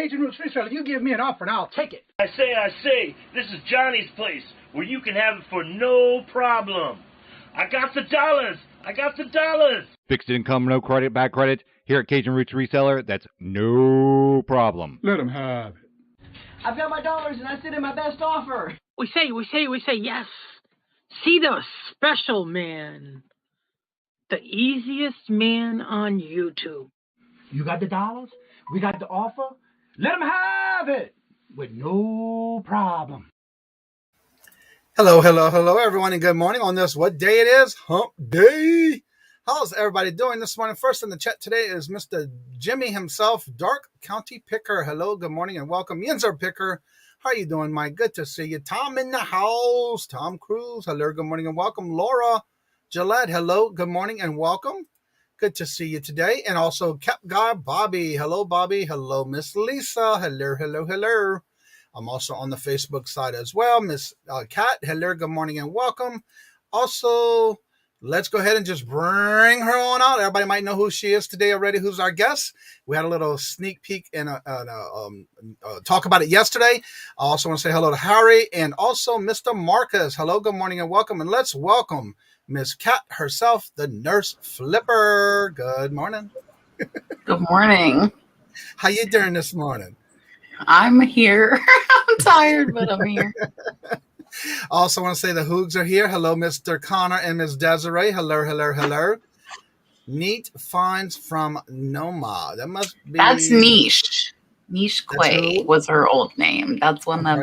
Cajun Roots Reseller. You give me an offer and I'll take it. I say, this is Johnny's place, where you can have it for no problem. I got the dollars. Fixed income, no credit, bad credit. Here at Cajun Roots Reseller, that's no problem. Let him have it. I've got my dollars and I sent in my best offer. We say, yes. See the special man. The easiest man on YouTube. You got the dollars? We got the offer? Let him have it with no problem. Hello, everyone, and good morning on this, what day it is? Hump Day. How's everybody doing this morning? First in the chat today is Mr. Jimmy himself, Dark County Picker. Hello, good morning, and welcome. Yinzer Picker, how are you doing, Mike? Good to see you. Tom in the house. Tom Cruise, hello, good morning, and welcome. Laura Gillette, hello, good morning, and welcome. Good to see you today. And also Cap Guy Bobby. Hello, Bobby. Hello, Miss Lisa. Hello. I'm also on the Facebook side as well. Miss Kat, hello, good morning, and welcome. Also, let's go ahead and just bring her on out. Everybody might know who she is today already, who's our guest. We had a little sneak peek and talk about it yesterday. I also want to say hello to Harry and also Mr. Marcus. Hello, good morning, and welcome. And let's welcome Miss Kat herself, the Nurse Flipper. Good morning. Good morning. How you doing this morning? I'm here. I'm tired, but I'm here. I also want to say the Hoogs are here. Hello, Mr. Connor and Miss Desiree. Hello. Neat finds from Noma. That must be... That's Niche. Niche Quay was her old name. That's one of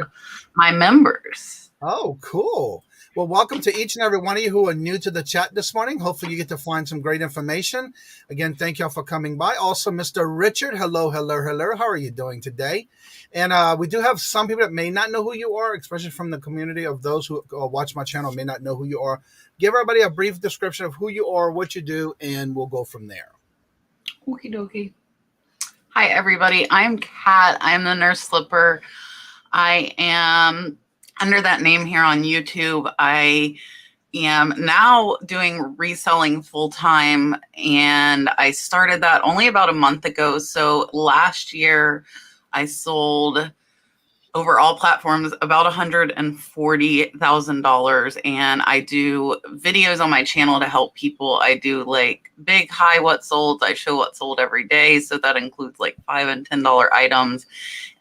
my members. Oh, cool. Well, welcome to each and every one of you who are new to the chat this morning. Hopefully you get to find some great information. Again, thank y'all for coming by. Also, Mr. Richard, hello. How are you doing today? And we do have some people that may not know who you are, especially from the community of those who watch my channel may not know who you are. Give everybody a brief description of who you are, what you do, and we'll go from there. Okie dokie. Hi, everybody. I'm Kat. I'm the Nurse Flipper. I am... under that name here on YouTube. I am now doing reselling full time, and I started that only about a month ago. So last year I sold over all platforms about $140,000, and I do videos on my channel to help people. I do like big, high, what sold. I show what sold every day. So that includes like $5 and $10 items.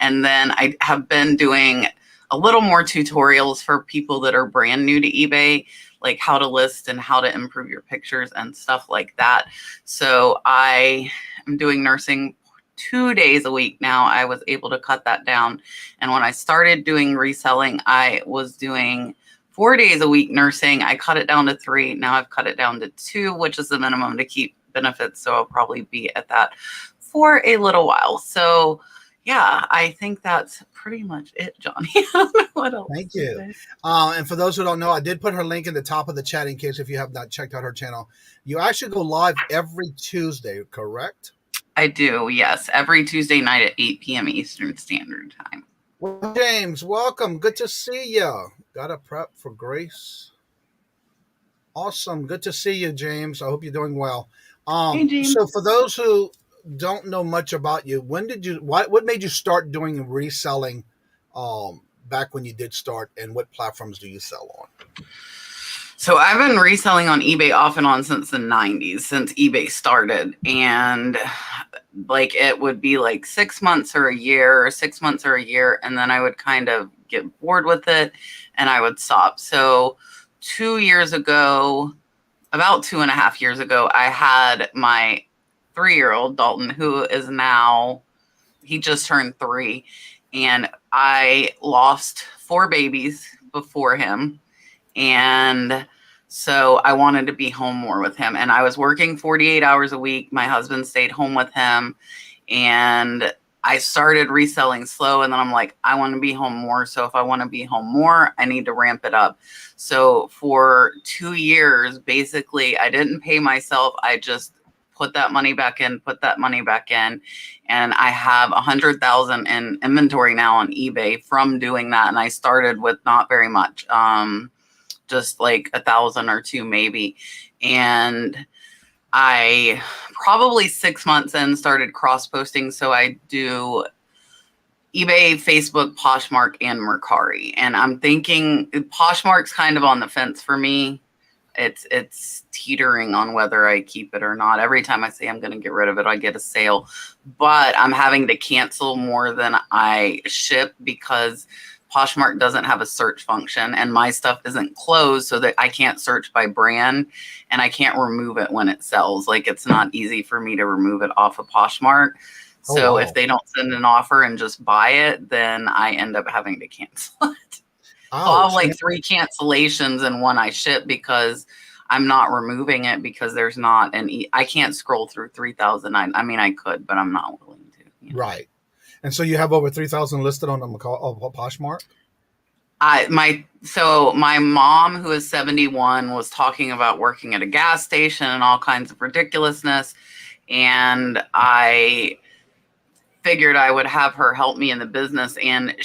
And then I have been doing a little more tutorials for people that are brand new to eBay, like how to list and how to improve your pictures and stuff like that. So I am doing nursing 2 days a week now. I was able to cut that down. And when I started doing reselling, I was doing 4 days a week nursing. I cut it down to 3. Now I've cut it down to 2, which is the minimum to keep benefits. So I'll probably be at that for a little while. So yeah, I think that's pretty much it, Johnny. I don't know what else. Thank you. And for those who don't know, I did put her link in the top of the chat in case if you have not checked out her channel. You actually go live every Tuesday, correct? I do, yes. Every Tuesday night at 8 p.m. Eastern Standard Time. Well, James, welcome. Good to see you. Got a prep for Grace. Awesome. Good to see you, James. I hope you're doing well. Hey, James. So for those who don't know much about you, what made you start doing reselling back when you did start, and what platforms do you sell on? So I've been reselling on eBay off and on since the 90s, since eBay started. And like it would be like 6 months or a year, and then I would kind of get bored with it and I would stop. So 2 years ago, about 2.5 years ago, I had my 3-year-old Dalton, who is now, he just turned 3, and I lost 4 babies before him, and so I wanted to be home more with him, and I was working 48 hours a week. My husband stayed home with him, and I started reselling slow, and then I'm like, I want to be home more. So if I want to be home more, I need to ramp it up. So for 2 years, basically, I didn't pay myself. I just put that money back in, and I have 100,000 in inventory now on eBay from doing that. And I started with not very much, just like 1,000 or 2 maybe. And I probably 6 months in started cross posting. So I do eBay, Facebook, Poshmark, and Mercari. And I'm thinking Poshmark's kind of on the fence for me. It's teetering on whether I keep it or not. Every time I say I'm going to get rid of it, I get a sale. But I'm having to cancel more than I ship because Poshmark doesn't have a search function and my stuff isn't closed so that I can't search by brand and I can't remove it when it sells. Like, it's not easy for me to remove it off of Poshmark. So if they don't send an offer and just buy it, then I end up having to cancel it. I'll have like 3 cancellations in one I ship because I'm not removing it because there's not I can't scroll through 3,000. I mean, I could, but I'm not willing to. You know? Right. And so you have over 3,000 listed on the Poshmark? My mom, who is 71, was talking about working at a gas station and all kinds of ridiculousness. And I figured I would have her help me in the business. And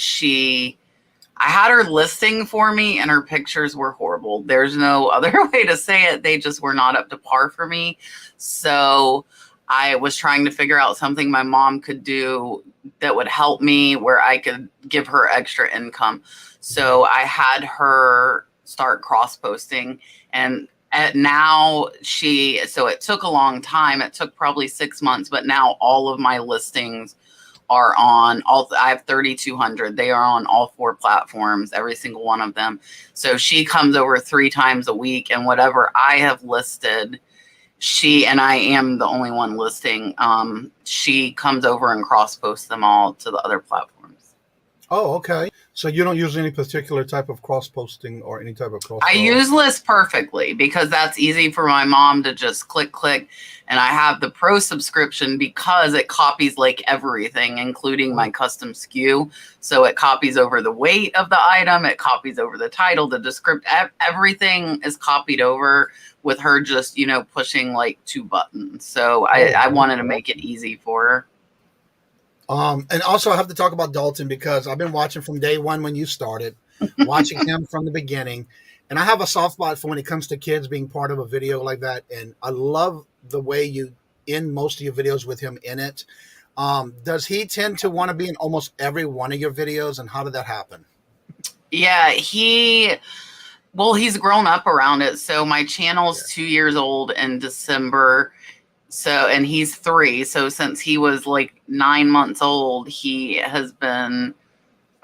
I had her listing for me and her pictures were horrible. There's no other way to say it. They just were not up to par for me. So I was trying to figure out something my mom could do that would help me where I could give her extra income. So I had her start cross-posting, and now so it took a long time. It took probably 6 months, but now all of my listings are on I have 3,200. They are on all 4 platforms, every single one of them. So she comes over 3 times a week, and whatever I have listed, and I am the only one listing, she comes over and cross posts them all to the other platforms. Oh, okay. So you don't use any particular type of cross posting or any type of cross? I use List Perfectly because that's easy for my mom to just click. And I have the Pro subscription because it copies like everything, including my custom SKU. So it copies over the weight of the item. It copies over the title, the description. Everything is copied over with her just, pushing like 2 buttons. So I wanted to make it easy for her. And also I have to talk about Dalton because I've been watching from day one when you started, watching him from the beginning. And I have a soft spot for when it comes to kids being part of a video like that. And I love the way you end most of your videos with him in it. Does he tend to want to be in almost every one of your videos? And how did that happen? Yeah, he's grown up around it. So my channel's 2 years old in December. And he's 3. So since he was like 9 months old, he has been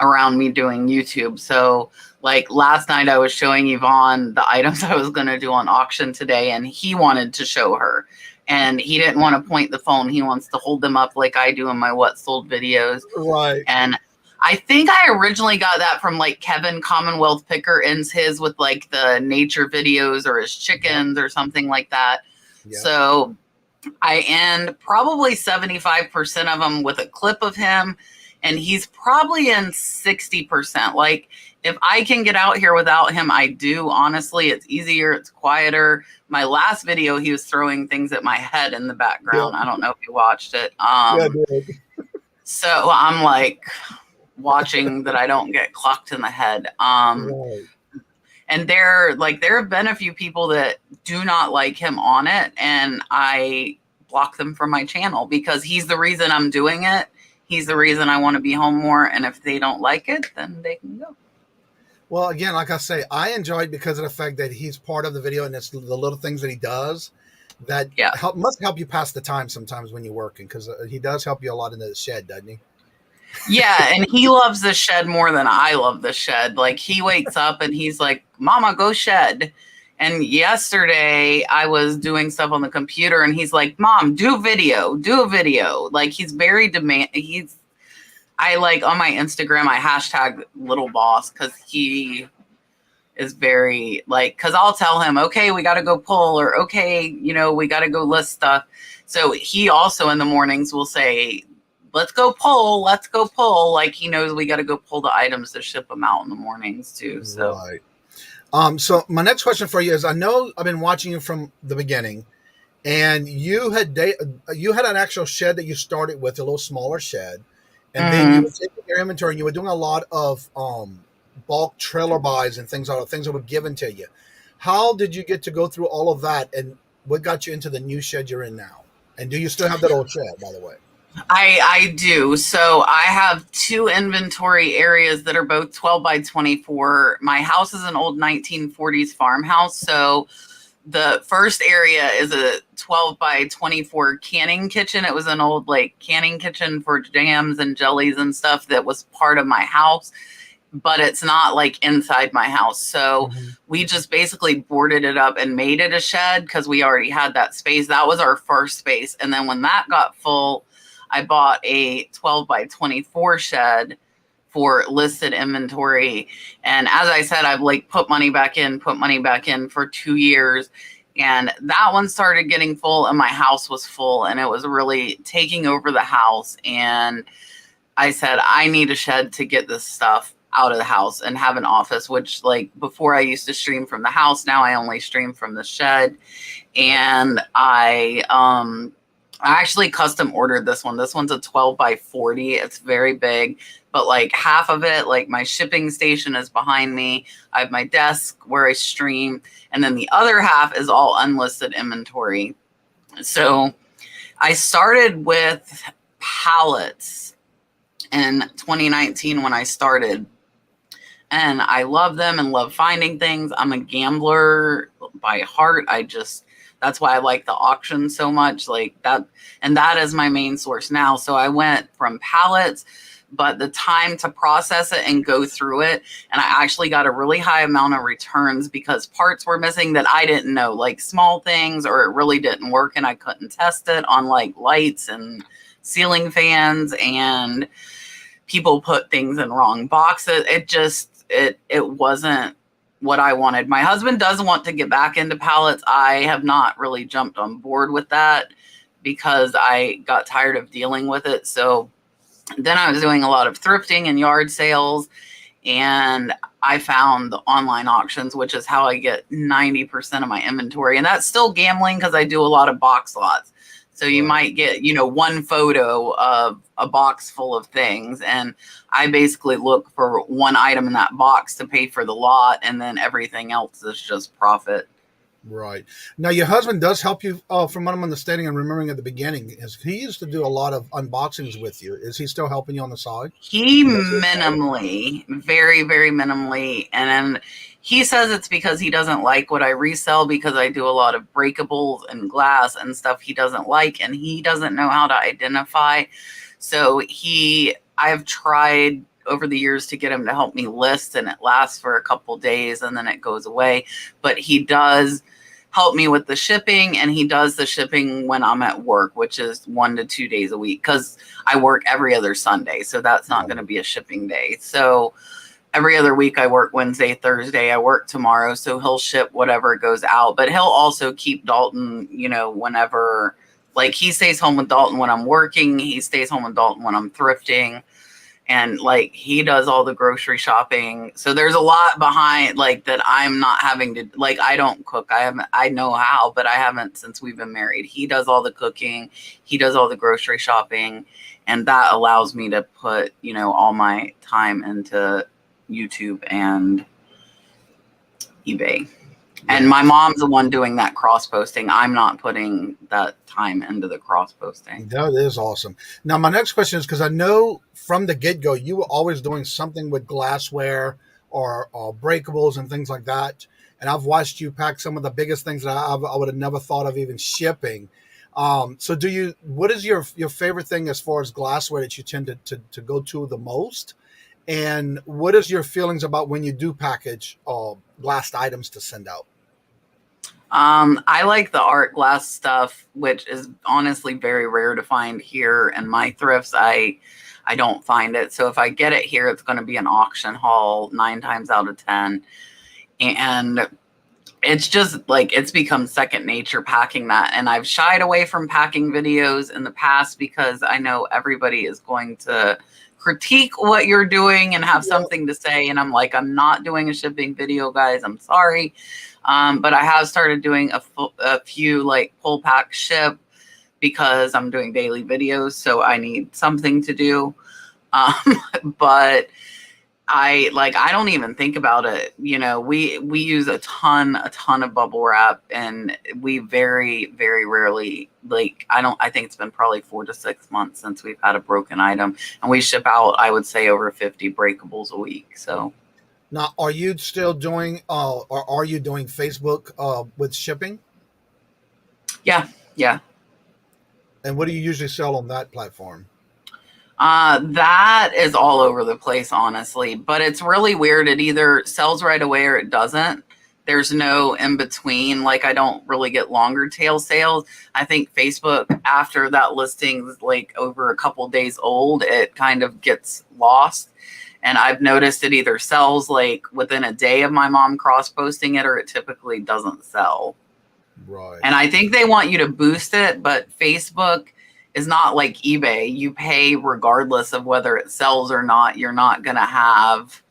around me doing YouTube. So like last night I was showing Yvonne the items I was going to do on auction today, and he wanted to show her. And he didn't want to point the phone. He wants to hold them up like I do in my What Sold videos. Right. And I think I originally got that from like Kevin Commonwealth Picker ends his with like the nature videos or his chickens or something like that. Yeah. So I end probably 75% of them with a clip of him, and he's probably in 60%. Like if I can get out here without him, I do. Honestly, it's easier. It's quieter. My last video, he was throwing things at my head in the background. Yeah. I don't know if you watched it. Yeah, I did. So I'm like watching that I don't get clocked in the head. Right. And there have been a few people that do not like him on it, and I block them from my channel because he's the reason I'm doing it. He's the reason I want to be home more. And if they don't like it, then they can go. Well, again, like I say, I enjoyed because of the fact that he's part of the video, and it's the little things that he does that must help you pass the time sometimes when you're working, because he does help you a lot in the shed, doesn't he? Yeah, and he loves the shed more than I love the shed. Like he wakes up and he's like, "Mama, go shed." And yesterday I was doing stuff on the computer and he's like, "Mom, do a video." Like he's very I like on my Instagram, I hashtag little boss because he is very like, because I'll tell him, okay, we got to go pull, or okay, we got to go list stuff. So he also in the mornings will say, let's go pull. Like he knows we got to go pull the items to ship them out in the mornings too. So, right. So my next question for you is, I know I've been watching you from the beginning, and you had an actual shed that you started with, a little smaller shed, and then you were taking your inventory and you were doing a lot of bulk trailer buys and things that were given to you. How did you get to go through all of that, and what got you into the new shed you're in now? And do you still have that old shed, by the way? I do. So I have two inventory areas that are both 12 by 24. My house is an old 1940s farmhouse. So the first area is a 12 by 24 canning kitchen. It was an old like canning kitchen for jams and jellies and stuff that was part of my house, but it's not like inside my house. So we just basically boarded it up and made it a shed because we already had that space. That was our first space. And then when that got full, I bought a 12 by 24 shed for listed inventory. And as I said, I've like put money back in for 2 years. And that one started getting full and my house was full and it was really taking over the house. And I said, I need a shed to get this stuff out of the house and have an office, which like before I used to stream from the house. Now I only stream from the shed. And I actually custom ordered this one. This one's a 12 by 40. It's very big, but like half of it, like my shipping station is behind me. I have my desk where I stream. And then the other half is all unlisted inventory. So I started with pallets in 2019 when I started. And I love them and love finding things. I'm a gambler by heart. That's why I like the auction so much, like that. And that is my main source now. So I went from pallets, but the time to process it and go through it. And I actually got a really high amount of returns because parts were missing that I didn't know, like small things, or it really didn't work and I couldn't test it on like lights and ceiling fans, and people put things in wrong boxes. It wasn't what I wanted. My husband does want to get back into pallets. I have not really jumped on board with that because I got tired of dealing with it. So then I was doing a lot of thrifting and yard sales, and I found the online auctions, which is how I get 90% of my inventory. And that's still gambling because I do a lot of box lots. So you might get, one photo of a box full of things. And I basically look for one item in that box to pay for the lot. And then everything else is just profit. Right. Now, your husband does help you, from what I'm understanding and remembering at the beginning, is he used to do a lot of unboxings with you. Is he still helping you on the side? He minimally, very, very minimally. And then he says it's because he doesn't like what I resell because I do a lot of breakables and glass and stuff he doesn't like, and he doesn't know how to identify. So I've tried over the years to get him to help me list, and it lasts for a couple days and then it goes away. But he does help me with the shipping, and he does the shipping when I'm at work, which is 1 to 2 days a week because I work every other Sunday. So that's not going to be a shipping day. So every other week I work Wednesday, Thursday, I work tomorrow. So he'll ship whatever goes out, but he'll also keep Dalton, whenever, like he stays home with Dalton when I'm working. He stays home with Dalton when I'm thrifting. And like he does all the grocery shopping. So there's a lot behind like that I'm not having to, like, I don't cook. I know how, but I haven't since we've been married. He does all the cooking. He does all the grocery shopping. And that allows me to put, all my time into YouTube and eBay. And my mom's the one doing that cross posting. I'm not putting that time into the cross posting. That is awesome. Now, my next question is, because I know from the get-go, you were always doing something with glassware or breakables and things like that. And I've watched you pack some of the biggest things that I would have never thought of even shipping. So what is your favorite thing as far as glassware that you tend to go to the most? And what is your feelings about when you do package glass items to send out? I like the art glass stuff, which is honestly very rare to find here in my thrifts. I don't find it. So if I get it here, it's going to be an auction haul 9 times out of 10. And it's just like, it's become second nature packing that. And I've shied away from packing videos in the past because I know everybody is going to critique what you're doing and have something to say. And I'm like, I'm not doing a shipping video, guys. I'm sorry. But I have started doing a few like pull pack ship because I'm doing daily videos. So I need something to do. But I don't even think about it. You know, we use a ton of bubble wrap, and we very, very rarely, like, I think it's been probably 4 to 6 months since we've had a broken item, and we ship out, I would say, over 50 breakables a week. So Now, are you still doing, or are you doing Facebook with shipping? yeah. And what do you usually sell on that platform? That is all over the place, honestly, but it's really weird. It either sells right away or it doesn't. There's no in between. Like, I don't really get longer tail sales. I think Facebook, after that listing's like over a couple days old, it kind of gets lost. And I've noticed it either sells like within a day of my mom cross posting it, or it typically doesn't sell. Right. And I think they want you to boost it, but Facebook is not like eBay. You pay regardless of whether it sells or not. You're not going to have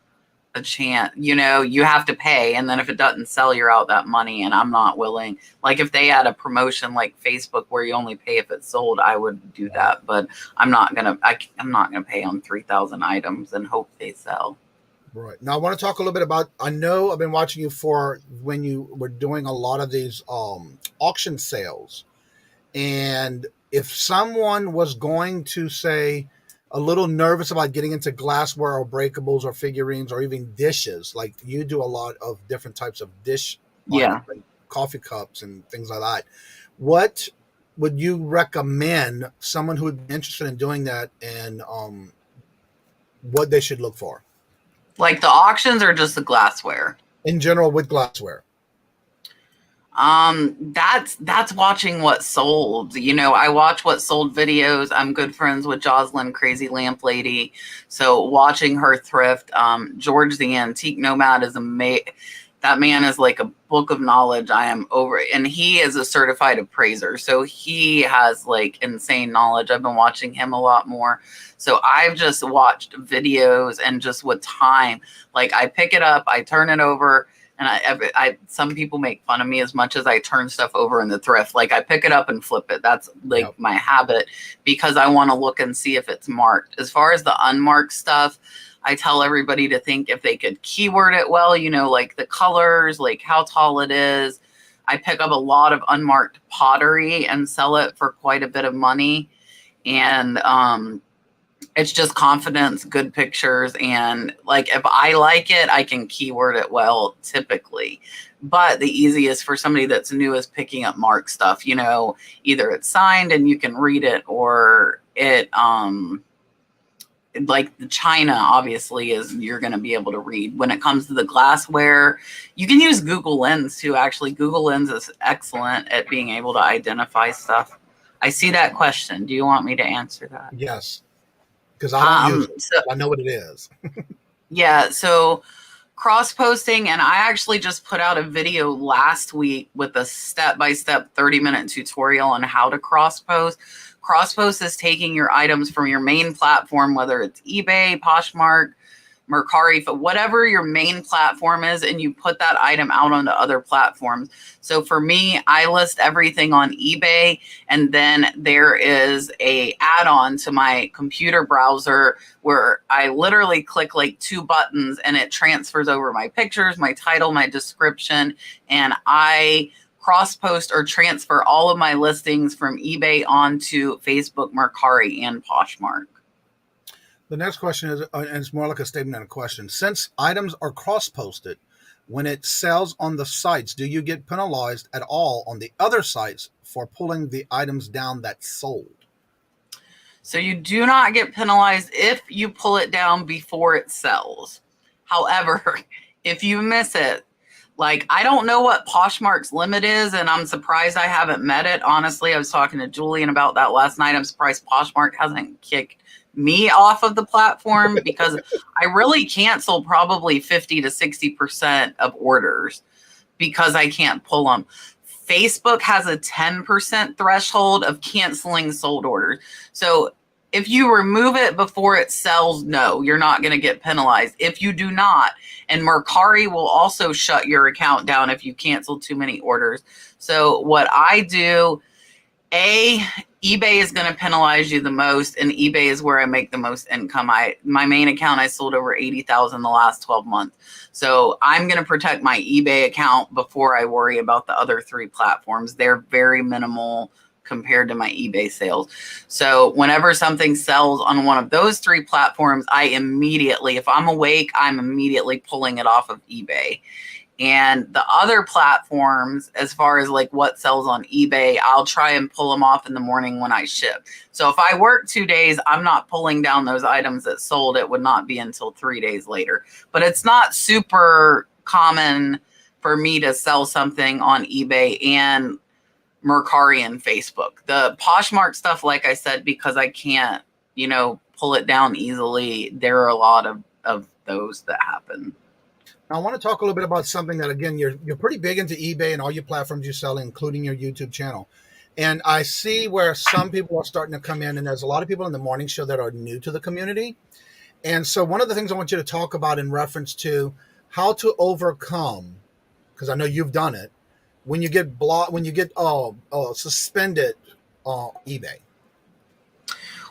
a chance. You know, you have to pay. And then if it doesn't sell, you're out that money. And I'm not willing. Like, if they had a promotion like Facebook where you only pay if it's sold, I would do that. But I'm not going to pay on 3,000 items and hope they sell. Right. Now, I want to talk a little bit about, I know I've been watching you for when you were doing a lot of these auction sales. And if someone was going to say a little nervous about getting into glassware or breakables or figurines or even dishes, like you do a lot of different types of dish, Yeah. like coffee cups and things like that. What would you recommend someone who would be interested in doing that, and what they should look for? Like the auctions or just the glassware? In general, with glassware. That's watching what sold. You know, I watch what sold videos. I'm good friends with Jocelyn, Crazy Lamp Lady. So watching her thrift, George the Antique Nomad is amazing. That man is like a book of knowledge. I am over it. And he is a certified appraiser. So he has like insane knowledge. I've been watching him a lot more. So I've just watched videos, and just with time, like I pick it up, I turn it over, and I some people make fun of me as much as I turn stuff over in the thrift. Like I pick it up and flip it. That's like my habit, because I want to look and see if it's marked. As far as the unmarked stuff, I tell everybody to think if they could keyword it well, you know, like the colors, like how tall it is. I pick up a lot of unmarked pottery and sell it for quite a bit of money. And it's just confidence, good pictures. And like, if I like it, I can keyword it well, typically. But the easiest for somebody that's new is picking up marked stuff. You know, either it's signed and you can read it, or it, like the China, obviously, is you're going to be able to read. When it comes to the glassware, you can use Google Lens too. Actually, Google Lens is excellent at being able to identify stuff. I see that question. Do you want me to answer that? Yes. Because I don't use it. So, I know what it is. Yeah, so cross-posting, and I actually just put out a video last week with a step-by-step 30-minute tutorial on how to cross-post. Cross-post is taking your items from your main platform, whether it's eBay, Poshmark, Mercari, whatever your main platform is, and you put that item out onto other platforms. So for me, I list everything on eBay, and then there is a add-on to my computer browser where I literally click like 2 buttons, and it transfers over my pictures, my title, my description, and I cross-post or transfer all of my listings from eBay onto Facebook, Mercari, and Poshmark. The next question is, and it's more like a statement than a question. Since items are cross-posted, when it sells on the sites, do you get penalized at all on the other sites for pulling the items down that sold? So you do not get penalized if you pull it down before it sells. However, if you miss it, like, I don't know what Poshmark's limit is, and I'm surprised I haven't met it. Honestly, I was talking to Julian about that last night. I'm surprised Poshmark hasn't kicked me off of the platform, because I really cancel probably 50 to 60% of orders because I can't pull them. Facebook has a 10% threshold of canceling sold orders. So if you remove it before it sells, no, you're not going to get penalized. If you do not, and Mercari will also shut your account down if you cancel too many orders. So what I do, eBay is going to penalize you the most, and eBay is where I make the most income. My main account, I sold over 80,000 the last 12 months. So I'm going to protect my eBay account before I worry about the other 3 platforms. They're very minimal compared to my eBay sales. So whenever something sells on one of those 3 platforms, I immediately, if I'm awake, I'm immediately pulling it off of eBay. And the other platforms, as far as like what sells on eBay, I'll try and pull them off in the morning when I ship. So if I work 2 days, I'm not pulling down those items that sold. It would not be until 3 days later. But it's not super common for me to sell something on eBay and Mercari and Facebook. The Poshmark stuff, like I said, because I can't, pull it down easily, there are a lot of those that happen. Now, I want to talk a little bit about something that, again, you're pretty big into eBay and all your platforms you sell, including your YouTube channel. And I see where some people are starting to come in, and there's a lot of people in the morning show that are new to the community. And so one of the things I want you to talk about in reference to how to overcome, because I know you've done it, when you get suspended on eBay.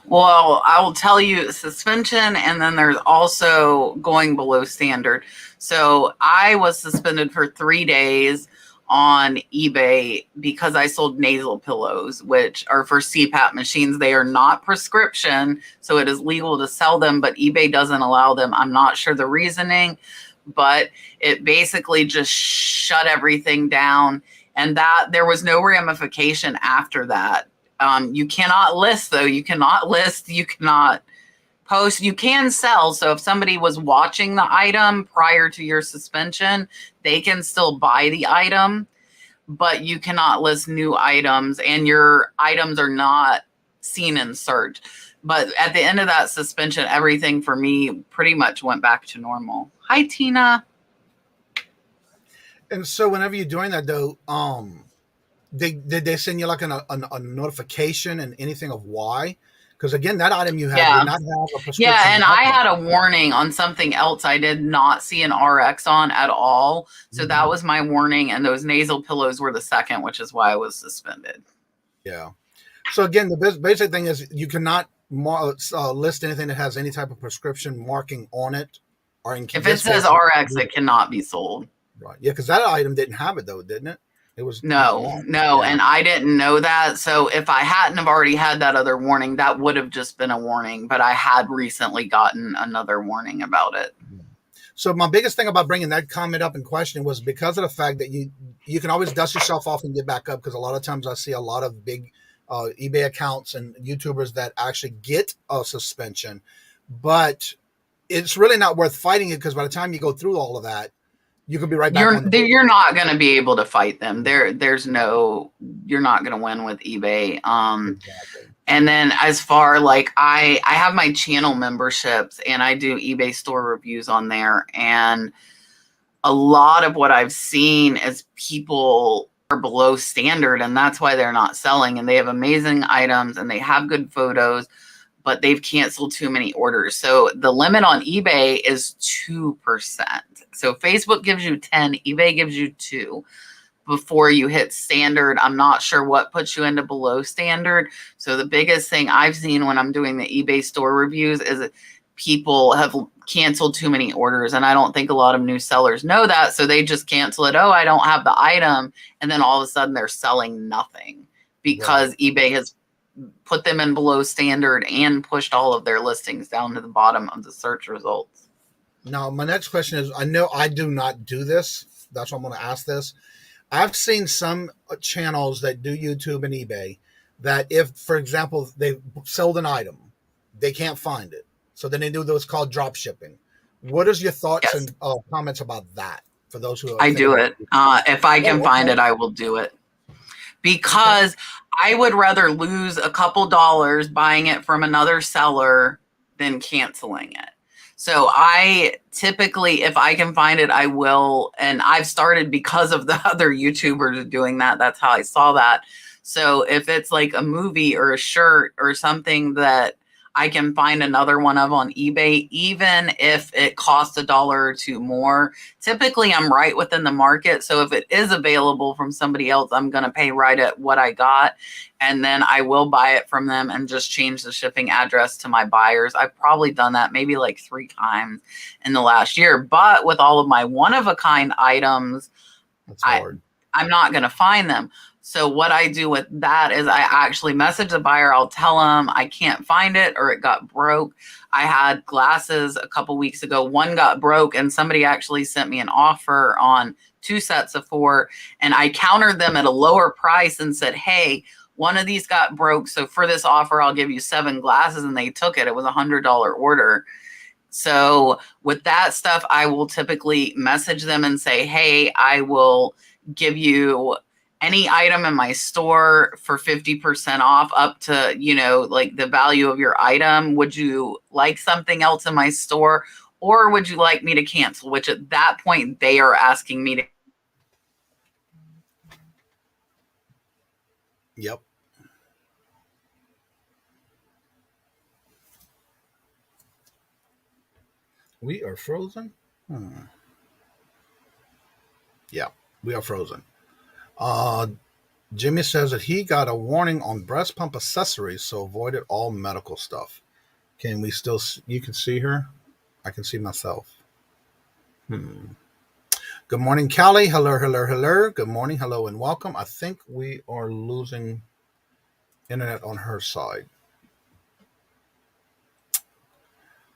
Well, I will tell you suspension, and then there's also going below standard. So I was suspended for 3 days on eBay because I sold nasal pillows, which are for CPAP machines. They are not prescription, so it is legal to sell them, but eBay doesn't allow them. I'm not sure the reasoning, but it basically just shut everything down, and that there was no ramification after that. You cannot list, though. You cannot list. You cannot post. You can sell. So if somebody was watching the item prior to your suspension, they can still buy the item, but you cannot list new items, and your items are not seen in search. But at the end of that suspension, everything for me pretty much went back to normal. Hi, Tina. And so whenever you're doing that, though, did they send you like a notification and anything of why? Because again, that item you had did not have a prescription. Yeah, and I had a warning on something else. I did not see an RX on at all. So that was my warning. And those nasal pillows were the second, which is why I was suspended. Yeah. So again, the basic thing is you cannot list anything that has any type of prescription marking on it. Or if it says RX, it cannot be sold. Right. Yeah, because that item didn't have it, though, didn't it? It was no, and I didn't know that. So if I hadn't have already had that other warning, that would have just been a warning. But I had recently gotten another warning about it. So my biggest thing about bringing that comment up in question was because of the fact that you can always dust yourself off and get back up. Because a lot of times I see a lot of big eBay accounts and YouTubers that actually get a suspension, but it's really not worth fighting it because by the time you go through all of that, you could be right back. You're not going to be able to fight them. You're not going to win with eBay. Exactly. And then as far like I have my channel memberships and I do eBay store reviews on there. And a lot of what I've seen is people are below standard, and that's why they're not selling. And they have amazing items and they have good photos, but they've canceled too many orders. So the limit on eBay is 2%. So Facebook gives you 10, eBay gives you 2 before you hit standard. I'm not sure what puts you into below standard. So the biggest thing I've seen when I'm doing the eBay store reviews is that people have canceled too many orders. And I don't think a lot of new sellers know that. So they just cancel it. Oh, I don't have the item. And then all of a sudden they're selling nothing because eBay has put them in below standard and pushed all of their listings down to the bottom of the search results. Now, my next question is, I know I do not do this. That's why I'm going to ask this. I've seen some channels that do YouTube and eBay that if, for example, they sold an item, they can't find it. So then they do what's called drop shipping. What is your thoughts and comments about that for those who I do it. If I can find it, I will do it. Because I would rather lose a couple dollars buying it from another seller than canceling it. So I typically, if I can find it, I will. And I've started because of the other YouTubers doing that. That's how I saw that. So if it's like a movie or a shirt or something that I can find another one of on eBay, even if it costs $1 or $2 more. Typically, I'm right within the market. So if it is available from somebody else, I'm going to pay right at what I got. And then I will buy it from them and just change the shipping address to my buyers. I've probably done that maybe like 3 times in the last year. But with all of my one-of-a-kind items, That's hard. I'm not going to find them. So what I do with that is I actually message the buyer. I'll tell them I can't find it or it got broke. I had glasses a couple weeks ago. One got broke and somebody actually sent me an offer on 2 sets of 4. And I countered them at a lower price and said, hey, one of these got broke. So for this offer, I'll give you 7 glasses. And they took it. It was a $100 order. So with that stuff, I will typically message them and say, hey, I will give you any item in my store for 50% off up to, you know, like the value of your item. Would you like something else in my store, or would you like me to cancel? Which at that point they are asking me to. Yep. We are frozen. Yeah, we are frozen. Jimmy says that he got a warning on breast pump accessories, so avoided all medical stuff. Can we still? You can see her. I can see myself. Good morning, Callie. Hello, hello, hello. Good morning, hello, and welcome. I think we are losing internet on her side.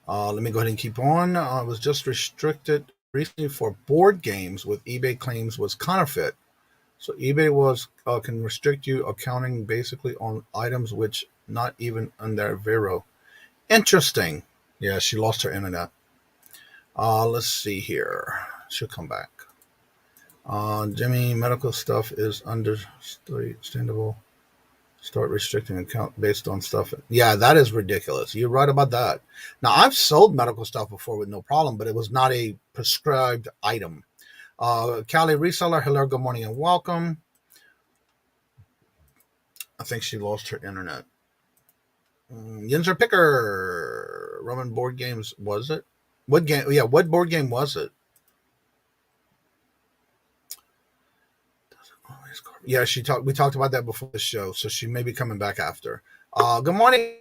Let me go ahead and keep on. I was just restricted recently for board games with eBay claims was counterfeit. So eBay can restrict you accounting basically on items which not even on their Vero. Interesting. Yeah, she lost her internet. Let's see here. She'll come back. Jimmy, medical stuff is understandable. Start restricting account based on stuff. Yeah, that is ridiculous. You're right about that. Now, I've sold medical stuff before with no problem, but it was not a prescribed item. Callie Reseller, hello, good morning, and welcome. I think she lost her internet. Yinzer Picker, Roman board games, was it? What game? Yeah, what board game was it? Yeah, we talked about that before the show, so she may be coming back after. Good morning.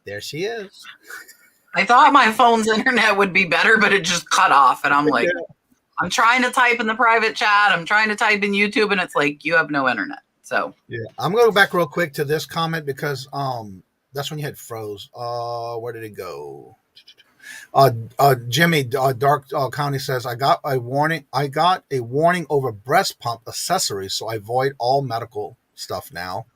There she is. I thought my phone's internet would be better, but it just cut off. And I'm like, I'm trying to type in the private chat. I'm trying to type in YouTube, and it's like, you have no internet. So yeah, I'm going to go back real quick to this comment because that's when you had froze. Where did it go? Jimmy Dark County says I got a warning over breast pump accessories, so I avoid all medical stuff now.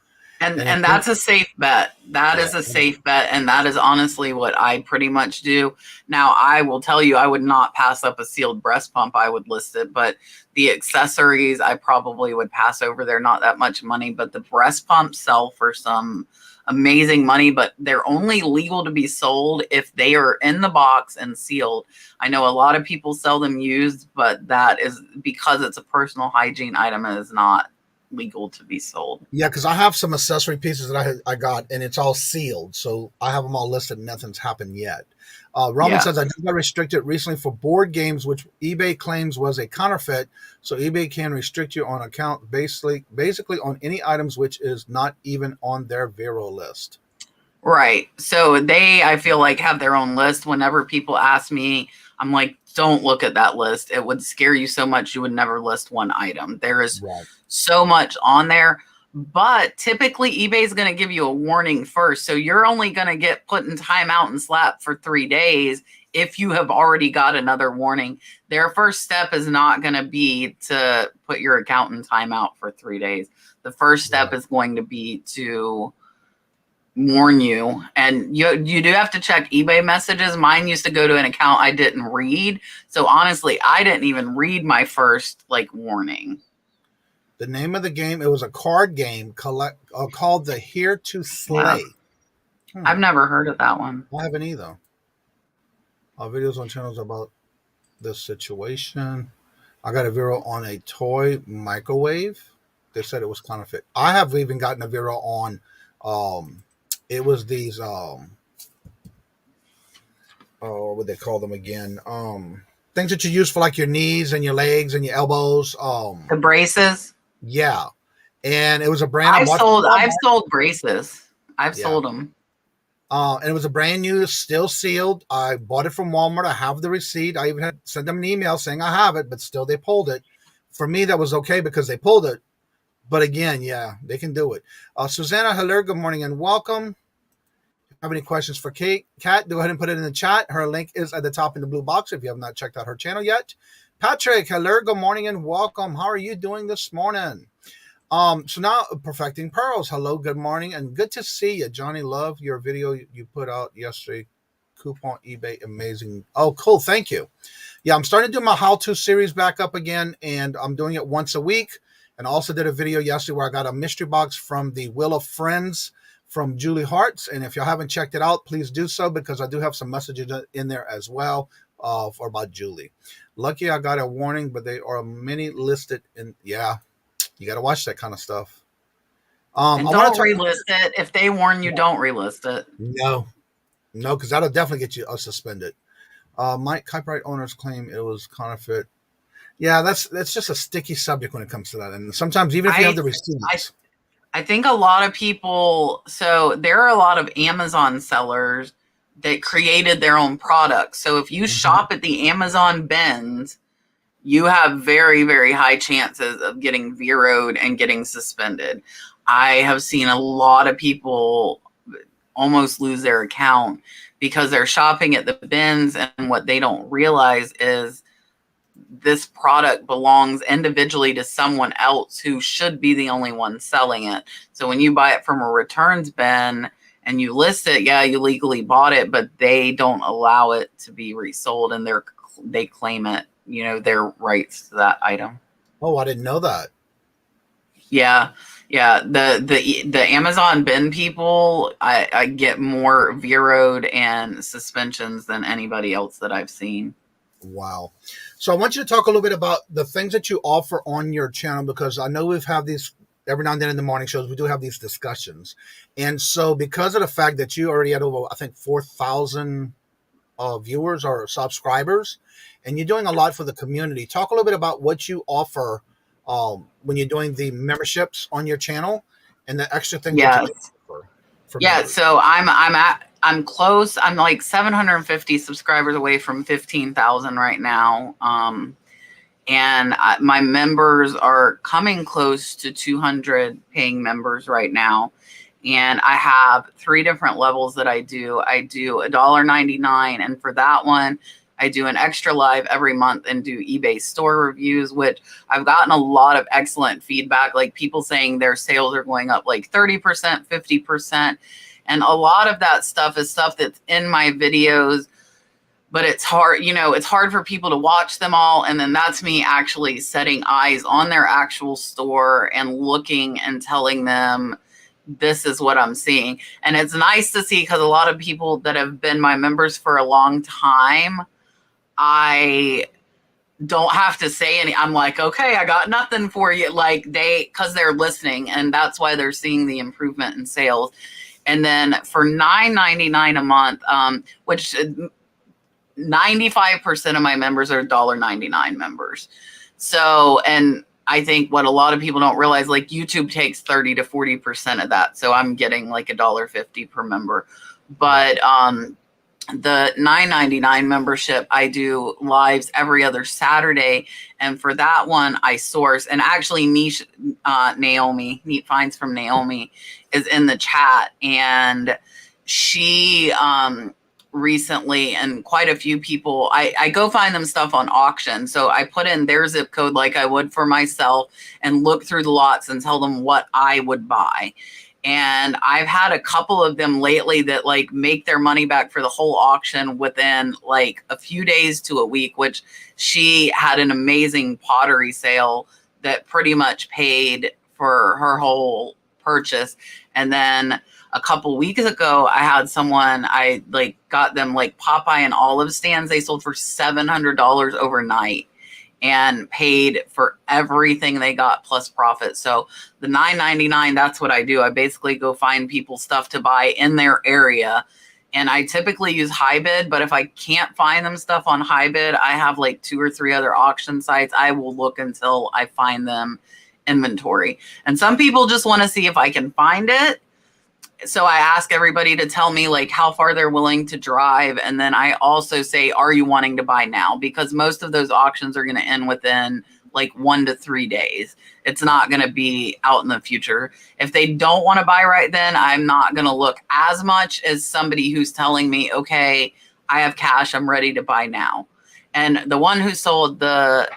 And that's a safe bet. That is a safe bet, and that is honestly what I pretty much do. Now, I will tell you, I would not pass up a sealed breast pump. I would list it, but the accessories I probably would pass over. They're not that much money, but the breast pumps sell for some amazing money, but they're only legal to be sold if they are in the box and sealed. I know a lot of people sell them used, but that is because it's a personal hygiene item and is not legal to be sold. Yeah, because I have some accessory pieces that I got, and it's all sealed, so I have them all listed. And nothing's happened yet. Roman says I just got restricted recently for board games, which eBay claims was a counterfeit. So eBay can restrict you on account basically on any items which is not even on their Vero list. Right. So they, I feel like, have their own list. Whenever people ask me, I'm like, don't look at that list. It would scare you so much you would never list one item. There is so much on there. But typically, eBay is going to give you a warning first. So you're only going to get put in timeout and slapped for 3 days if you have already got another warning. Their first step is not going to be to put your account in timeout for 3 days. The first step is going to be to warn you. And you do have to check eBay messages. Mine used to go to an account I didn't read. So honestly, I didn't even read my first warning. The name of the game, it was a card game called the Here to Slay. Yeah. I've never heard of that one. I haven't either. Videos on channels about this situation. I got a Vero on a toy microwave. They said it was counterfeit. I have even gotten a Vero on It was these oh, what they call them again? Things that you use for like your knees and your legs and your elbows. The braces. Yeah, and it was a brand I bought. I've sold braces. I've sold them. And it was a brand new, still sealed. I bought it from Walmart. I have the receipt. I even had sent them an email saying I have it, but still they pulled it. For me, that was okay because they pulled it. But again, yeah, they can do it. Susanna, hello, good morning and welcome. If you have any questions for Kat, go ahead and put it in the chat. Her link is at the top in the blue box if you have not checked out her channel yet. Patrick, hello, good morning and welcome. How are you doing this morning? So now Perfecting Pearls. Hello, good morning, and good to see you. Johnny, love your video you put out yesterday. Coupon eBay, amazing. Oh, cool. Thank you. Yeah, I'm starting to do my how-to series back up again, and I'm doing it once a week. And I also did a video yesterday where I got a mystery box from the Wheel of Friends from Julie Hartz. And if you haven't checked it out, please do so because I do have some messages in there as well for about Julie. Lucky I got a warning, but they are many listed in, yeah. You got to watch that kind of stuff. And don't relist it. If they warn you, don't relist it. No, because that'll definitely get you suspended. Mike, copyright owners claim it was counterfeit. Yeah, that's just a sticky subject when it comes to that. And sometimes even if you have the receipts. I think a lot of people, so there are a lot of Amazon sellers that created their own products. So if you shop at the Amazon bins, you have very, very high chances of getting zeroed and getting suspended. I have seen a lot of people almost lose their account because they're shopping at the bins, and what they don't realize is this product belongs individually to someone else who should be the only one selling it. So when you buy it from a returns bin and you list it, yeah, you legally bought it, but they don't allow it to be resold, and they claim it, you know, their rights to that item. Oh, I didn't know that. Yeah. The Amazon bin people, I get more zeroed and suspensions than anybody else that I've seen. Wow. So I want you to talk a little bit about the things that you offer on your channel, because I know we've had these every now and then in the morning shows. We do have these discussions. And so because of the fact that you already had over, I think, 4,000 viewers or subscribers, and you're doing a lot for the community, talk a little bit about what you offer when you're doing the memberships on your channel and the extra things that you offer for members. So I'm close. I'm like 750 subscribers away from 15,000 right now. And my members are coming close to 200 paying members right now. And I have 3 different levels that I do. I do $1.99. And for that one, I do an extra live every month and do eBay store reviews, which I've gotten a lot of excellent feedback, like people saying their sales are going up like 30%, 50%. And a lot of that stuff is stuff that's in my videos, but it's hard, you know, it's hard for people to watch them all. And then that's me actually setting eyes on their actual store and looking and telling them, this is what I'm seeing. And it's nice to see, because a lot of people that have been my members for a long time, I don't have to say any. I'm like, okay, I got nothing for you. Like because they're listening, and that's why they're seeing the improvement in sales. And then for $9.99 a month, which 95% of my members are $1.99 members. So, and I think what a lot of people don't realize, like YouTube takes 30 to 40% of that. So I'm getting like $1.50 per member. But the $9.99 membership, I do lives every other Saturday. And for that one, I source, and actually Naomi, Neat Finds from Naomi is in the chat. And she recently, and quite a few people, I go find them stuff on auction. So I put in their zip code like I would for myself and look through the lots and tell them what I would buy. And I've had a couple of them lately that like make their money back for the whole auction within like a few days to a week, which she had an amazing pottery sale that pretty much paid for her whole purchase. And then a couple weeks ago, I had someone, I like got them like Popeye and olive stands. They sold for $700 overnight. and paid for everything they got plus profit. So the $9.99, that's what I do. I basically go find people stuff to buy in their area. And I typically use HiBid, but if I can't find them stuff on HiBid, I have like 2 or 3 other auction sites. I will look until I find them inventory. And some people just want to see if I can find it. So I ask everybody to tell me like how far they're willing to drive. And then I also say, are you wanting to buy now? Because most of those auctions are going to end within like 1 to 3 days. It's not going to be out in the future. If they don't want to buy right then, I'm not going to look as much as somebody who's telling me, okay, I have cash, I'm ready to buy now. And the one who sold the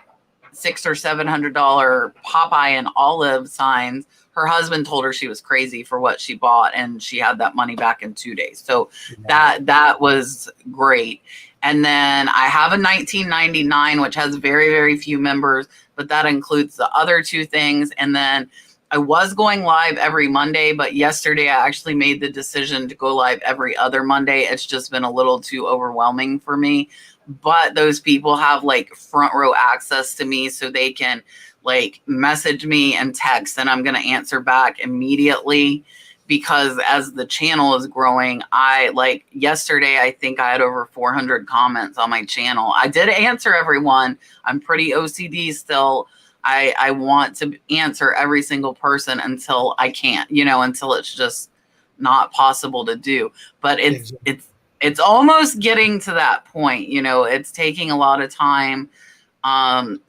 $600 or $700 Popeye and Olive signs, her husband told her she was crazy for what she bought, and she had that money back in 2 days. So that was great. And then I have a 1999, which has very, very few members, but that includes the other 2 things. And then I was going live every Monday, but yesterday I actually made the decision to go live every other Monday. It's just been a little too overwhelming for me. But those people have like front row access to me, so they can like message me and text, and I'm going to answer back immediately, because as the channel is growing, I like yesterday, I think I had over 400 comments on my channel. I did answer everyone. I'm pretty OCD still. I want to answer every single person until I can't, you know, until it's just not possible to do. But it's almost getting to that point, you know, it's taking a lot of time.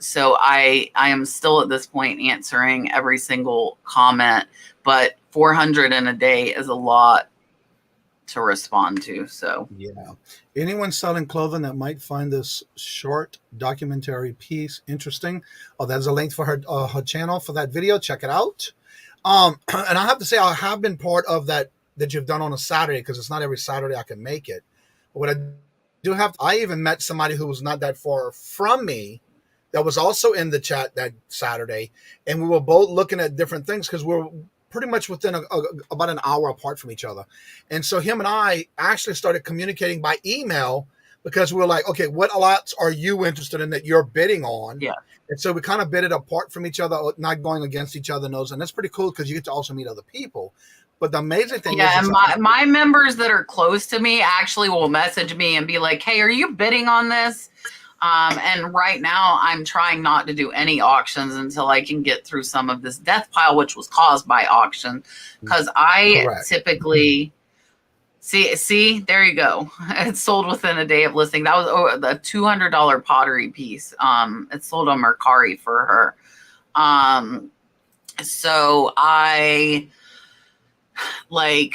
So I am still at this point answering every single comment, but 400 in a day is a lot to respond to. So yeah, anyone selling clothing that might find this short documentary piece interesting, oh, there's a link for her channel for that video. Check it out. And I have to say, I have been part of that you've done on a Saturday, because it's not every Saturday I can make it. But what I do have, I even met somebody who was not that far from me that was also in the chat that Saturday, and we were both looking at different things because we're pretty much within about an hour apart from each other. And so him and I actually started communicating by email, because we were like, okay, what lots are you interested in that you're bidding on? yeah. And so we kind of bidded apart from each other, not going against each other. And that's pretty cool, because you get to also meet other people. But the amazing thing is, and my members that are close to me actually will message me and be like, hey, are you bidding on this? And right now I'm trying not to do any auctions until I can get through some of this death pile, which was caused by auction. Because I typically see, there you go. It's sold within a day of listing. That was the $200 pottery piece. It's sold on Mercari for her. So I like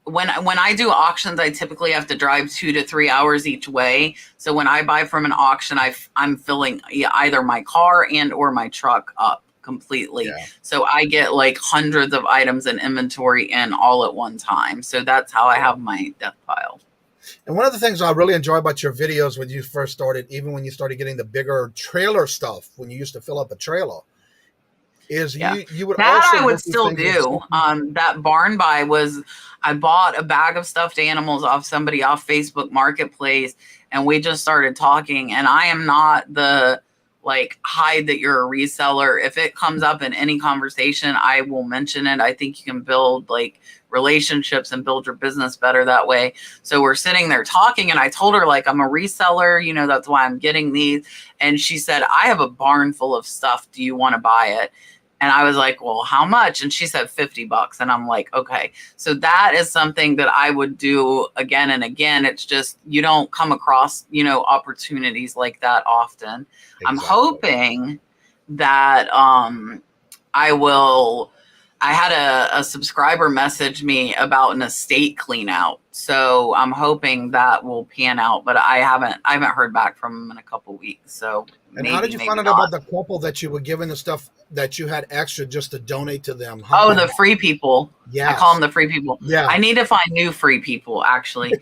when I do auctions, I typically have to drive 2 to 3 hours each way. So when I buy from an auction, I'm filling either my car and or my truck up completely. Yeah. So I get like hundreds of items in inventory in all at one time. So that's how I have my death pile. And one of the things I really enjoy about your videos when you first started, even when you started getting the bigger trailer stuff, when you used to fill up a trailer, is you would that also I would still do. That barn buy was, I bought a bag of stuffed animals off somebody off Facebook Marketplace, and we just started talking. And I am not the like hide that you're a reseller. If it comes up in any conversation, I will mention it. I think you can build like relationships and build your business better that way. So we're sitting there talking, and I told her like, I'm a reseller, you know, that's why I'm getting these. And she said, I have a barn full of stuff. Do you want to buy it? And I was like, well, how much? And she said $50. And I'm like, okay. So that is something that I would do again and again. It's just, you don't come across, you know, opportunities like that often. Exactly. I'm hoping that I had a subscriber message me about an estate clean out. So I'm hoping that will pan out, but I haven't heard back from him in a couple weeks. So and how did you find out about the couple that you were giving the stuff that you had extra just to donate to them? The free people. Yeah, I call them the free people. Yeah, I need to find new free people actually.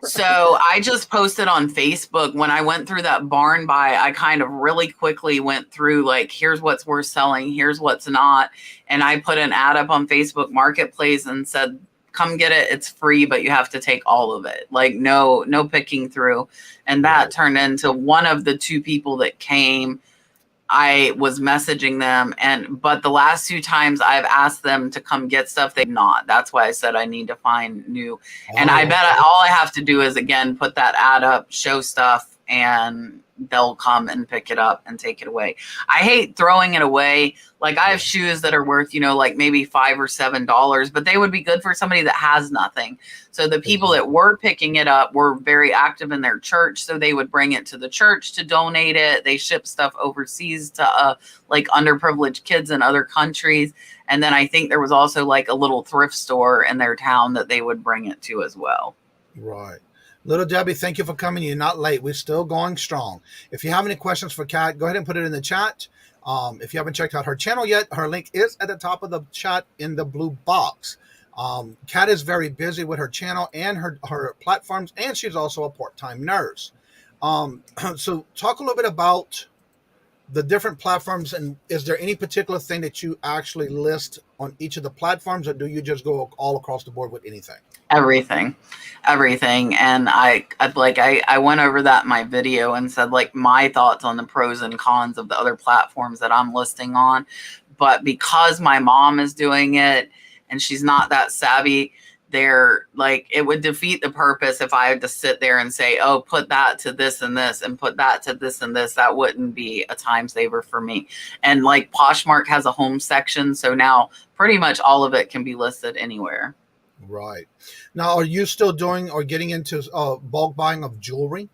So I just posted on Facebook when I went through that barn buy. I kind of really quickly went through like, here's what's worth selling, here's what's not, and I put an ad up on Facebook Marketplace and said, come get it. It's free, but you have to take all of it. Like no picking through. And that turned into one of the two people that came. I was messaging them, but the last 2 times I've asked them to come get stuff, they've not. That's why I said I need to find new. And I bet all I have to do is, again, put that ad up, show stuff, and they'll come and pick it up and take it away. I hate throwing it away. Like I have shoes that are worth, like maybe $5 or $7, but they would be good for somebody that has nothing. So the people that were picking it up were very active in their church. So they would bring it to the church to donate it. They ship stuff overseas to like underprivileged kids in other countries. And then I think there was also like a little thrift store in their town that they would bring it to as well. Right. Little Debbie, thank you for coming. You're not late. We're still going strong. If you have any questions for Kat, go ahead and put it in the chat. If you haven't checked out her channel yet, her link is at the top of the chat in the blue box. Kat is very busy with her channel and her platforms, and she's also a part-time nurse. So talk a little bit about the different platforms, and is there any particular thing that you actually list on each of the platforms, or do you just go all across the board with anything? Everything. And I went over that in my video and said like my thoughts on the pros and cons of the other platforms that I'm listing on. But because my mom is doing it and she's not that savvy, they're like, it would defeat the purpose if I had to sit there and say, oh, put that to this and this and put that to this and this. That wouldn't be a time saver for me. And like Poshmark has a home section. So now pretty much all of it can be listed anywhere. Right. Now, are you still doing or getting into bulk buying of jewelry?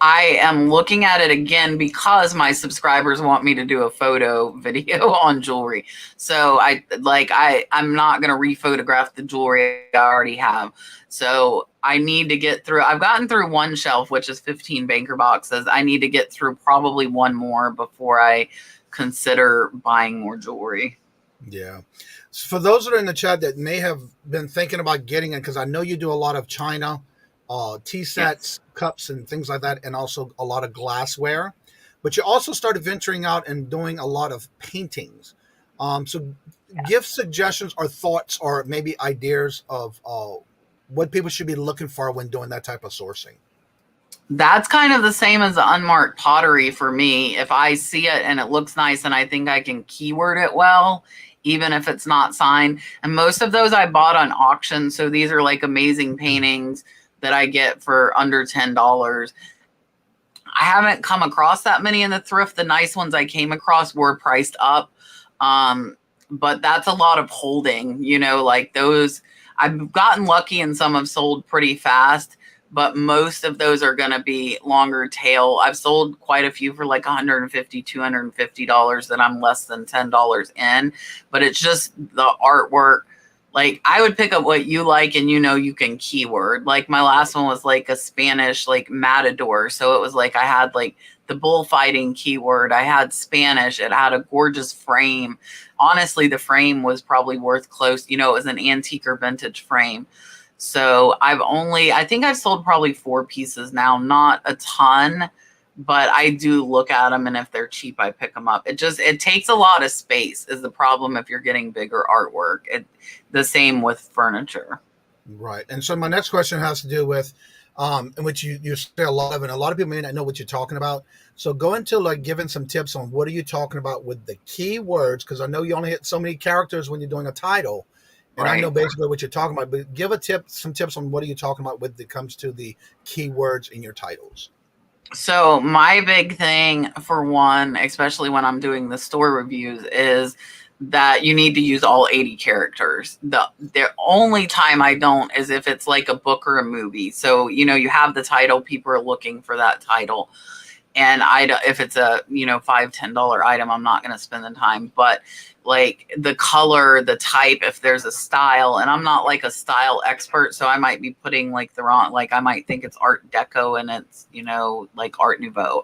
I am looking at it again because my subscribers want me to do a photo video on jewelry. So I'm not going to rephotograph the jewelry I already have. So I need to get through. I've gotten through one shelf, which is 15 banker boxes. I need to get through probably one more before I consider buying more jewelry. Yeah. For those that are in the chat that may have been thinking about getting it, because I know you do a lot of china, tea sets, cups, and things like that, and also a lot of glassware. But you also started venturing out and doing a lot of paintings. So give suggestions or thoughts or maybe ideas of what people should be looking for when doing that type of sourcing. That's kind of the same as the unmarked pottery for me. If I see it and it looks nice and I think I can keyword it well, even if it's not signed. And most of those I bought on auction. So these are like amazing paintings that I get for under $10. I haven't come across that many in the thrift. The nice ones I came across were priced up. But that's a lot of holding, like those. I've gotten lucky and some have sold pretty fast, but most of those are going to be longer tail. I've sold quite a few for like $150, $250 that I'm less than $10 in, but it's just the artwork. Like I would pick up what you like and you can keyword. Like my last one was like a Spanish like matador. So it was like I had like the bullfighting keyword. I had Spanish. It had a gorgeous frame. Honestly, the frame was probably worth close. It was an antique or vintage frame. So I think I've sold probably 4 pieces now, not a ton, but I do look at them. And if they're cheap, I pick them up. It takes a lot of space is the problem. If you're getting bigger artwork, the same with furniture. Right. And so my next question has to do with, in which you say a lot of, and a lot of people may not know what you're talking about. So go into like giving some tips on what are you talking about with the keywords? Cause I know you only hit so many characters when you're doing a title. And right. I know basically what you're talking about, but give some tips on what are you talking about when it comes to the keywords in your titles. So my big thing for one, especially when I'm doing the store reviews, is that you need to use all 80 characters. The only time I don't is if it's like a book or a movie. So, you have the title, people are looking for that title. And if it's a, $5, $10 item, I'm not going to spend the time. But like the color, the type, if there's a style, and I'm not like a style expert, so I might be putting like the wrong, like I might think it's Art Deco and it's, like Art Nouveau.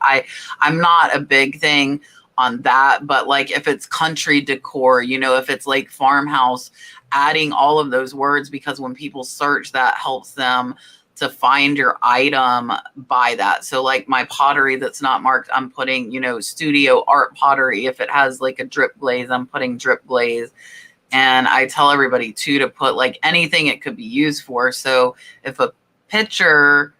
I'm not a big thing on that, but like if it's country decor, if it's like farmhouse, adding all of those words, because when people search, that helps them to find your item by that. So like my pottery that's not marked, I'm putting, studio art pottery. If it has like a drip glaze, I'm putting drip glaze. And I tell everybody too to put like anything it could be used for. So if a picture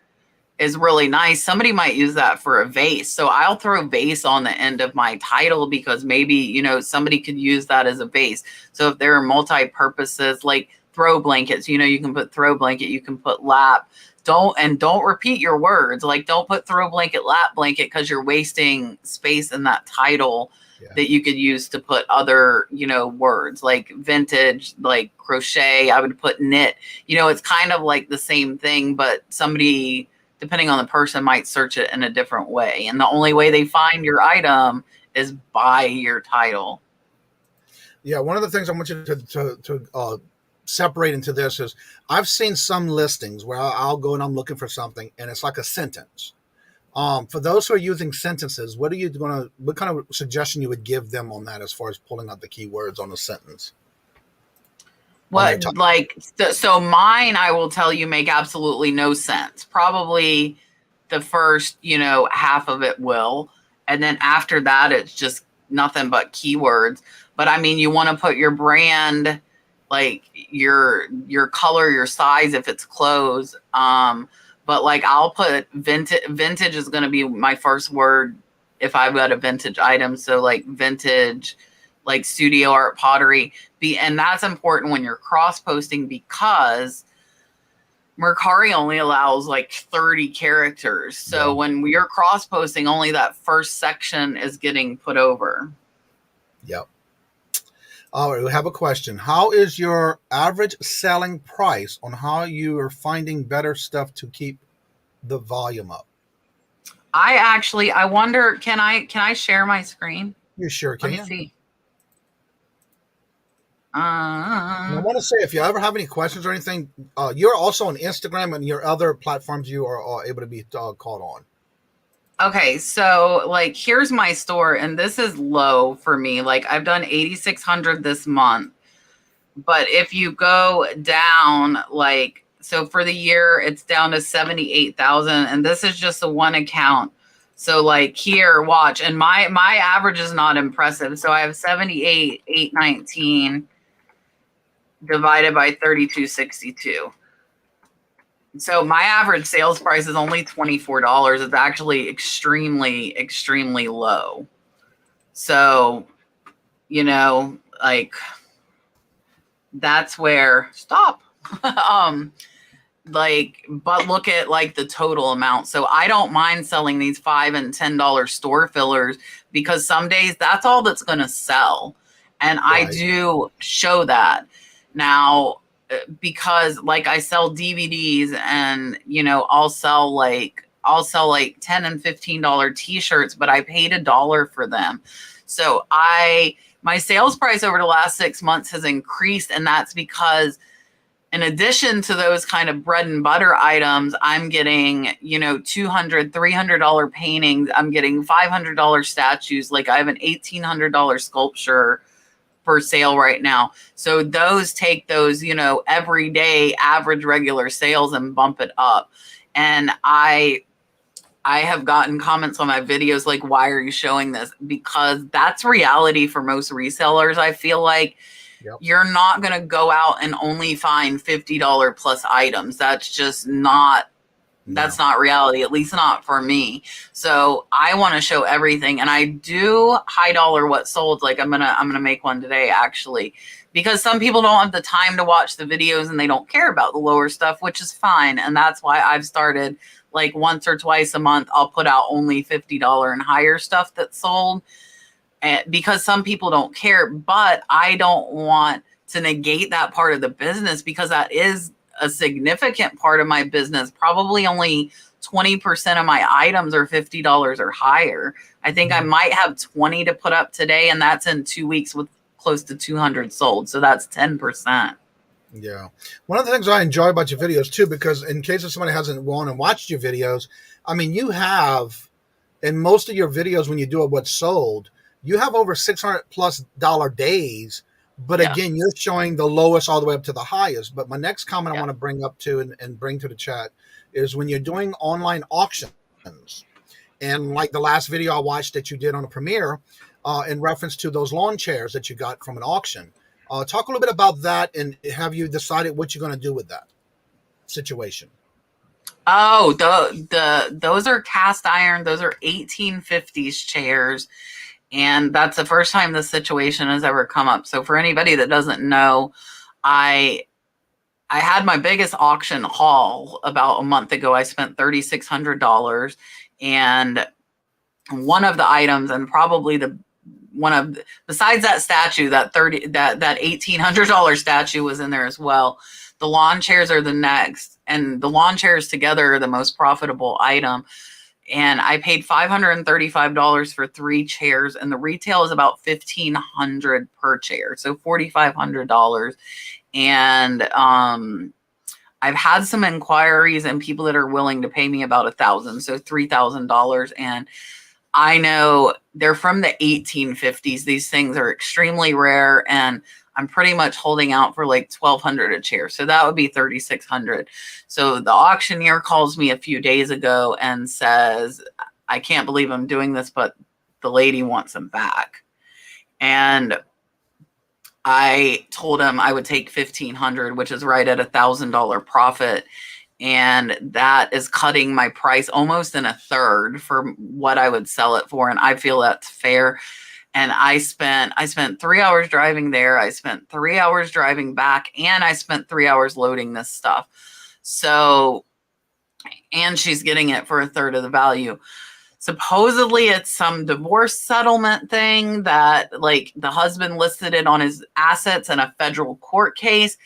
is really nice, somebody might use that for a vase. So I'll throw vase on the end of my title because maybe, you know, somebody could use that as a vase. So if there are multi-purposes like throw blankets, you know, you can put throw blanket, you can put lap. Don't repeat your words. Like don't put throw blanket, lap blanket, because you're wasting space in that title that you could use to put other, you know, words like vintage, like crochet. I would put knit. You know, it's kind of like the same thing, but somebody, depending on the person, might search it in a different way. And the only way they find your item is by your title. Yeah, one of the things I want you to separate into this is I've seen some listings where I'll go and I'm looking for something and it's like a sentence. For those who are using sentences, what kind of suggestion you would give them on that as far as pulling out the keywords on a sentence? What, like, so mine, I will tell you, make absolutely no sense. Probably the first, you know, half of it will. And then after that, it's just nothing but keywords. But I mean, you want to put your brand, like your color, your size, if it's clothes. But like I'll put vintage is going to be my first word if I've got a vintage item. So like vintage, like studio art, pottery. And that's important when you're cross posting because Mercari only allows like 30 characters. So when we are cross posting, only that first section is getting put over. Yep. All right, we have a question. How is your average selling price on how you are finding better stuff to keep the volume up? I wonder, can I share my screen? You sure can. Let me see. I want to say, if you ever have any questions or anything, you're also on Instagram and your other platforms you are able to be called on. Okay, so like here's my store, and this is low for me. Like I've done 8,600 this month, but if you go down, like so for the year, it's down to 78,000, and this is just the one account. So like here, watch, and my average is not impressive. So I have 78,819 divided by 3262. So my average sales price is only $24. It's actually extremely, extremely low. So, you know, like that's where stop. Like, but look at like the total amount. So I don't mind selling these $5 and $10 store fillers because some days that's all that's going to sell. And I do show that now. Because like I sell DVDs and, you know, I'll sell like $10 and $15 t-shirts, but I paid $1 for them. So my sales price over the last 6 months has increased. And that's because in addition to those kind of bread and butter items, I'm getting, you know, $200, $300 paintings. I'm getting $500 statues. Like I have an $1,800 sculpture for sale right now. So those take those, you know, everyday average regular sales and bump it up. And I have gotten comments on my videos like, why are you showing this? Because that's reality for most resellers. I feel like you're not going to go out and only find $50 plus items. That's just not, that's not reality, at least not for me. So I want to show everything. And I do high dollar what sold. Like I'm going to make one today actually, because some people don't have the time to watch the videos and they don't care about the lower stuff, which is fine. And that's why I've started like once or twice a month, I'll put out only $50 and higher stuff that's sold. Because some people don't care, but I don't want to negate that part of the business because that is a significant part of my business. Probably only 20% of my items are $50 or higher. I think I might have 20 to put up today, and that's in 2 weeks with close to 200 sold. So that's 10%. Yeah. One of the things I enjoy about your videos too, because in case if somebody hasn't gone and watched your videos, I mean, you have in most of your videos when you do what's sold, you have over $600+ days. But again, you're showing the lowest all the way up to the highest. But my next comment I want to bring up to and bring to the chat is when you're doing online auctions. And like the last video I watched that you did on a premiere in reference to those lawn chairs that you got from an auction. Talk a little bit about that, and have you decided what you're going to do with that situation? Oh, those are cast iron. Those are 1850s chairs. And that's the first time this situation has ever come up. So for anybody that doesn't know, I had my biggest auction haul about a month ago. I spent $3,600, and one of the items, and probably besides that statue, that $1,800 statue was in there as well. The lawn chairs are the next, and the lawn chairs together are the most profitable item. And I paid $535 for 3 chairs, and the retail is about $1,500 per chair, so $4,500. And I've had some inquiries and people that are willing to pay me about $1,000, so $3,000. And I know they're from the 1850s. These things are extremely rare, and I'm pretty much holding out for like $1,200 a chair. So that would be $3,600. So the auctioneer calls me a few days ago and says, I can't believe I'm doing this, but the lady wants them back. And I told him I would take $1,500, which is right at $1,000 profit. And that is cutting my price almost in a third for what I would sell it for. And I feel that's fair. And I spent 3 hours driving there. I spent 3 hours driving back, and I spent 3 hours loading this stuff. So, and she's getting it for a third of the value. Supposedly it's some divorce settlement thing that, like, the husband listed it on his assets in a federal court case.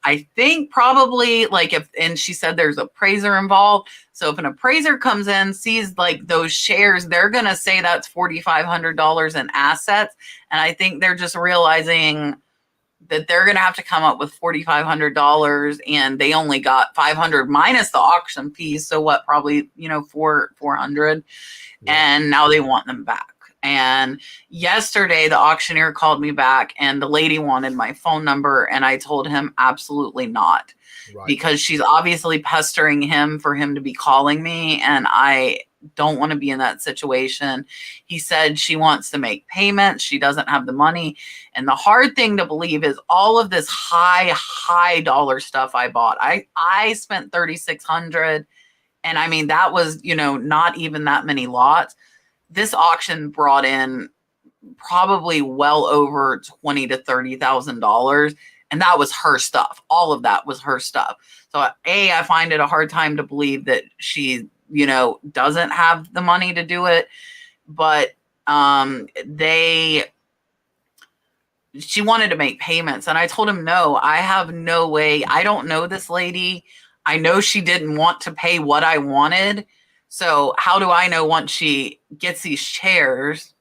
I think probably, like, and she said there's an appraiser involved. So if an appraiser comes in, sees like those shares, they're going to say that's $4,500 in assets. And I think they're just realizing that they're going to have to come up with $4,500, and they only got $500 minus the auction piece. So what, probably, $400. Yeah. And now they want them back. And yesterday the auctioneer called me back, and the lady wanted my phone number, and I told him absolutely not. Right. Because she's obviously pestering him for him to be calling me, and I don't want to be in that situation. He said she wants to make payments. She doesn't have the money. And the hard thing to believe is all of this high dollar stuff I bought. I spent $3,600, and I mean, that was, not even that many lots. This auction brought in probably well over $20,000 to $30,000. And that was her stuff. All of that was her stuff. So I find it a hard time to believe that she, doesn't have the money to do it. But she wanted to make payments. And I told him, no, I have no way. I don't know this lady. I know she didn't want to pay what I wanted. So how do I know once she gets these chairs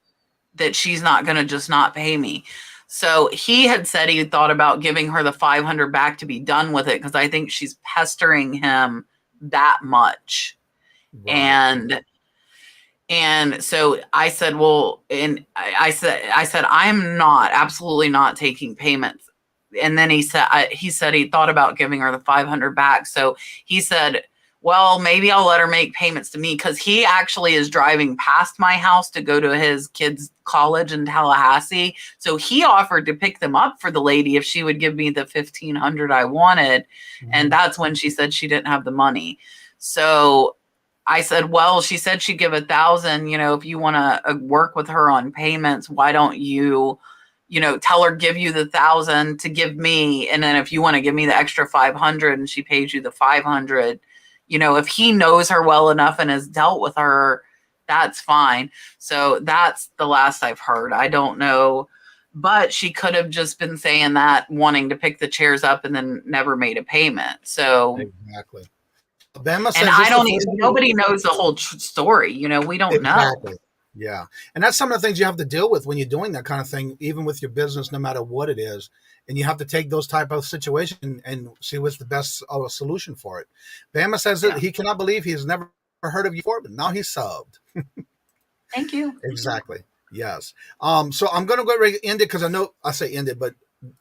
that she's not going to just not pay me? So he had said he thought about giving her the $500 back to be done with it, because I think she's pestering him that much. Right. And so I said, well, and I said, I'm absolutely not taking payments. And then he said he thought about giving her the $500 back. So he said, well, maybe I'll let her make payments to me, because he actually is driving past my house to go to his kids' college in Tallahassee. So he offered to pick them up for the lady if she would give me the $1,500 I wanted. Mm-hmm. And that's when she said she didn't have the money. So I said, well, she said she'd give $1,000. If you want to work with her on payments, why don't you, tell her, give you the $1,000 to give me. And then if you want to give me the extra $500 and she pays you the $500, if he knows her well enough and has dealt with her, that's fine. So that's the last I've heard. I don't know, but she could have just been saying that, wanting to pick the chairs up, and then never made a payment. So exactly. Bama says, and I don't even, nobody knows the whole story. We don't know. Yeah. And that's some of the things you have to deal with when you're doing that kind of thing, even with your business, no matter what it is. And you have to take those type of situations and see what's the best solution for it. Bama says that he cannot believe he's never heard of you before, but now he's subbed. Thank you. Exactly. Yes. So I'm going to go ready to end it, because I say end it, but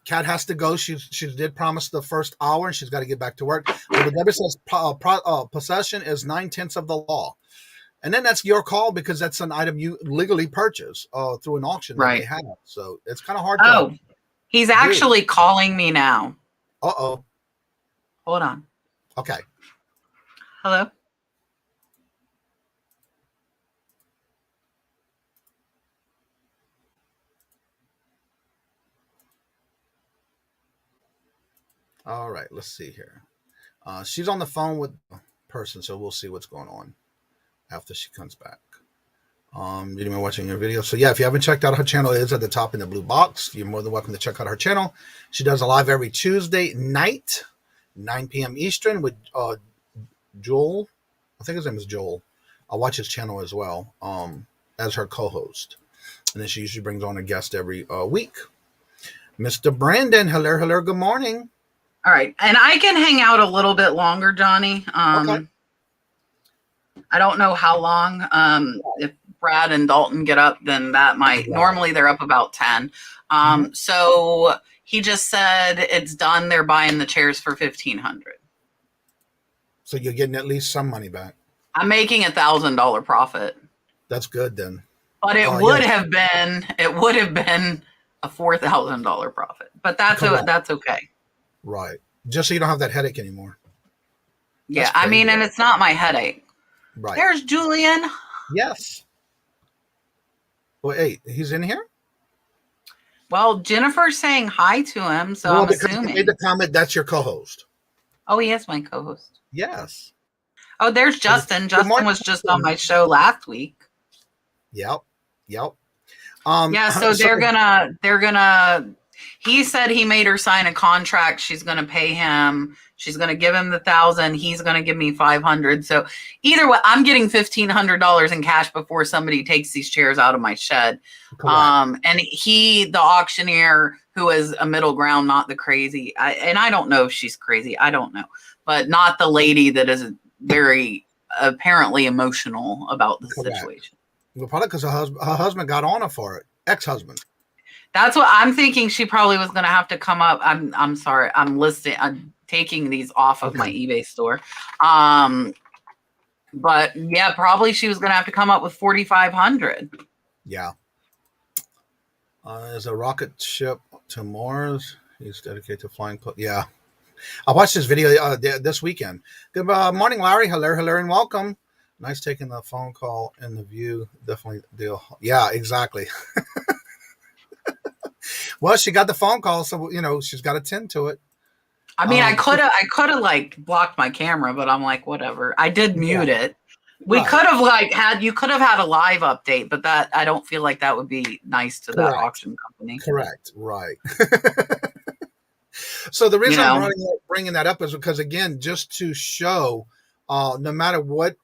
Kat has to go. She did promise the first hour, and she's got to get back to work. But Debbie says possession is 9/10 of the law. And then that's your call, because that's an item you legally purchase through an auction that they have. So it's kind of hard to He's actually calling me now. Uh-oh. Hold on. Okay. Hello? All right, let's see here. She's on the phone with a person, so we'll see what's going on after she comes back. You didn't mind watching your video. So yeah, if you haven't checked out her channel, it is at the top in the blue box. You're more than welcome to check out her channel. She does a live every Tuesday night, 9 p.m. Eastern with Joel. I think his name is Joel. I'll watch his channel as well as her co-host. And then she usually brings on a guest every week. Mr. Brandon, hello, good morning. All right. And I can hang out a little bit longer, Johnny. Okay. I don't know how long. If Brad and Dalton get up, then that might. Yeah. Normally they're up about 10. So he just said it's done. They're buying the chairs for $1,500. So you're getting at least some money back. I'm making $1,000 profit. That's good then. But it would have been a $4,000 profit. But that's okay. Right. Just so you don't have that headache anymore. Yeah, I mean, and it's not my headache. Right. There's Julian. Yes. Well, hey, he's in here? Well, Jennifer's saying hi to him, so I'm assuming. He made the comment, that's your co-host. Oh, he is my co-host. Yes. Oh, there's Justin. Justin was just on my show last week. Yep. Yeah, so they're gonna he said he made her sign a contract. She's gonna pay him. She's gonna give him the $1,000. He's gonna give me $500. So either way, I'm getting $1,500 in cash before somebody takes these chairs out of my shed. And the auctioneer, who is a middle ground, not the crazy. I don't know if she's crazy. I don't know, but not the lady that is very apparently emotional about the situation. Well, probably because her husband got on her for it. Ex-husband. That's what I'm thinking. She probably was going to have to come up. I'm sorry. I'm taking these off of my eBay store. But yeah, probably she was going to have to come up with $4,500. Yeah. There's a rocket ship to Mars. He's dedicated to flying. Yeah. I watched this video this weekend. Good morning, Larry. Hello, and welcome. Nice taking the phone call and the view. Definitely deal. Yeah, exactly. Well, she got the phone call, so she's got to tend to it. I mean, I could have like blocked my camera, but I'm like, whatever. I did mute it. We could have you could have had a live update, but that I don't feel like that would be nice to that auction company. Correct. Right. So the reason I'm bringing that up is because, again, just to show, no matter what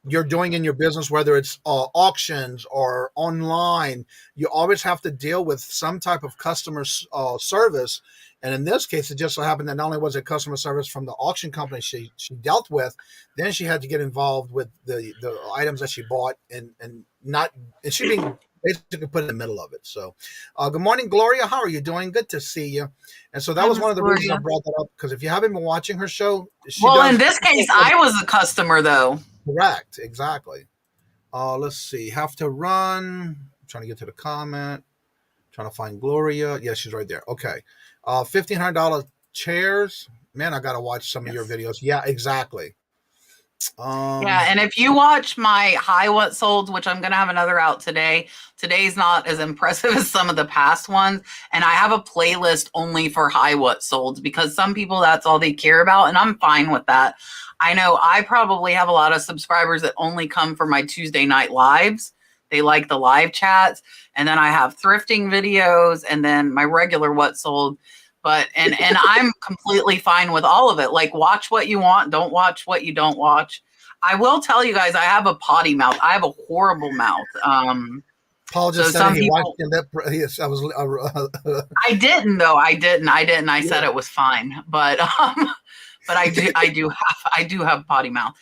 you're doing in your business, whether it's auctions or online, you always have to deal with some type of customer service. And in this case, it just so happened that not only was it customer service from the auction company she dealt with, then she had to get involved with the items that she bought and she being basically put in the middle of it. So good morning, Gloria. How are you doing? Good to see you. And so that was one of the reasons I brought that up, because if you haven't been watching her show, in this case, I was a customer though. Correct. Exactly. Let's see. Have to run. I'm trying to get to the comment. Trying to find Gloria. Yeah, she's right there. Okay. $1,500 chairs. Man, I got to watch some of your videos. Yeah, exactly. Yeah, and if you watch my high what sold, which I'm going to have another out today, today's not as impressive as some of the past ones. And I have a playlist only for high what sold, because some people, that's all they care about. And I'm fine with that. I know I probably have a lot of subscribers that only come for my Tuesday night lives. They like the live chats. And then I have thrifting videos and then my regular what sold. But and I'm completely fine with all of it. Like, watch what you want. Don't watch what you don't watch. I will tell you guys, I have a potty mouth. I have a horrible mouth. Paul just said he watched your lip. I didn't though. I didn't. I said it was fine. But I do have potty mouth.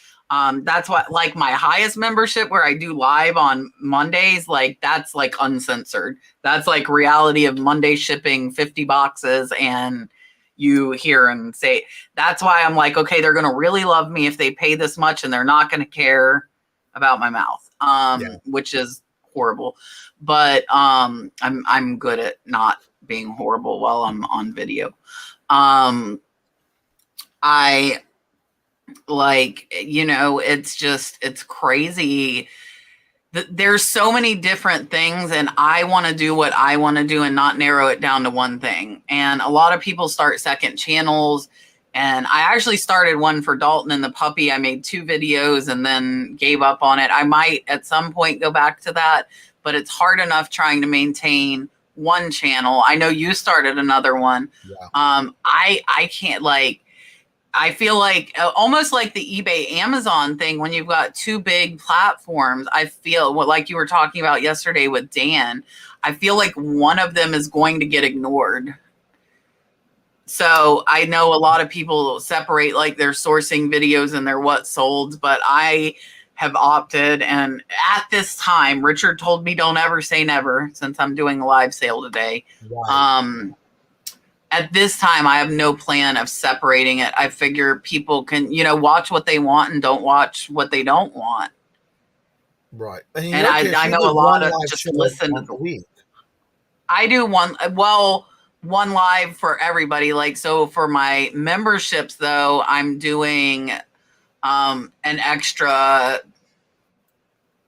That's what, like, my highest membership where I do live on Mondays, like, that's like uncensored. That's like reality of Monday shipping 50 boxes and you hear and say, that's why I'm like, okay, they're going to really love me if they pay this much and they're not going to care about my mouth, which is horrible, but I'm good at not being horrible while I'm on video. I like, you know, it's crazy. There's so many different things, and I want to do what I want to do and not narrow it down to one thing. And a lot of people start second channels, and I actually started one for Dalton and the puppy. I made 2 videos and then gave up on it. I might at some point go back to that, but it's hard enough trying to maintain one channel. I know you started another one. Yeah. I can't, like, I feel like almost like the eBay Amazon thing, when you've got 2 big platforms, I feel like you were talking about yesterday with Dan, I feel like one of them is going to get ignored. So I know a lot of people separate like their sourcing videos and their what sold, but I have opted, and at this time, Richard told me don't ever say never, since I'm doing a live sale today. Right. At this time, I have no plan of separating it. I figure people can, you know, watch what they want and don't watch what they don't want. Right. And I know a lot of just listen to the week. I do one live for everybody. Like, so for my memberships, though, I'm doing an extra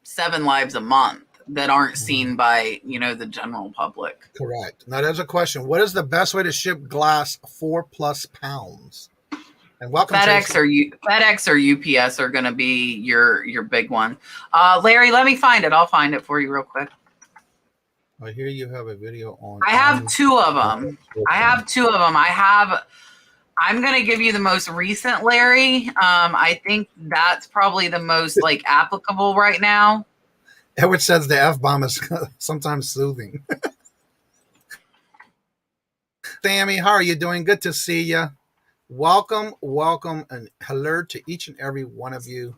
7 lives a month that aren't seen by, you know, the general public. Correct. Now there's a question. What is the best way to ship glass 4+ pounds? And welcome FedEx or UPS are going to be your big one. Larry, let me find it. I'll find it for you real quick. I hear you have a video on. I have 2 of them. I'm going to give you the most recent, Larry. I think that's probably the most like applicable right now. Edward says the F-bomb is sometimes soothing. Sammy, how are you doing? Good to see you. Welcome, and hello to each and every one of you.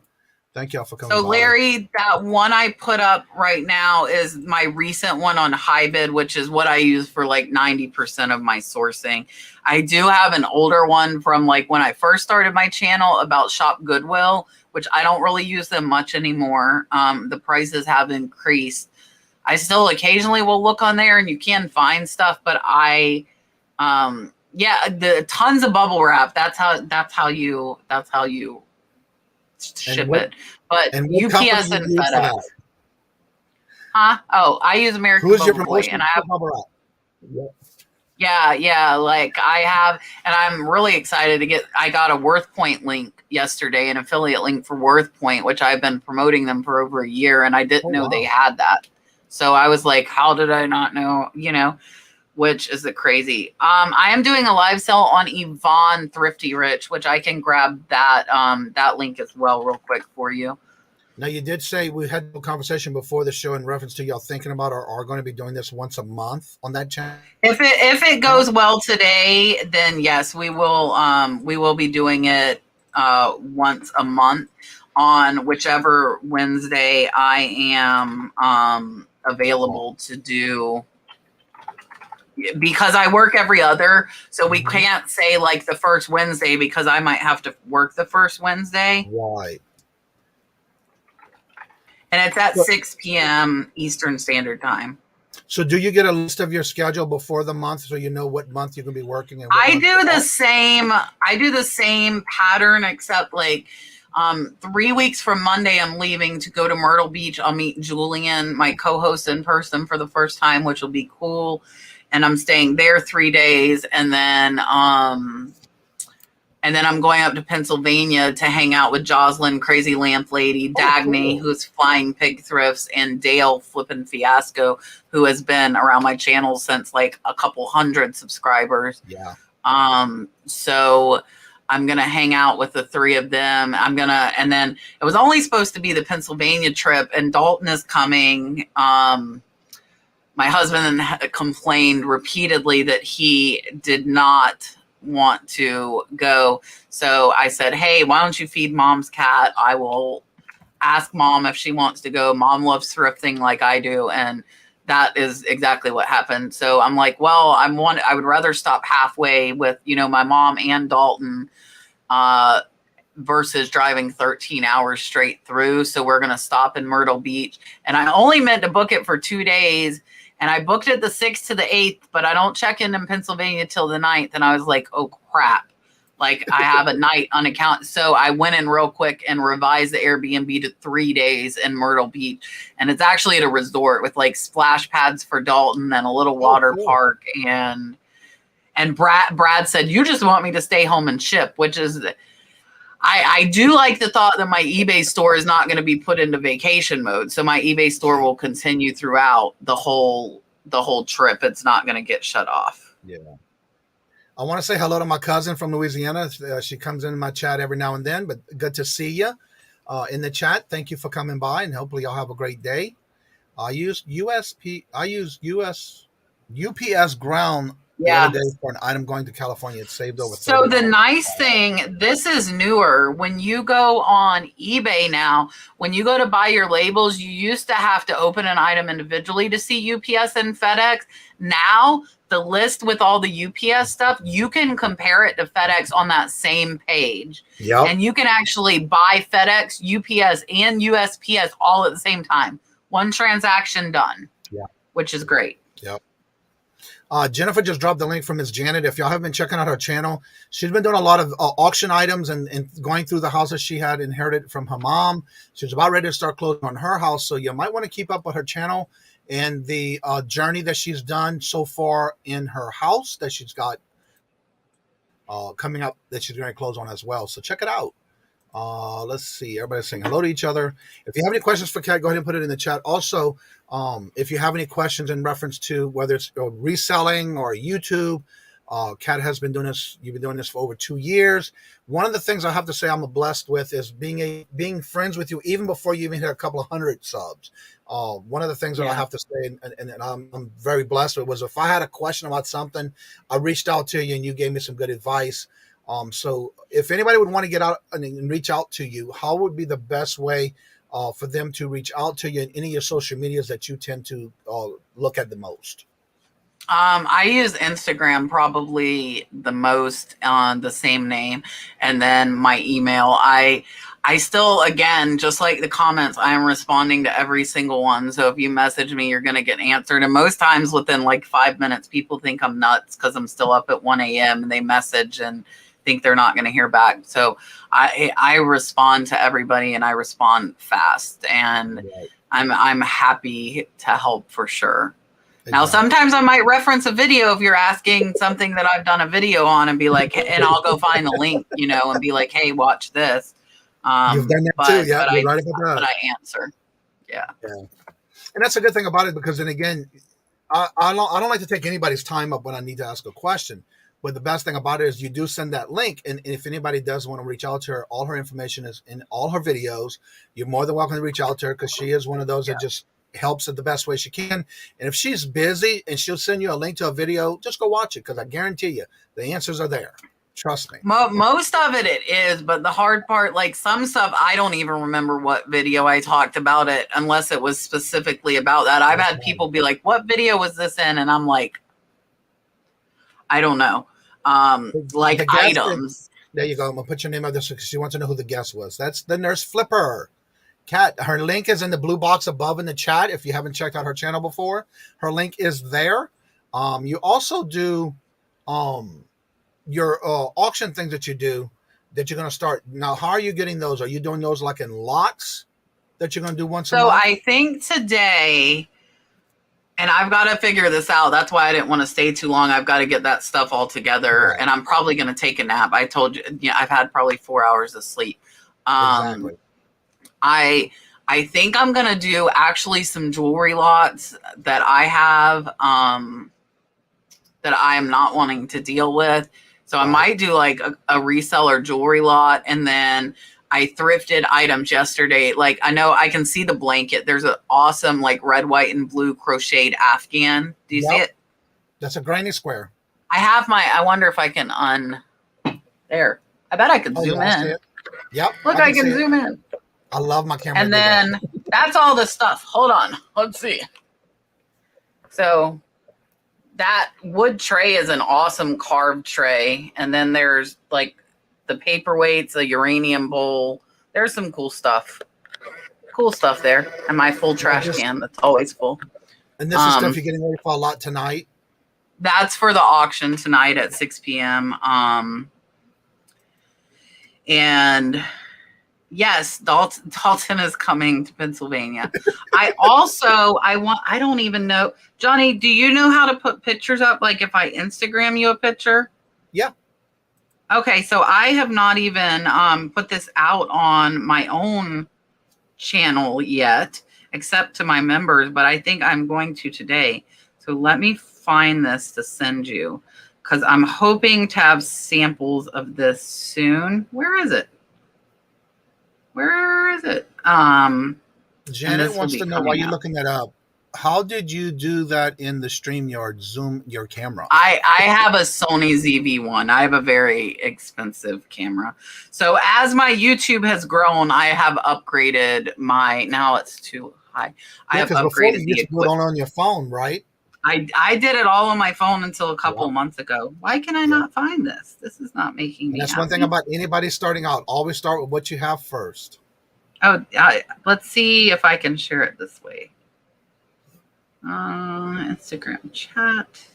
Thank y'all for coming. So, Larry, that one I put up right now is my recent one on HiBid, which is what I use for like 90% of my sourcing. I do have an older one from like when I first started my channel about Shop Goodwill, which I don't really use them much anymore. The prices have increased. I still occasionally will look on there and you can find stuff, but the tons of bubble wrap. That's how you ship it. But UPS and FedEx. Huh? Oh, I use American Bubble Boy, and I have bubble wrap. Yeah. Like I have, and I'm really excited to get. I got a WorthPoint link yesterday, an affiliate link for WorthPoint, which I've been promoting them for over a year, and I didn't know they had that. So I was like, how did I not know? You know. Which is the crazy. I am doing a live sale on Yvonne Thrifty Rich, which I can grab that link as well real quick for you. Now, you did say we had a conversation before the show in reference to y'all thinking about or are going to be doing this once a month on that channel. If it goes well today, then yes, we will be doing it once a month on whichever Wednesday I am available to do. Because I work every other, so we can't say like the first Wednesday because I might have to work the first Wednesday. Right. And it's at 6 p.m. Eastern Standard Time. So do you get a list of your schedule before the month so you know what month you're going to be working? And I do the same pattern, except like 3 weeks from Monday, I'm leaving to go to Myrtle Beach. I'll meet Julian, my co-host, in person for the first time, which will be cool. And I'm staying there 3 days, and then I'm going up to Pennsylvania to hang out with Jocelyn, Crazy Lamp Lady, Dagny, who's Flying Pig Thrifts, and Dale Flippin' Fiasco, who has been around my channel since like a couple hundred subscribers. Yeah. So I'm gonna hang out with the 3 of them. And then it was only supposed to be the Pennsylvania trip, and Dalton is coming. My husband complained repeatedly that he did not want to go. So I said, hey, why don't you feed Mom's cat? I will ask Mom if she wants to go. Mom loves thrifting like I do. And that is exactly what happened. So I'm like, well, I would rather stop halfway with, you know, my mom and Dalton versus driving 13 hours straight through. So we're going to stop in Myrtle Beach. And I only meant to book it for 2 days. And I booked it the 6th to the 8th, but I don't check in Pennsylvania till the 9th. And I was like, oh, crap. Like, I have a night unaccounted. So I went in real quick and revised the Airbnb to 3 days in Myrtle Beach. And it's actually at a resort with like splash pads for Dalton and a little water park. And Brad said, you just want me to stay home and ship, which is, I do like the thought that my eBay store is not going to be put into vacation mode. So my eBay store will continue throughout the whole trip. It's not going to get shut off. Yeah. I want to say hello to my cousin from Louisiana. She comes in my chat every now and then, but good to see you in the chat. Thank you for coming by, and hopefully y'all have a great day. I use UPS ground the other day for an item going to California. It saved over $30. So the nice thing, this is newer. When you go on eBay now, when you go to buy your labels, you used to have to open an item individually to see UPS and FedEx. Now, the list with all the UPS stuff, you can compare it to FedEx on that same page. Yep. And you can actually buy FedEx, UPS, and USPS all at the same time. One transaction done. Yeah. Which is great. Yep. Jennifer just dropped the link from Miss Janet. If y'all have been checking out her channel, she's been doing a lot of auction items and going through the houses she had inherited from her mom. She's about ready to start closing on her house. So you might want to keep up with her channel and the journey that she's done so far in her house that she's got coming up that she's going to close on as well. So check it out. Let's see. Everybody's saying hello to each other. If you have any questions for Kat, go ahead and put it in the chat. Also, if you have any questions in reference to whether it's reselling or YouTube, Kat has been doing this. You've been doing this for over 2 years. One of the things I have to say I'm blessed with is being friends with you even before you even hit a couple of hundred subs. One of the things that I have to say, and I'm very blessed with, was if I had a question about something, I reached out to you and you gave me some good advice. So if anybody would want to get out and reach out to you, how would be the best way for them to reach out to you in any of your social medias that you tend to look at the most? I use Instagram probably the most on the same name, and then my email. I still, again, just like the comments, I am responding to every single one. So if you message me, you're going to get answered. And most times within like 5 minutes, people think I'm nuts because I'm still up at 1 a.m. and they message and think they're not going to hear back. So I respond to everybody and I respond fast, and I'm happy to help for sure. Exactly. Now, sometimes I might reference a video if you're asking something that I've done a video on and be like, and I'll go find the link, and be like, hey, watch this. You've done that too, yeah. You're right about that. But I answer. Yeah. And that's a good thing about it, because then again, I don't like to take anybody's time up when I need to ask a question. But the best thing about it is you do send that link. And if anybody does want to reach out to her, all her information is in all her videos. You're more than welcome to reach out to her, because she is one of those that just helps it the best way she can. And if she's busy and she'll send you a link to a video, just go watch it, because I guarantee you the answers are there. Trust me. Most of it is, but the hard part, like some stuff, I don't even remember what video I talked about it unless it was specifically about that. I've had people be like, what video was this in? And I'm like, I don't know. Like the items. There you go. I'm going to put your name out there because she wants to know who the guest was. That's the Nurse Flipper. Kat, her link is in the blue box above in the chat. If you haven't checked out her channel before, her link is there. You also do your auction things that you do that you're going to start. Now, how are you getting those? Are you doing those like in lots that you're going to do once a month? So I think today, and I've got to figure this out. That's why I didn't want to stay too long. I've got to get that stuff all together. Right. And I'm probably going to take a nap. I told you, I've had probably 4 hours of sleep. Exactly. I think I'm going to do actually some jewelry lots that I have that I am not wanting to deal with. So I might do like a reseller jewelry lot. And then I thrifted items yesterday. Like I know I can see the blanket. There's an awesome like red, white, and blue crocheted Afghan. Do you see it? That's a granny square. I wonder if I can there. I bet I could zoom in. Yep. Look, I can zoom in. I love my camera. And then that's all the stuff. Hold on. Let's see. So that wood tray is an awesome carved tray. And then there's like the paperweights, the uranium bowl. There's some cool stuff. Cool stuff there. And my full trash can that's always full. And this is stuff you're getting ready for a lot tonight? That's for the auction tonight at 6 p.m. And yes, Dalton is coming to Pennsylvania. I don't even know. Johnny, do you know how to put pictures up? Like if I Instagram you a picture? Yeah. Okay, so I have not even put this out on my own channel yet, except to my members, but I think I'm going to today. So let me find this to send you, because I'm hoping to have samples of this soon. Where is it? Where is it? Janet wants to know, while you're looking that up, how did you do that in the StreamYard? Zoom your camera? I have a Sony ZV-1. I have a very expensive camera. So as my YouTube has grown, I have upgraded my, now it's too high. I have upgraded the equipment. On your phone, right? I did it all on my phone until a couple of months ago. Why can I not find this? This is not making me That's happy. one thing about anybody starting out. Always start with what you have first. Oh, let's see if I can share it this way. Instagram chat.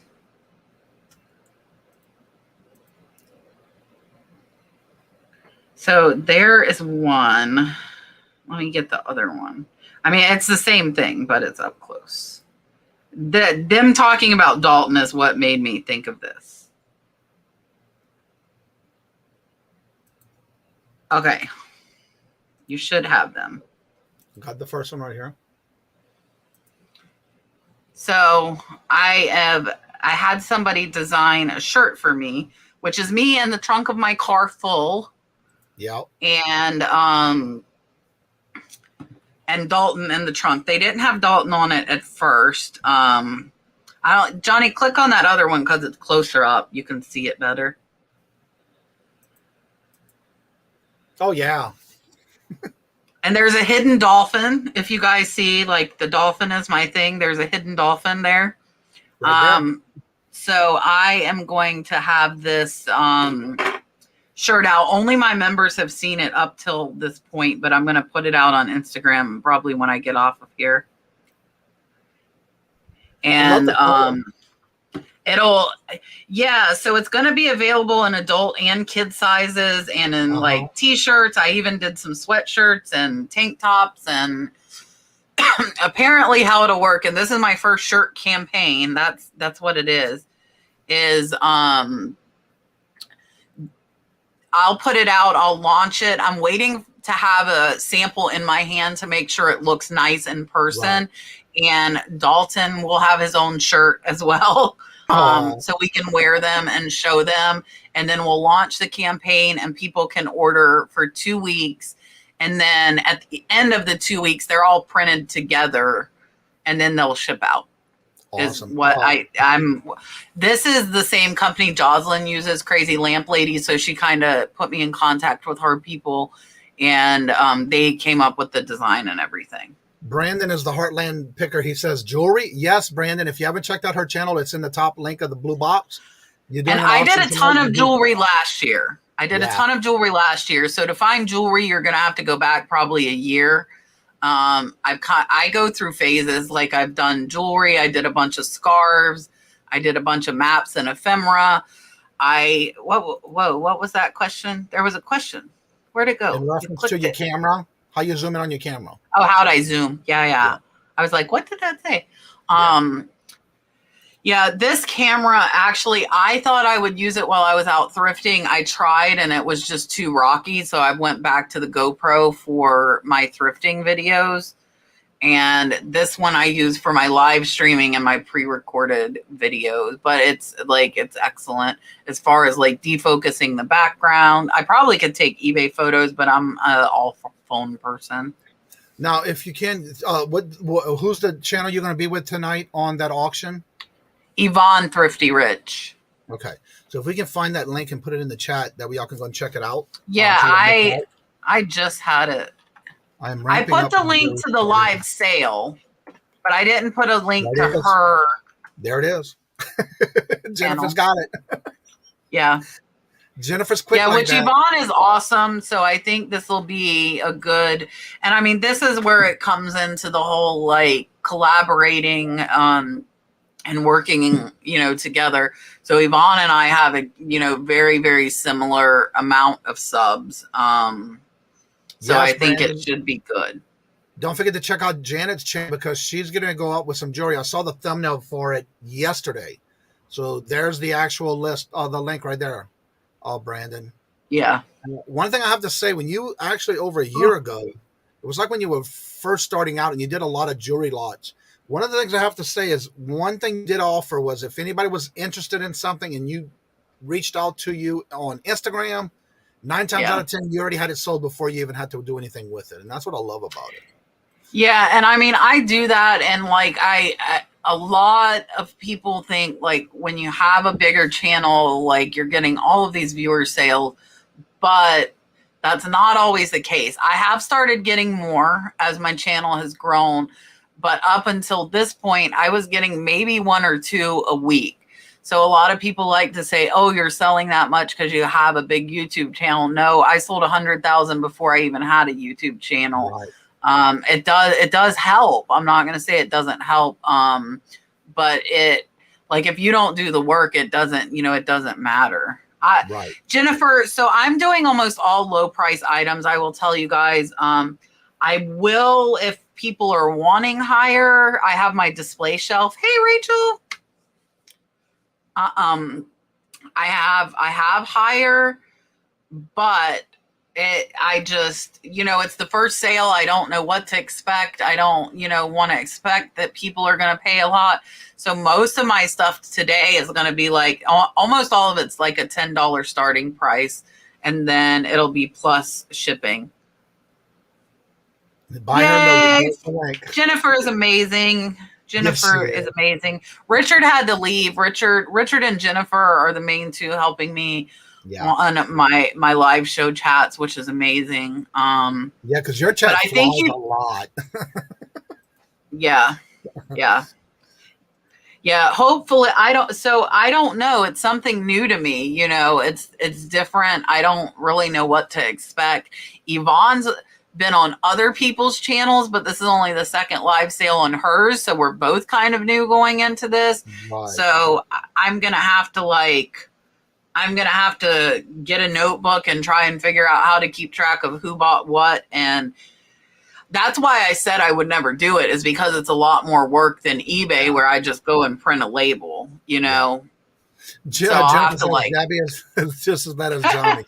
So there is one. Let me get the other one. I mean, it's the same thing, but it's up close. Them talking about Dalton is what made me think of this. Okay. You should have them. Got the first one right here. So I had somebody design a shirt for me, which is me in the trunk of my car full. Yeah. And Dalton in the trunk. They didn't have Dalton on it at first. Johnny, click on that other one because it's closer up. You can see it better. Oh yeah. And there's a hidden dolphin. If you guys see, like, the dolphin is my thing. There's a hidden dolphin there. Right there. So I am going to have this shirt out. Only my members have seen it up till this point, but I'm going to put it out on Instagram probably when I get off of here. And so it's going to be available in adult and kid sizes and in like t-shirts. I even did some sweatshirts and tank tops, and apparently how it'll work. And this is my first shirt campaign. That's what it is I'll put it out. I'll launch it. I'm waiting to have a sample in my hand to make sure it looks nice in person. Right. And Dalton will have his own shirt as well. So we can wear them and show them. And then we'll launch the campaign and people can order for 2 weeks. And then at the end of the 2 weeks, they're all printed together and then they'll ship out. Awesome. Is what this is the same company Jocelyn uses, Crazy Lamp Lady. So she kind of put me in contact with her people and they came up with the design and everything. Brandon is the Heartland picker. He says jewelry. Yes, Brandon. If you haven't checked out her channel, it's in the top link of the blue box. And I did a ton of jewelry last year. I did a ton of jewelry last year. So to find jewelry, you're going to have to go back probably a year. I go through phases. Like I've done jewelry. I did a bunch of scarves. I did a bunch of maps and ephemera. What was that question? There was a question. Where'd it go? In reference to your camera. How you zoom in on your camera? Oh, how'd I zoom? Yeah. I was like, what did that say? Yeah, this camera, actually, I thought I would use it while I was out thrifting. I tried, and it was just too rocky, so I went back to the GoPro for my thrifting videos. And this one I use for my live streaming and my pre-recorded videos. But it's excellent as far as like defocusing the background. I probably could take eBay photos, but I'm all phone person. Now, if you can, who's the channel you're going to be with tonight on that auction? Yvonne Thrifty Rich. Okay, so if we can find that link and put it in the chat, that we all can go and check it out. Yeah, I just had it. I put the link to the live sale, but I didn't put a link to her. There it is. Jennifer's got it. Yeah. Jennifer's quick. Yeah, like which that. Yvonne is awesome. So I think this will be a good, and I mean, this is where it comes into the whole like collaborating and working, together. So Yvonne and I have a, very, very similar amount of subs. So Yes, I think Brandon. it should be good. Don't forget to check out Janet's channel because she's going to go out with some jewelry. I saw the thumbnail for it yesterday. So there's the actual list, the link right there. Oh, Brandon. Yeah. One thing I have to say, when you actually over a year ago, it was like when you were first starting out and you did a lot of jewelry lots. One of the things I have to say is one thing you did offer was if anybody was interested in something and you reached out to you on Instagram, 9 times out of 10, you already had it sold before you even had to do anything with it. And that's what I love about it. Yeah. And I mean, I do that. And like, a lot of people think like when you have a bigger channel, like you're getting all of these viewer sales, but that's not always the case. I have started getting more as my channel has grown, but up until this point, I was getting maybe 1 or 2 a week. So a lot of people like to say, oh, you're selling that much because you have a big YouTube channel. No, I sold 100,000 before I even had a YouTube channel. Right. It does help. I'm not going to say it doesn't help. But like, if you don't do the work, it doesn't matter. Right. Jennifer, so I'm doing almost all low price items. I will tell you guys, I will, if people are wanting higher, I have my display shelf. Hey, Rachel. I have higher, but it's the first sale. I don't know what to expect. I don't, want to expect that people are going to pay a lot. So most of my stuff today is going to be like, almost all of it's like a $10 starting price. And then it'll be plus shipping. Yay! Jennifer is amazing. Jennifer is amazing. Richard had to leave. Richard and Jennifer are the main 2 helping me on my live show chats, which is amazing. Because your chat flies a lot. Yeah. Hopefully I don't know. It's something new to me. It's different. I don't really know what to expect. Yvonne's been on other people's channels, but this is only the second live sale on hers. So we're both kind of new going into this. Right. So I'm going to have to get a notebook and try and figure out how to keep track of who bought what. And that's why I said I would never do it, is because it's a lot more work than eBay where I just go and print a label, So I'll have to Gabby is just as bad as Johnny.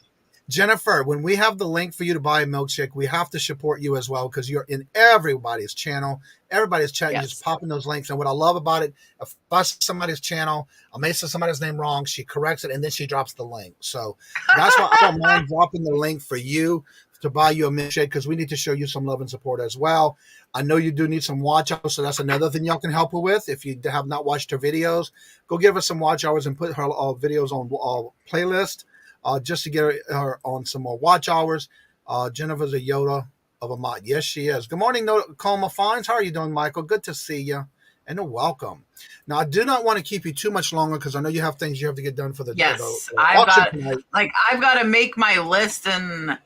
Jennifer, when we have the link for you to buy a milkshake, we have to support you as well because you're in everybody's channel. Everybody's chat. Yes. You just pop in those links. And what I love about it, if I see somebody's channel, I may say somebody's name wrong, she corrects it, and then she drops the link. So that's why I don't mind dropping the link for you to buy you a milkshake because we need to show you some love and support as well. I know you do need some watch hours, so that's another thing y'all can help her with. If you have not watched her videos, go give her some watch hours and put her videos on playlist. Just to get her on some more watch hours. Jennifer's a Yoda of a mod. Yes, she is. Good morning, Coma Fines. How are you doing, Michael? Good to see you. And welcome. Now, I do not want to keep you too much longer because I know you have things you have to get done for the I've got to make my list, and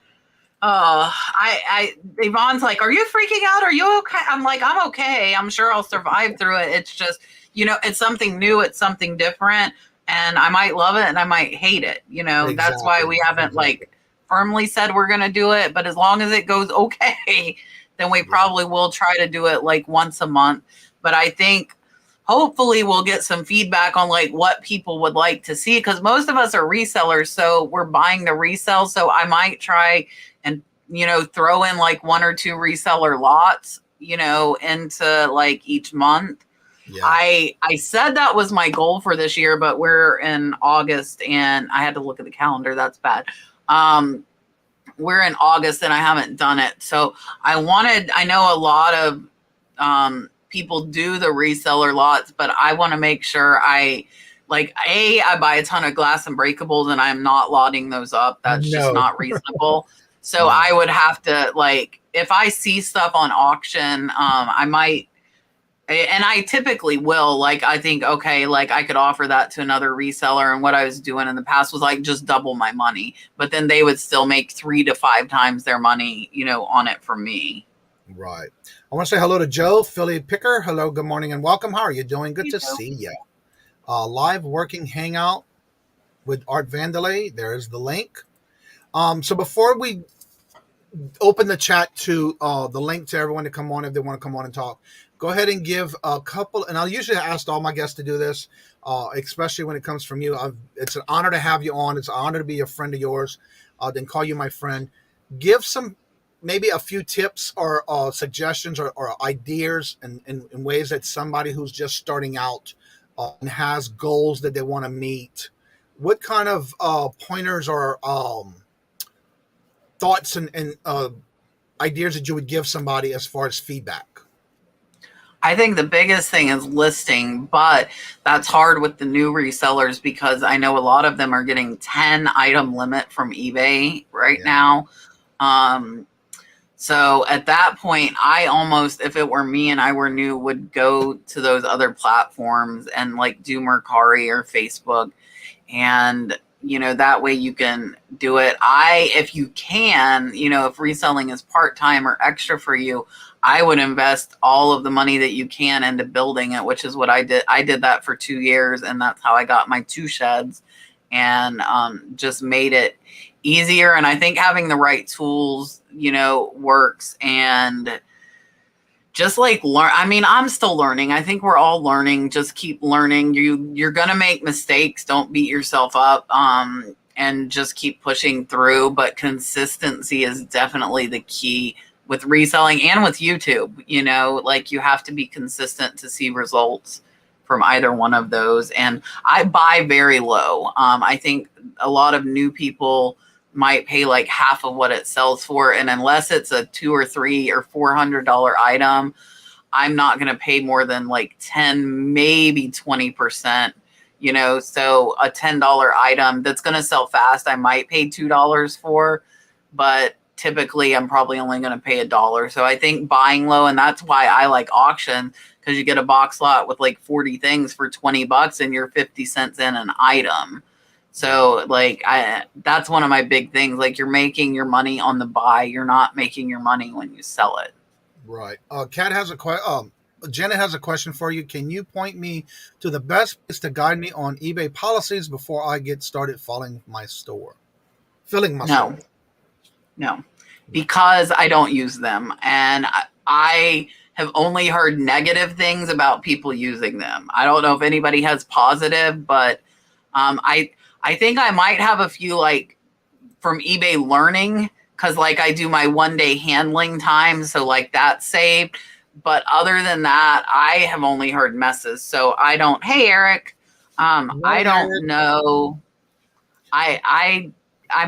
Yvonne's like, "Are you freaking out? Are you okay?" I'm like, "I'm okay. I'm sure I'll survive through it." It's just, it's something new. It's something different. And I might love it and I might hate it. Exactly. That's why we haven't firmly said we're going to do it. But as long as it goes okay, then we probably will try to do it once a month. But I think hopefully we'll get some feedback on what people would like to see. Because most of us are resellers. So we're buying the resale. So I might try and, throw in 1 or 2 reseller lots, into each month. Yeah. I said that was my goal for this year, but we're in August and I had to look at the calendar. That's bad. We're in August and I haven't done it. So I know a lot of people do the reseller lots, but I want to make sure I buy a ton of glass and breakables and I'm not lotting those up. That's just not reasonable. So I would have to if I see stuff on auction, I might And I typically will, like, I think, okay, like I could offer that to another reseller. And what I was doing in the past was like just double my money, but then they would still make 3 to 5 times their money, on it from me. Right. I want to say hello to Joe, Philly Picker. Hello, good morning and welcome. How are you doing? Good to see you. Live working hangout with Art Vandelay. There's the link. So before we open the chat to the link to everyone to come on if they want to come on and talk, go ahead and give a couple, and I'll usually ask all my guests to do this, especially when it comes from you. It's an honor to have you on. It's an honor to be a friend of yours, then call you my friend. Give maybe a few tips or suggestions or ideas in ways that somebody who's just starting out and has goals that they want to meet. What kind of pointers or thoughts and ideas that you would give somebody as far as feedback? I think the biggest thing is listing, but that's hard with the new resellers because I know a lot of them are getting 10 item limit from eBay right now. So at that point, I almost, if it were me and I were new, would go to those other platforms and like do Mercari or Facebook. And, that way you can do it. If you can, if reselling is part-time or extra for you, I would invest all of the money that you can into building it, which is what I did. I did that for 2 years, and that's how I got my 2 sheds and just made it easier. And I think having the right tools, works. And just like learn. I mean, I'm still learning. I think we're all learning. Just keep learning. You're going to make mistakes. Don't beat yourself up. And just keep pushing through. But consistency is definitely the key with reselling and with YouTube. Like you have to be consistent to see results from either one of those. And I buy very low. I think a lot of new people might pay like half of what it sells for. And unless it's a $200 or $300 or $400 item, I'm not going to pay more than like 10, maybe 20%, so a $10 item that's going to sell fast, I might pay $2 for, but typically I'm probably only going to pay $1. So I think buying low, and that's why I like auction, because you get a box lot with like 40 things for $20 and you're 50 cents in an item. So like that's one of my big things. Like you're making your money on the buy. You're not making your money when you sell it. Right. Kat has Janet has a question for you. Can you point me to the best place to guide me on eBay policies before I get started filling my store? No, because I don't use them. And I have only heard negative things about people using them. I don't know if anybody has positive, but I think I might have a few like from eBay learning, because like I do my 1-day handling time. So like that's saved. But other than that, I have only heard messes. So I don't, hey, Eric, I don't know. I'm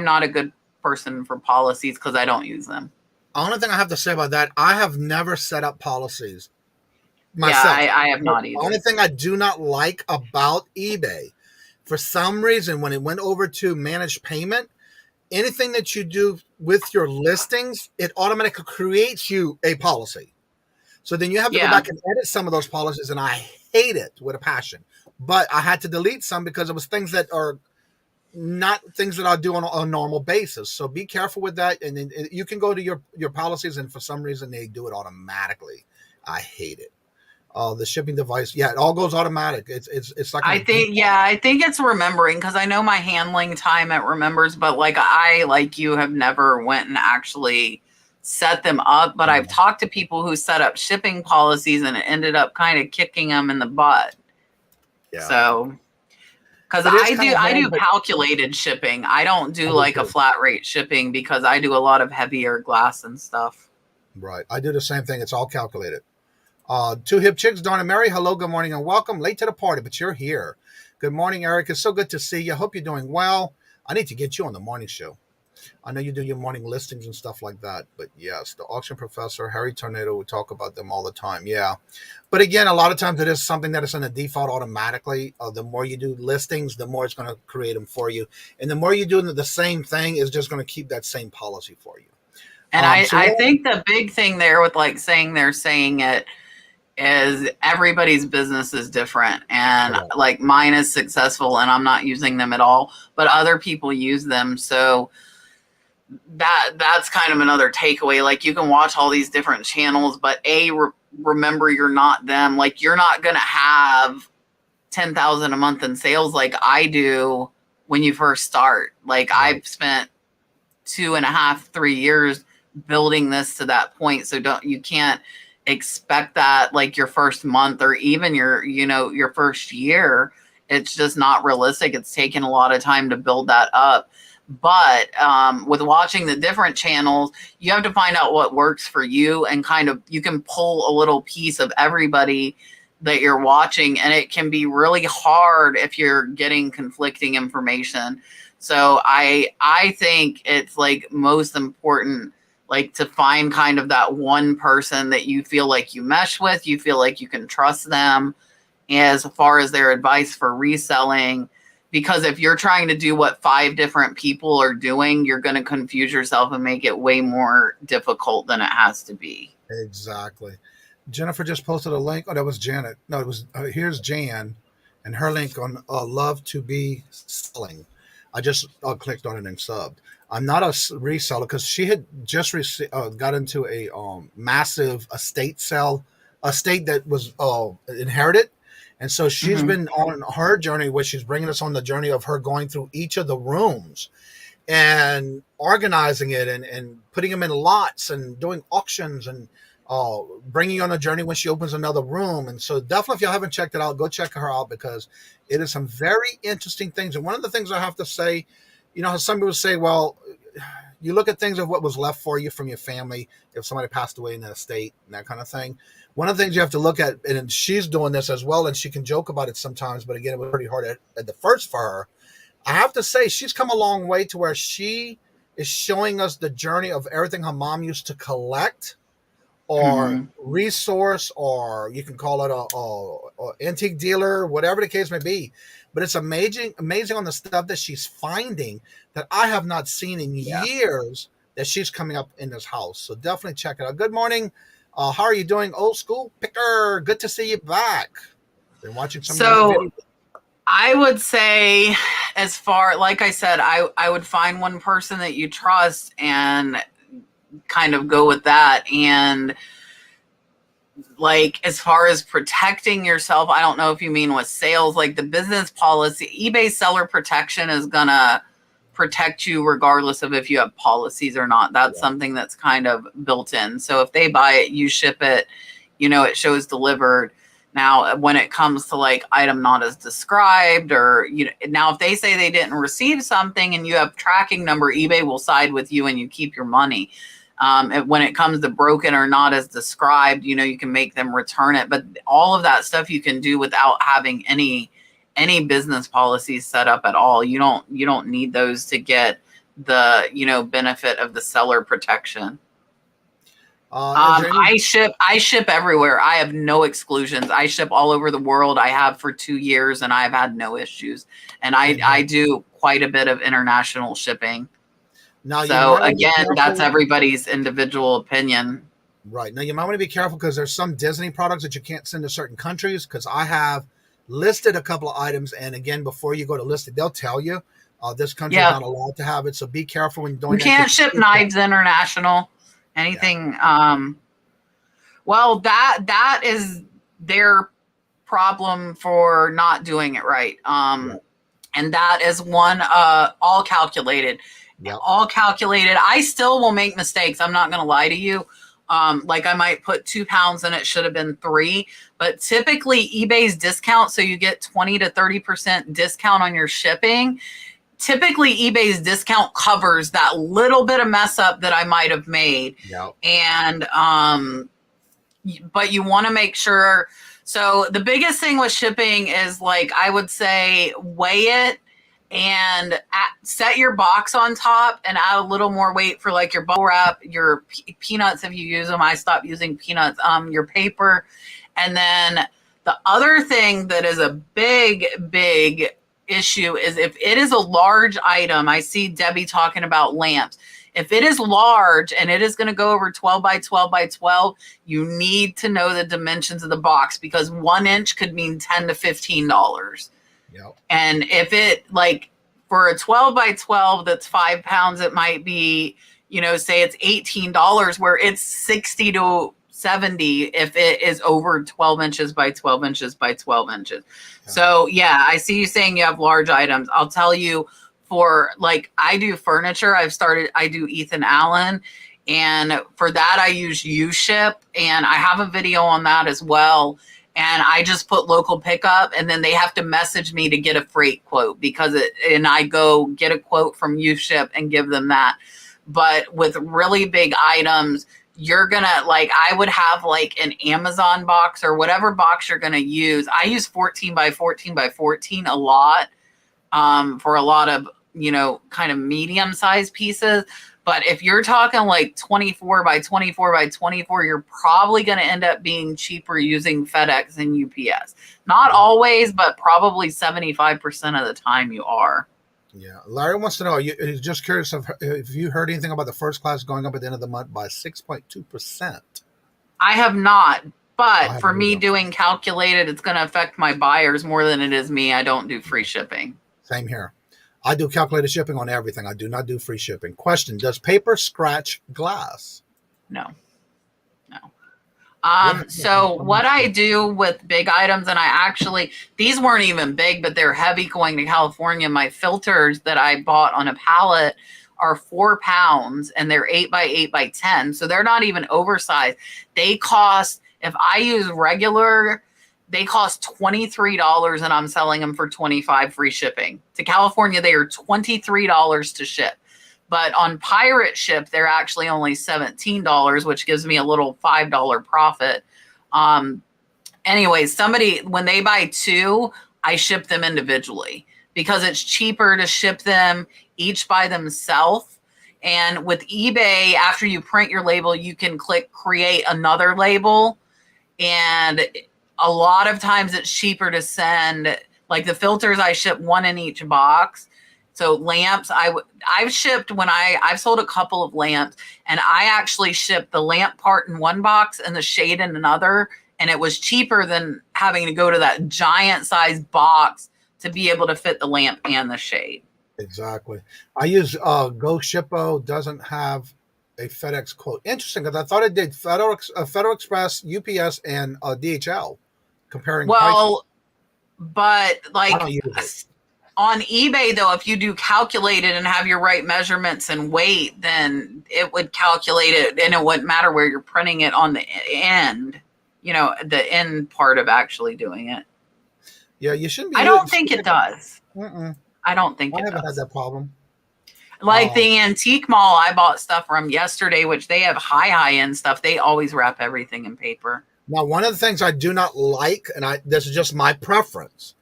not a good person for policies because I don't use them. The only thing I have to say about that, I have never set up policies myself. Yeah, I have not either. The only thing I do not like about eBay, for some reason, when it went over to managed payment, anything that you do with your listings, it automatically creates you a policy. So then you have to go back and edit some of those policies, and I hate it with a passion. But I had to delete some because it was things that are not things that I'll do on a normal basis. So be careful with that. And then you can go to your policies, and for some reason they do it automatically. I hate it. The shipping device, it all goes automatic. It's like I think it's remembering, because I know my handling time it remembers, but like I, like you, have never went and actually set them up. But I've talked to people who set up shipping policies and it ended up kind of kicking them in the butt. Yeah. So, because I do calculated shipping. I don't do like a flat rate shipping because I do a lot of heavier glass and stuff. Right. I do the same thing. It's all calculated. 2 hip chicks, Dawn and Mary. Hello, good morning, and welcome. Late to the party, but you're here. Good morning, Eric. It's so good to see you. Hope you're doing well. I need to get you on the morning show. I know you do your morning listings and stuff like that, but yes, the auction professor, Harry Tornado, we talk about them all the time. Yeah. But again, a lot of times it is something that is in the default automatically. The more you do listings, the more it's going to create them for you. And the more you do the same thing is just going to keep that same policy for you. And I think the big thing there with like saying they're saying it is everybody's business is different, and like mine is successful and I'm not using them at all, but other people use them. So that's kind of another takeaway. Like, you can watch all these different channels, but remember, you're not them. Like, you're not going to have 10,000 a month in sales like I do when you first start. Like, I've spent 2.5, 3 years building this to that point. So you can't expect that like your first month or even your first year. It's just not realistic. It's taken a lot of time to build that up. But with watching the different channels, you have to find out what works for you, and kind of you can pull a little piece of everybody that you're watching, and it can be really hard if you're getting conflicting information. So I think it's like most important, like, to find kind of that one person that you feel like you mesh with, you feel like you can trust them as far as their advice for reselling. Because if you're trying to do what 5 different people are doing, you're going to confuse yourself and make it way more difficult than it has to be. Exactly. Jennifer just posted a link. Oh, that was Janet. No, it was, here's Jan, and her link on Love to Be Selling. I just clicked on it and subbed. I'm not a reseller because she had just got into a massive estate that was inherited. And so she's been on her journey, where she's bringing us on the journey of her going through each of the rooms and organizing it and putting them in lots and doing auctions and bringing you on a journey when she opens another room. And so definitely, if y'all haven't checked it out, go check her out, because it is some very interesting things. And one of the things I have to say, how some people say, well, you look at things of what was left for you from your family, if somebody passed away in an estate and that kind of thing. One of the things you have to look at, and she's doing this as well, and she can joke about it sometimes, but again, it was pretty hard at the first for her. I have to say, she's come a long way to where she is showing us the journey of everything her mom used to collect or resource, or you can call it a antique dealer, whatever the case may be. But it's amazing on the stuff that she's finding that I have not seen in years that she's coming up in this house. So definitely check it out. Good morning. How are you doing, old school picker? Good to see you back. Been watching some of these videos. I would say, as far, like I said, I would find one person that you trust and kind of go with that. And like, as far as protecting yourself, I don't know if you mean with sales, like the business policy, eBay seller protection is gonna protect you regardless of if you have policies or not. That's something that's kind of built in. So if they buy it, you ship it, it shows delivered. Now, when it comes to like item not as described, or, now if they say they didn't receive something and you have tracking number, eBay will side with you and you keep your money. When it comes to broken or not as described, you can make them return it. But all of that stuff you can do without having any business policies set up at all. You don't need those to get the benefit of the seller protection. I ship everywhere. I have no exclusions. I ship all over the world. I have for 2 years, and I've had no issues. And I do quite a bit of international shipping. Now, so again, that's everybody's individual opinion. Right. Now, you might want to be careful, because there's some Disney products that you can't send to certain countries, because I have listed a couple of items. And again, before you go to list it, they'll tell you this country is not allowed to have it. So be careful when doing that. You can't ship knives international, anything. Well, that is their problem for not doing it right. And that is one, all calculated. All calculated. I still will make mistakes. I'm not going to lie to you. Like, I might put 2 pounds and it should have been 3, but typically eBay's discount, so you get 20 to 30% discount on your shipping. Typically eBay's discount covers that little bit of mess up that I might have made. And, but you want to make sure. So the biggest thing with shipping is, like, I would say weigh it and set your box on top and add a little more weight for like your bubble wrap, your peanuts if you use them. I stopped using peanuts. Your paper. And then the other thing that is a big issue is if it is a large item. I see Debbie talking about lamps. If it is large and it is going to go over 12 by 12 by 12, you need to know the dimensions of the box, because 1 inch could mean $10 to $15. Yep. And if it, like, for a 12 by 12 that's 5 pounds, it might be, you know, say it's $18, where it's 60 to 70 if it is over 12 inches by 12 inches by 12 inches. Okay. So yeah, I see you saying you have large items. I'll tell you, for, like, I do furniture. I do Ethan Allen, and for that I use U-Ship, and I have a video on that as well. And I just put local pickup, and then they have to message me to get a freight quote, and I go get a quote from U-Ship and give them that. But with really big items, you're gonna, like, I would have like an Amazon box or whatever box you're gonna use. I use 14 by 14 by 14 a lot, for a lot of, you know, kind of medium sized pieces. But if you're talking like 24 by 24 by 24, you're probably going to end up being cheaper using FedEx and UPS. Not always, but probably 75% of the time you are. Yeah. Larry wants to know, he's just curious if you heard anything about the first class going up at the end of the month by 6.2%. I have not, but for me doing calculated, it's going to affect my buyers more than it is me. I don't do free shipping. Same here. I do calculated shipping on everything. I do not do free shipping. Question: does paper scratch glass? No. So what I do with big items, and these weren't even big, but they're heavy going to California. My filters that I bought on a pallet are 4 pounds, and they're 8 by 8 by 10. So they're not even oversized. They cost, if I use regular, they cost $23, and I'm selling them for $25 free shipping. To California, they are $23 to ship. But on Pirate Ship, they're actually only $17, which gives me a little $5 profit. Anyways, when they buy 2, I ship them individually because it's cheaper to ship them each by themselves. And with eBay, after you print your label, you can click create another label. And a lot of times it's cheaper to send, like the filters, I ship 1 in each box. So lamps, I've sold a couple of lamps, and I actually shipped the lamp part in 1 box and the shade in another. And it was cheaper than having to go to that giant size box to be able to fit the lamp and the shade. Exactly. I use Go Shippo, doesn't have a FedEx quote. Interesting, because I thought it did Federal Express, UPS, and DHL. Comparing prices. But like on eBay though, if you do calculated and have your right measurements and weight, then it would calculate it, and it wouldn't matter where you're printing it on the end, you know, the end part of actually doing it. Yeah, you shouldn't be. I don't think it does. I don't think it does. I haven't had that problem. Like the antique mall I bought stuff from yesterday, which they have high-end stuff. They always wrap everything in paper. Now, one of the things I do not like, and this is just my preference,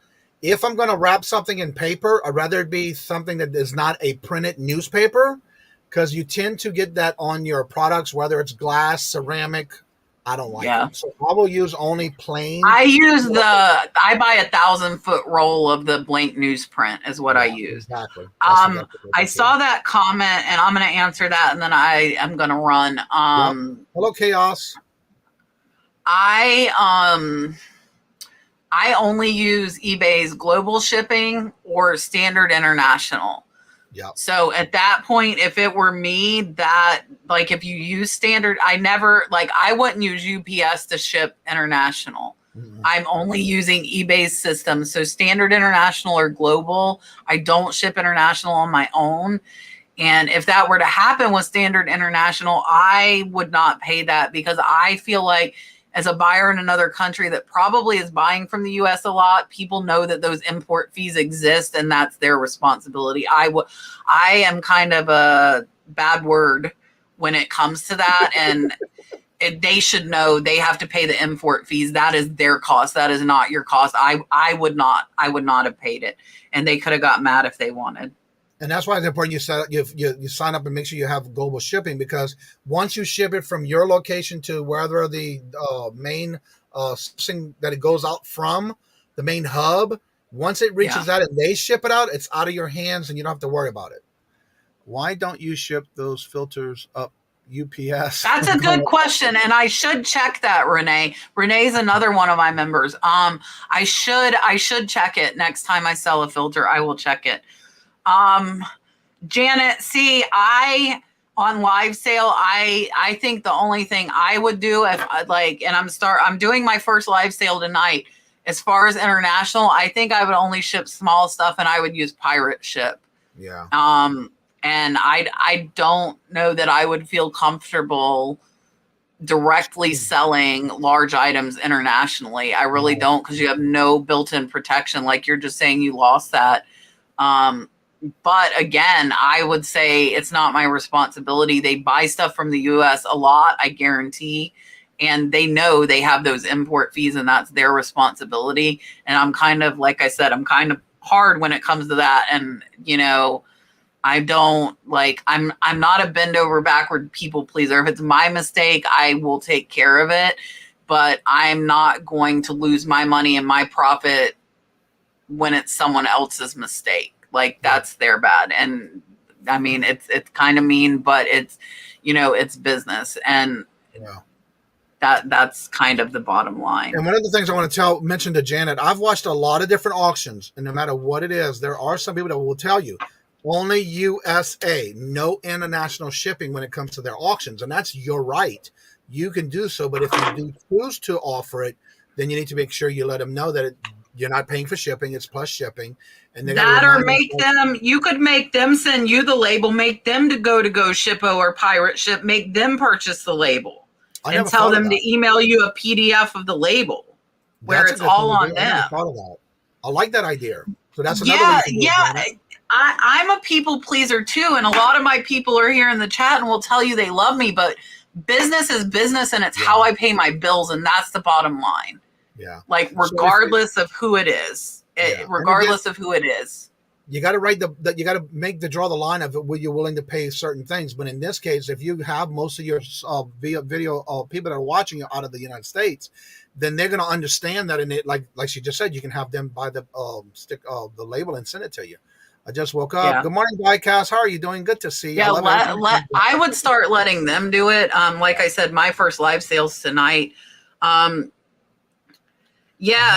if I'm going to wrap something in paper, I'd rather it be something that is not a printed newspaper, because you tend to get that on your products, whether it's glass, ceramic. I don't like it. So I will use only plain. I buy 1,000-foot roll of the blank newsprint is what I use. Exactly. I saw that comment, and I'm going to answer that, and then I am going to run. Hello, Chaos. I only use eBay's global shipping or standard international. Yeah. So at that point, if it were me, that, like, if you use standard, I wouldn't use UPS to ship international. Mm-hmm. I'm only using eBay's system. So standard international or global, I don't ship international on my own. And if that were to happen with standard international, I would not pay that, because I feel like, as a buyer in another country that probably is buying from the U.S. a lot, people know that those import fees exist, and that's their responsibility. I am kind of a bad word when it comes to that, and they should know they have to pay the import fees. That is their cost. That is not your cost. I would not have paid it, and they could have got mad if they wanted. And that's why it's important you sign up and make sure you have global shipping, because once you ship it from your location to wherever the main thing that it goes out from, the main hub, once it reaches that and they ship it out, it's out of your hands and you don't have to worry about it. why don't you ship those filters up UPS? That's a good question, and I should check that, Renee. Renee's another one of my members. I should check it next time I sell a filter. I will check it. Janet, see, on live sale, I think the only thing I would do if I'm doing my first live sale tonight. As far as international, I think I would only ship small stuff, and I would use pirate ship. Yeah. And I don't know that I would feel comfortable directly selling large items internationally. I really don't, because you have no built-in protection. Like you're just saying you lost that. But again, I would say it's not my responsibility. They buy stuff from the US a lot, I guarantee. And they know they have those import fees, and that's their responsibility. And I'm kind of, like I said, I'm kind of hard when it comes to that. And, I don't I'm not a bend over backward people pleaser. If it's my mistake, I will take care of it, but I'm not going to lose my money and my profit when it's someone else's mistake. That's their bad. And I mean, it's kind of mean, but it's, it's business. And that's kind of the bottom line. And one of the things I want to mention to Janet, I've watched a lot of different auctions, and no matter what it is, there are some people that will tell you, only USA, no international shipping when it comes to their auctions. And that's your right. You can do so. But if you do choose to offer it, then you need to make sure you let them know that you're not paying for shipping. It's plus shipping. And that, or you could make them send you the label, make them to go Shippo or pirate ship, make them purchase the label and tell them to email you a PDF of the label where it's all on them. I like that idea. So that's another way. I'm a people pleaser too, and a lot of my people are here in the chat and will tell you they love me, but business is business, and it's how I pay my bills, and that's the bottom line. Yeah. Regardless of who it is, of who it is. You got to you got to draw the line of will you're willing to pay certain things. But in this case, if you have most of your video people that are watching you out of the United States, then they're going to understand that. And like she just said, you can have them buy the the label and send it to you. I just woke up. Yeah. Good morning, Diecast. How are you doing? Good to see you. Yeah, I would start letting them do it. Like I said, my first live sales tonight.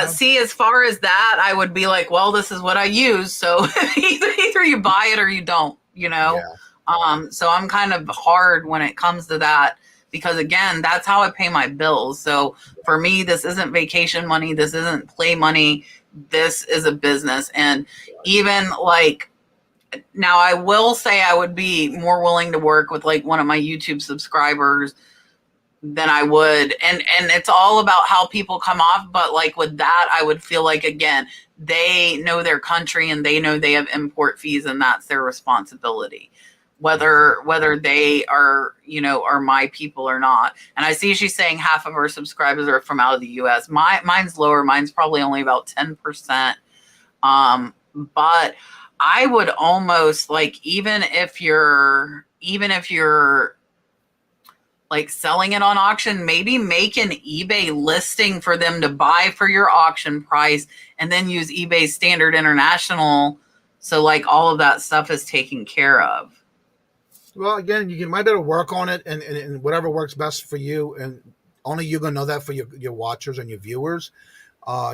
See, as far as that, I would be like, well, this is what I use. So either you buy it or you don't, Yeah. So I'm kind of hard when it comes to that, because now that's how I pay my bills. So for me, this isn't vacation money. This isn't play money. This is a business. And even now I will say I would be more willing to work with one of my YouTube subscribers than I would. And it's all about how people come off. But with that, I would feel again, they know their country and they know they have import fees, and that's their responsibility, whether they are, are my people or not. And I see she's saying half of her subscribers are from out of the US. Mine's lower. Mine's probably only about 10%. But I would almost even if you're selling it on auction, maybe make an eBay listing for them to buy for your auction price, and then use eBay Standard International. So all of that stuff is taken care of. Well, again, you might better work on it and whatever works best for you. And only you're going to know that for your watchers and your viewers.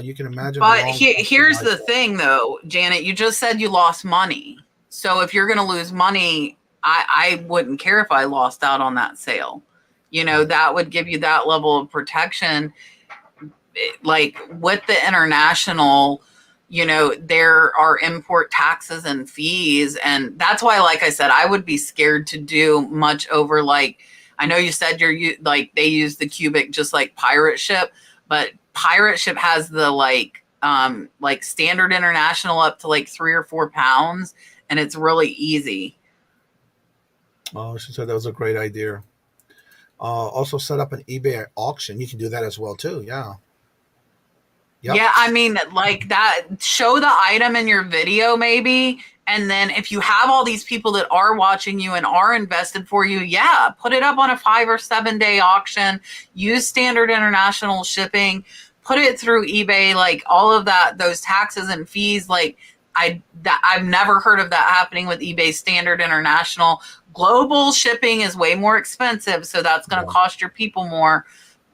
You can imagine. But here's the thing, though, Janet, you just said you lost money. So if you're going to lose money, I wouldn't care if I lost out on that sale. That would give you that level of protection. With the international, there are import taxes and fees. And that's why, like I said, I would be scared to do much over, I know you said they use the cubic just like pirate ship, but pirate ship has the Standard International up to 3 or 4 pounds. And it's really easy. Oh, she said that was a great idea. Also set up an eBay auction. You can do that as well too. Yeah. Yep. Yeah, I mean, that, show the item in your video maybe, and then if you have all these people that are watching you and are invested for you, put it up on a 5 or 7 day auction, use Standard International shipping, put it through eBay, all of that, those taxes and fees, I've never heard of that happening with eBay Standard International. Global shipping is way more expensive, so that's going to cost your people more.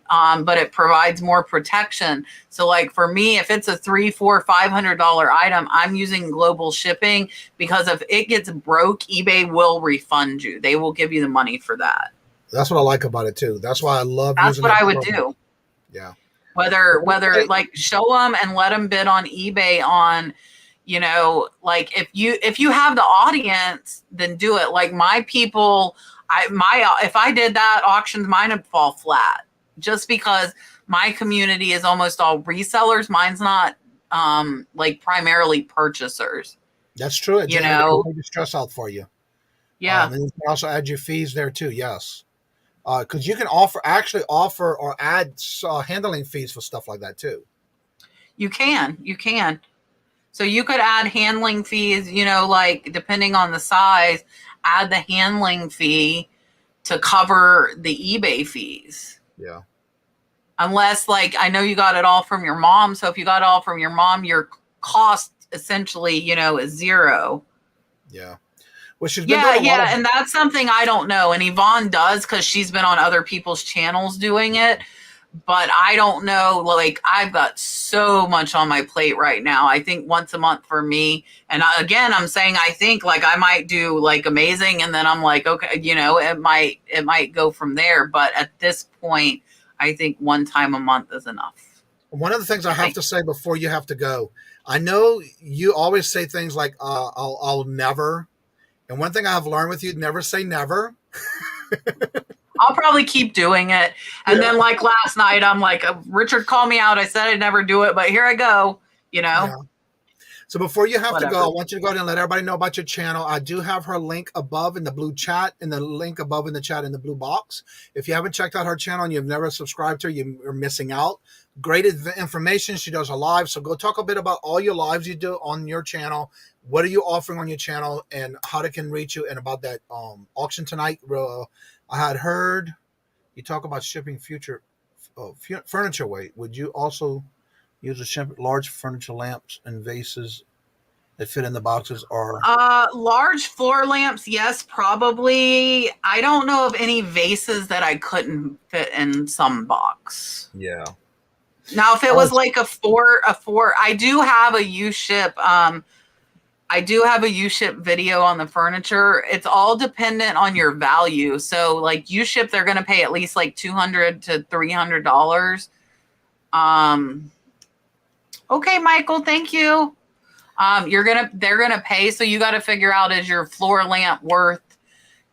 But it provides more protection. So like for me, if it's a $300, $400, $500 item, I'm using global shipping because if it gets broke, eBay will refund you. They will give you the money for that. That's what I like about it too. That's why I love. That's using what it I would do. Yeah. Whether like show them and let them bid on eBay on, you know, like if you have the audience, then do it. Like my people, if I did that, auctions, mine would fall flat. Just because my community is almost all resellers, mine's not like primarily purchasers. That's true. It you know, take the stress out for you. Yeah. And you can also add your fees there too. Yes. Because you can offer or add handling fees for stuff like that too. You can. So you could add handling fees, you know, like depending on the size, add the handling fee to cover the eBay fees. Yeah. Unless, like, I know you got it all from your mom. So if you got it all from your mom, your cost essentially, you know, is zero. Yeah. Well, she's been and that's something I don't know. And Yvonne does because she's been on other people's channels doing it. But I don't know. Like, I've got so much on my plate right now. I think once a month for me. And again, I'm saying I think like I might do like amazing, and then I'm like, okay, you know, it might go from there. But at this point, I think one time a month is enough. One of the things I have to say before you have to go, I know you always say things like, I'll never. And one thing I have learned with you, never say never. I'll probably keep doing it. And then like last night, I'm like, Richard called me out. I said I'd never do it, but here I go, you know? Yeah. So before you have to go, I want you to go ahead and let everybody know about your channel. I do have her link above in the blue chat and the link above in the chat in the blue box. If you haven't checked out her channel and you've never subscribed to her, you're missing out. Great information. She does a live. So go talk a bit about all your lives you do on your channel. What are you offering on your channel and how they can reach you, and about that auction tonight. I had heard you talk about shipping future furniture weight. Would you also use large furniture lamps and vases that fit in the boxes? Or large floor lamps? Yes, probably. I don't know of any vases that I couldn't fit in some box. Yeah. Now, if it was like a four, I do have a U-ship. I do have a U-ship video on the furniture. It's all dependent on your value. So like U-ship, they're going to pay at least like $200 to $300. Okay, Michael, thank you. They're going to pay. So you got to figure out, is your floor lamp worth,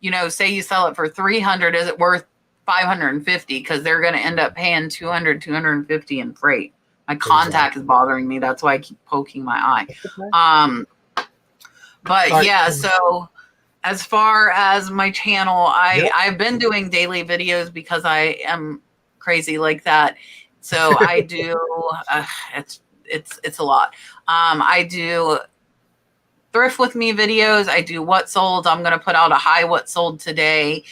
you know, say you sell it for $300, is it worth $550? Because they're going to end up paying $200, $250 in freight. My contact is bothering me. That's why I keep poking my eye. But yeah, so as far as my channel, I've been doing daily videos because I am crazy like that. So I do, it's a lot. I do thrift with me videos. I do what sold. I'm going to put out a high what sold today.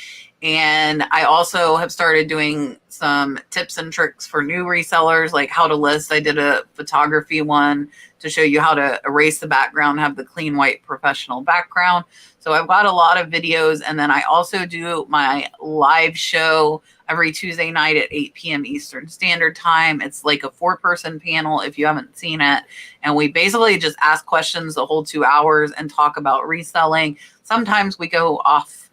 And I also have started doing some tips and tricks for new resellers, like how to list. I did a photography one to show you how to erase the background, have the clean white professional background. So I've got a lot of videos. And then I also do my live show every Tuesday night at 8 p.m. Eastern Standard Time. It's like a 4-person panel if you haven't seen it. And we basically just ask questions the whole 2 hours and talk about reselling. Sometimes we go off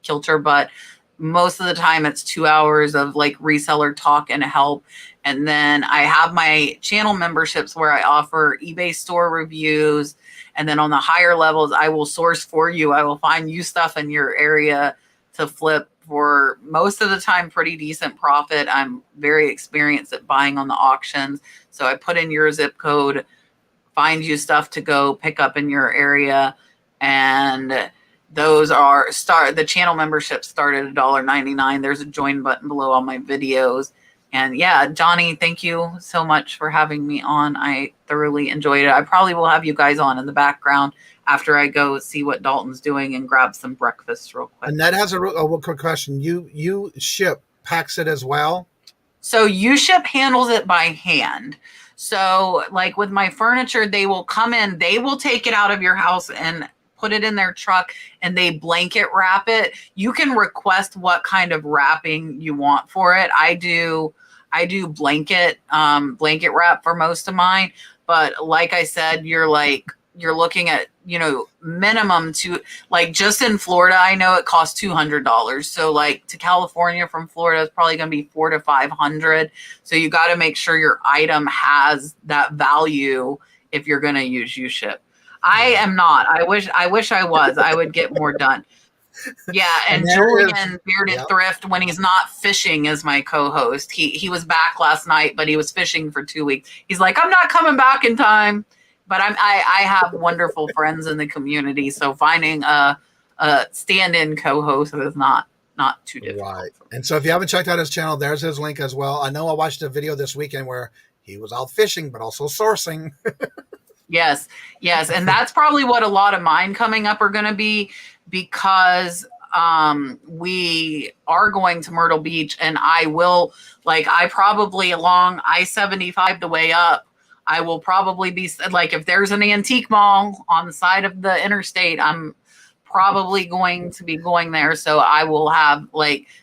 kilter, but most of the time it's 2 hours of like reseller talk and help. And then I have my channel memberships where I offer eBay store reviews. And then on the higher levels, I will source for you. I will find you stuff in your area to flip for most of the time pretty decent profit. I'm very experienced at buying on the auctions. So I put in your zip code, find you stuff to go pick up in your area. And those are the channel membership start at $1.99. There's a join button below all my videos. And yeah, Johnny, thank you so much for having me on. I thoroughly enjoyed it. I probably will have you guys on in the background after I go see what Dalton's doing and grab some breakfast real quick. And that has a quick question. You packs it as well? So U-ship handles it by hand. So like with my furniture, they will come in, they will take it out of your house and put it in their truck, and they blanket wrap it. You can request what kind of wrapping you want for it. I do blanket wrap for most of mine. But like I said, you're looking at, minimum to, like, just in Florida, I know it costs $200. So like to California from Florida, it's probably going to be $400 to $500. So you got to make sure your item has that value if you're going to use U-Ship. I am not. I wish I was. I would get more done. Yeah, and Julian Bearded Thrift, when he's not fishing, is my co-host. He was back last night, but he was fishing for 2 weeks. He's like, I'm not coming back in time. But I have wonderful friends in the community, so finding a stand-in co-host is not too difficult. Right. And so if you haven't checked out his channel, there's his link as well. I know I watched a video this weekend where he was out fishing, but also sourcing. Yes. And that's probably what a lot of mine coming up are going to be, because we are going to Myrtle Beach, and I probably along I-75 the way up, I will probably be like, if there's an antique mall on the side of the interstate, I'm probably going to be going there. So I will have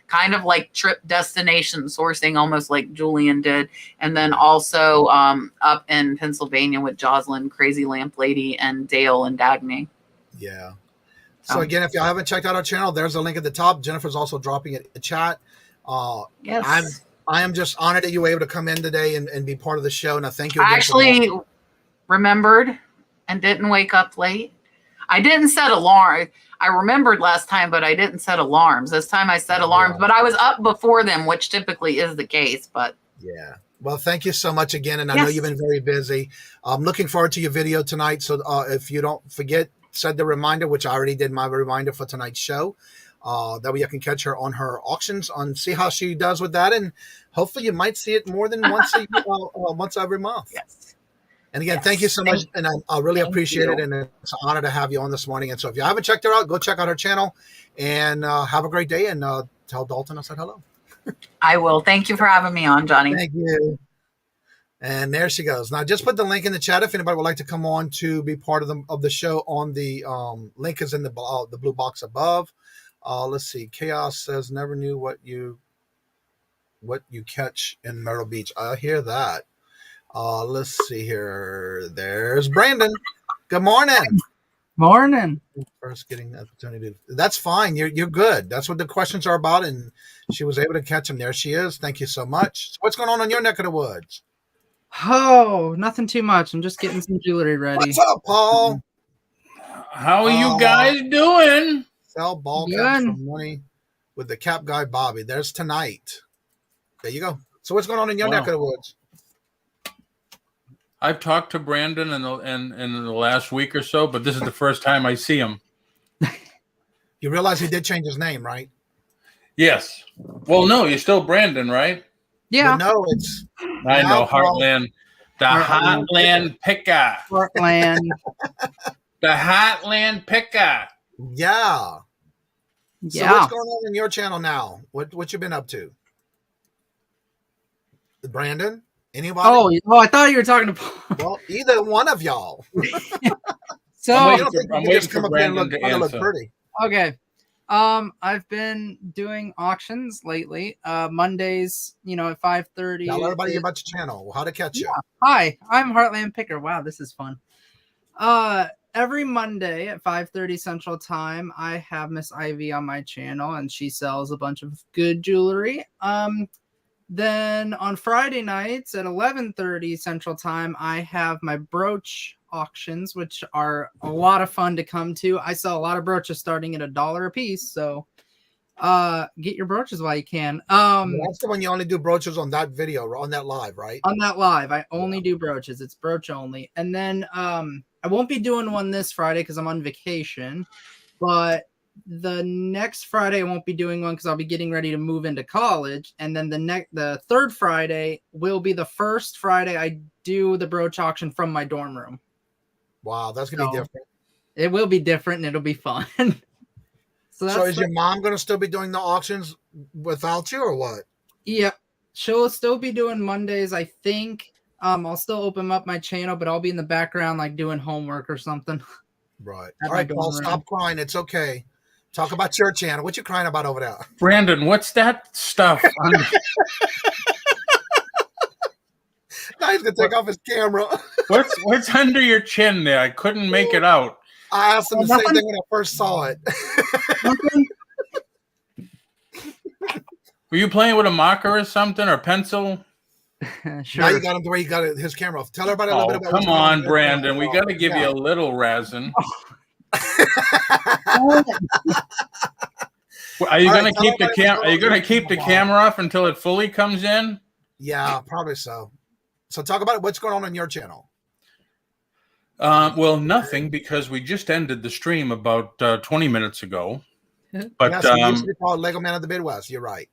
kind of like trip destination sourcing, almost like Julian did. And then also up in Pennsylvania with Jocelyn, Crazy Lamp Lady, and Dale and Dagny. Yeah. So again, if y'all haven't checked out our channel, there's a link at the top. Jennifer's also dropping it in the chat. Yes. I am just honored that you were able to come in today and be part of the show. And I thank you again. I actually remembered and didn't wake up late. I didn't set alarm. I remembered last time, but I didn't set alarms. This time I set alarms, but I was up before them, which typically is the case. But yeah. Well, thank you so much again. And I know you've been very busy. I'm looking forward to your video tonight. So if you don't forget, set the reminder, which I already did my reminder for tonight's show. That way you can catch her on her auctions and see how she does with that. And hopefully you might see it more than once every month. Yes. And again, thank you so much. And I really appreciate it. And it's an honor to have you on this morning. And so if you haven't checked her out, go check out her channel and have a great day. And tell Dalton I said hello. I will. Thank you for having me on, Johnny. Thank you. And there she goes. Now, just put the link in the chat if anybody would like to come on to be part of the show. On the link is in the blue box above. Let's see. Chaos says, never knew what you catch in Myrtle Beach. I hear that. Let's see here. There's Brandon. Good morning. Morning. First getting the opportunity. That's fine. You're good. That's what the questions are about. And she was able to catch them. There she is. Thank you so much. So what's going on in your neck of the woods? Oh, nothing too much. I'm just getting some jewelry ready. What's up, Paul? How are you guys doing? Sell ball caps for money with the cap guy Bobby. There's tonight. There you go. So what's going on in your neck of the woods? I've talked to Brandon in the last week or so, but this is the first time I see him. You realize he did change his name, right? Yes. Well, no, you're still Brandon, right? Yeah. Well, no, it's I know Heartland. The Heartland Picker. Heartland. The Heartland Picker. Yeah. So what's going on in your channel now? What you been up to? Brandon? Anybody? Oh, I thought you were talking to Paul. Well, either one of y'all. So I'm waiting for Brandon to answer. Look pretty. Okay. I've been doing auctions lately. Mondays, at 5:30. Tell everybody about your channel. How to catch you. Hi, I'm Heartland Picker. Wow, this is fun. Every Monday at 5:30 Central Time, I have Miss Ivy on my channel, and she sells a bunch of good jewelry. Then on Friday nights at 11:30 Central Time, I have my brooch auctions, which are a lot of fun to come to. I sell a lot of brooches starting at $1 a piece, so get your brooches while you can. That's the one you only do brooches on that video, on that live, right? On that live, I only do brooches. It's brooch only. And then I won't be doing one this Friday because I'm on vacation, but the next Friday I won't be doing one because I'll be getting ready to move into college. And then the third Friday will be the first Friday I do the brooch auction from my dorm room. Wow, that's gonna be different. It will be different and it'll be fun. So is your mom gonna still be doing the auctions without you or what? Yeah, she'll still be doing Mondays, I think. I'll still open up my channel, but I'll be in the background like doing homework or something. Right. At All my right, Paul, dorm room. stop crying. It's okay. Talk about your channel. What you crying about over there? Brandon, what's that stuff? Now he's gonna take off his camera. What's under your chin there? I couldn't make it out. I asked him the same thing when I first saw it. Were you playing with a marker or something or pencil? Sure. Now you got him to where you got his camera off. Tell everybody a little bit about. Come on, Brandon. We got to give you a little razzing. Are you going to keep the camera? Are you going to keep the camera off until it fully comes in? Yeah, probably so. So talk about what's going on your channel. Well, nothing, because we just ended the stream about 20 minutes ago. But yes, it used to be called Lego Man of the Midwest. You're right.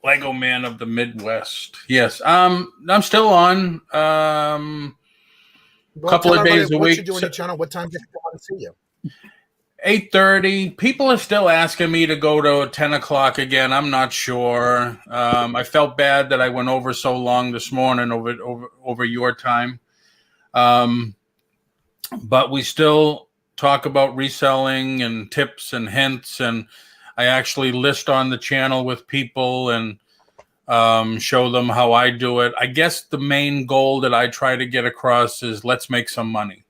Lego Man of the Midwest. Yes. I'm still on. Couple of days a week. What you do on your channel? What time do you want to see you? 8:30. People are still asking me to go to 10 o'clock again. I'm not sure. I felt bad that I went over so long this morning over your time. But we still talk about reselling and tips and hints, and I actually list on the channel with people and show them how I do it. I guess the main goal that I try to get across is let's make some money.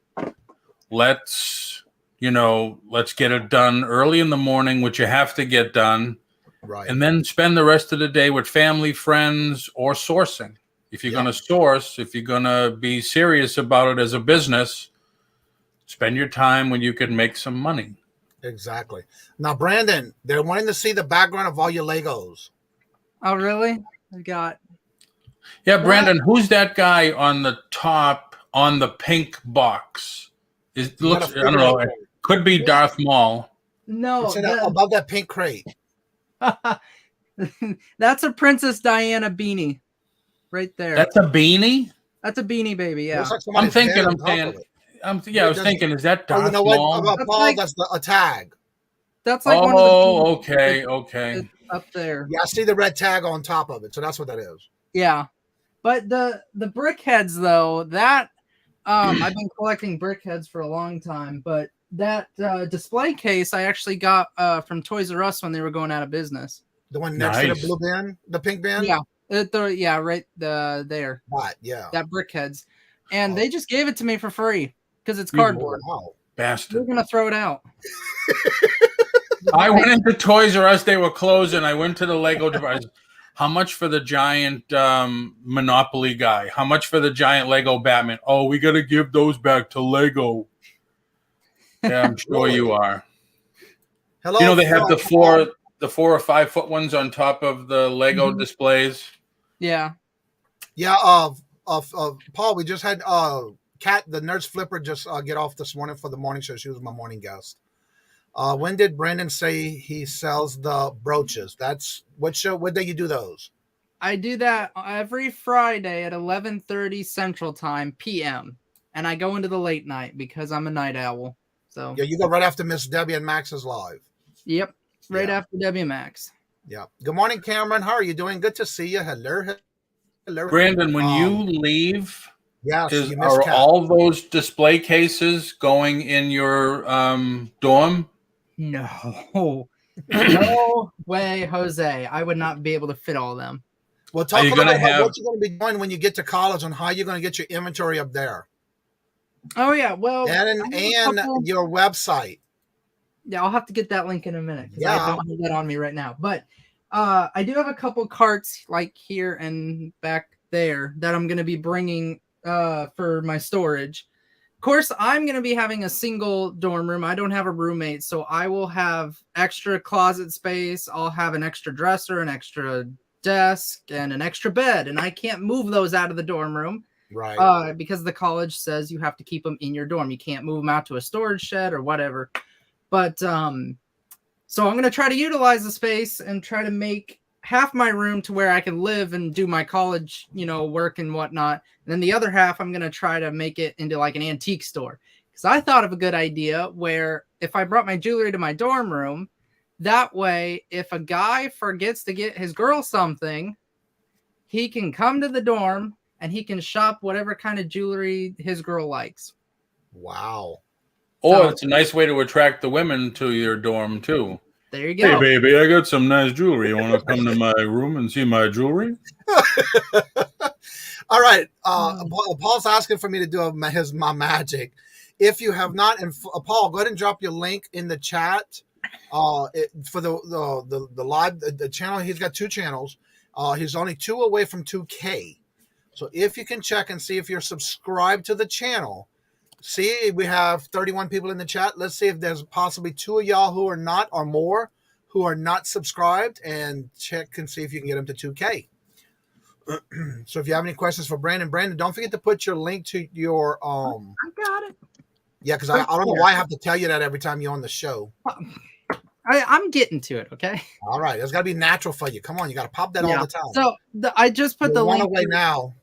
Let's get it done early in the morning, which you have to get done. Right. And then spend the rest of the day with family, friends, or sourcing. If you're going to source, if you're going to be serious about it as a business, spend your time when you can make some money. Exactly. Now, Brandon, they're wanting to see the background of all your Legos. Oh, really? I got. Yeah, Brandon, who's that guy on the top on the pink box? It looks, I don't know, it could be Darth Maul. No, it's above that pink crate. That's a Princess Diana beanie, right there. That's a beanie. That's a beanie, baby. Yeah. Like I'm thinking. I was thinking, is that Darth Maul? That's a tag. That's like one of the beanies. Okay. Up there. Yeah, I see the red tag on top of it, so that's what that is. Yeah, but the brickheads though, that I've been collecting brickheads for a long time, but that display case I actually got from Toys R Us when they were going out of business. The one next to the blue bin, the pink bin. Yeah, right there. What? Yeah, that brickheads, and they just gave it to me for free because it's cardboard. Wow. Bastard! We're gonna throw it out. I went into Toys R Us. They were closing. I went to the Lego device. How much for the giant Monopoly guy? How much for the giant Lego Batman? Oh, we got to give those back to Lego. Yeah, I'm sure you are. Hello. You know they have the 4 or 5 foot ones on top of the Lego displays. Yeah. Yeah. Paul, we just had Kat, the Nurse Flipper, just get off this morning for the morning show. She was my morning guest. When did Brandon say he sells the brooches? That's what show? What day you do those? I do that every Friday at 11:30 Central Time PM, and I go into the late night because I'm a night owl. So yeah, you go right after Miss Debbie and Max's live. Yep, right after Debbie and Max. Yeah. Good morning, Cameron. How are you doing? Good to see you. Hello. Brandon, when you leave, yes, are all those display cases going in your dorm? No, no way, Jose. I would not be able to fit all of them. Well, talk about what you're going to be doing when you get to college and how you're going to get your inventory up there. Oh, yeah. Well, and your website. Yeah, I'll have to get that link in a minute because I don't have that on me right now. But I do have a couple carts like here and back there that I'm going to be bringing for my storage. Of course, I'm going to be having a single dorm room. I don't have a roommate, so I will have extra closet space. I'll have an extra dresser, an extra desk, and an extra bed, and I can't move those out of the dorm room. Right. Because the college says you have to keep them in your dorm. You can't move them out to a storage shed or whatever. But so I'm going to try to utilize the space and try to make half my room to where I can live and do my college, work and whatnot. And then the other half, I'm going to try to make it into like an antique store. Because I thought of a good idea where if I brought my jewelry to my dorm room, that way, if a guy forgets to get his girl something, he can come to the dorm, and he can shop whatever kind of jewelry his girl likes. Wow. Or it's a nice way to attract the women to your dorm too. There you go. Hey, baby, I got some nice jewelry. You want to come to my room and see my jewelry? All right. Paul's asking for me to do my magic. If you have not, and Paul, go ahead and drop your link in the chat for the live the channel. He's got 2 channels. He's only 2 away from 2K. So if you can check and see if you're subscribed to the channel. See, we have 31 people in the chat. Let's see if there's possibly 2 of y'all who are not, or more, who are not subscribed, and check and see if you can get them to 2K. So if you have any questions for Brandon, don't forget to put your link to your I got it. Yeah, because I don't know why I have to tell you that every time you're on the show. I'm getting to it, okay? All right, it's got to be natural for you. Come on, you got to pop that all the time. So I just put the link away now.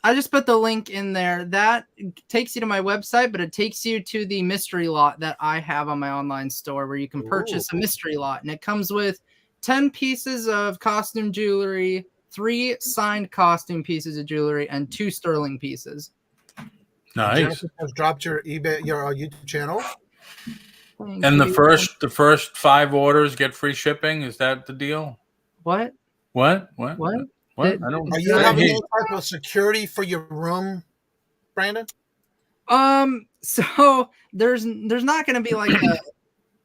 I just put the link in there. That takes you to my website, but it takes you to the mystery lot that I have on my online store, where you can purchase a mystery lot, and it comes with 10 pieces of costume jewelry, 3 signed costume pieces of jewelry, and 2 sterling pieces. Nice. Jennifer has dropped your YouTube channel. And the first 5 orders get free shipping. Is that the deal? What? What? Are you having any type of security for your room, Brandon? So there's not going to be like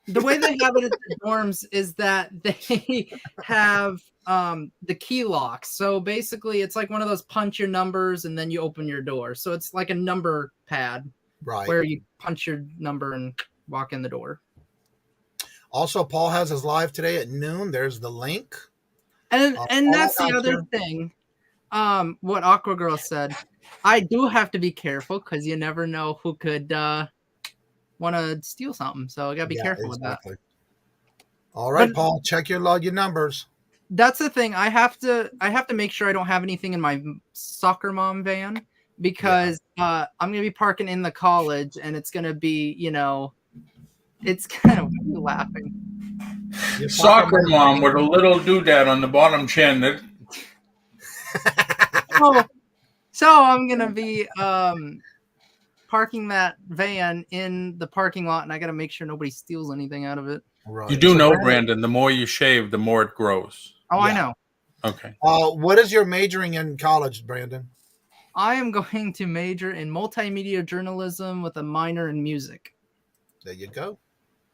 the way they have it at the dorms is that they have the key locks. So basically, it's like one of those punch your numbers and then you open your door. So it's like a number pad, right? Where you punch your number and walk in the door. Also, Paul has his live today at noon. There's the link. And that's the other thing. What Aqua Girl said. I do have to be careful because you never know who could want to steal something. So I gotta be careful with that. All right, Paul, check your numbers. That's the thing. I have to make sure I don't have anything in my soccer mom van, because I'm gonna be parking in the college, and it's gonna be, it's kind of laughing. Soccer mom with a little doodad on the bottom chin. So I'm gonna be parking that van in the parking lot, and I gotta make sure nobody steals anything out of it. Right. You do know, Brandon, the more you shave, the more it grows. Oh, yeah. I know. Okay. What is your majoring in college, Brandon? I am going to major in multimedia journalism with a minor in music. There you go.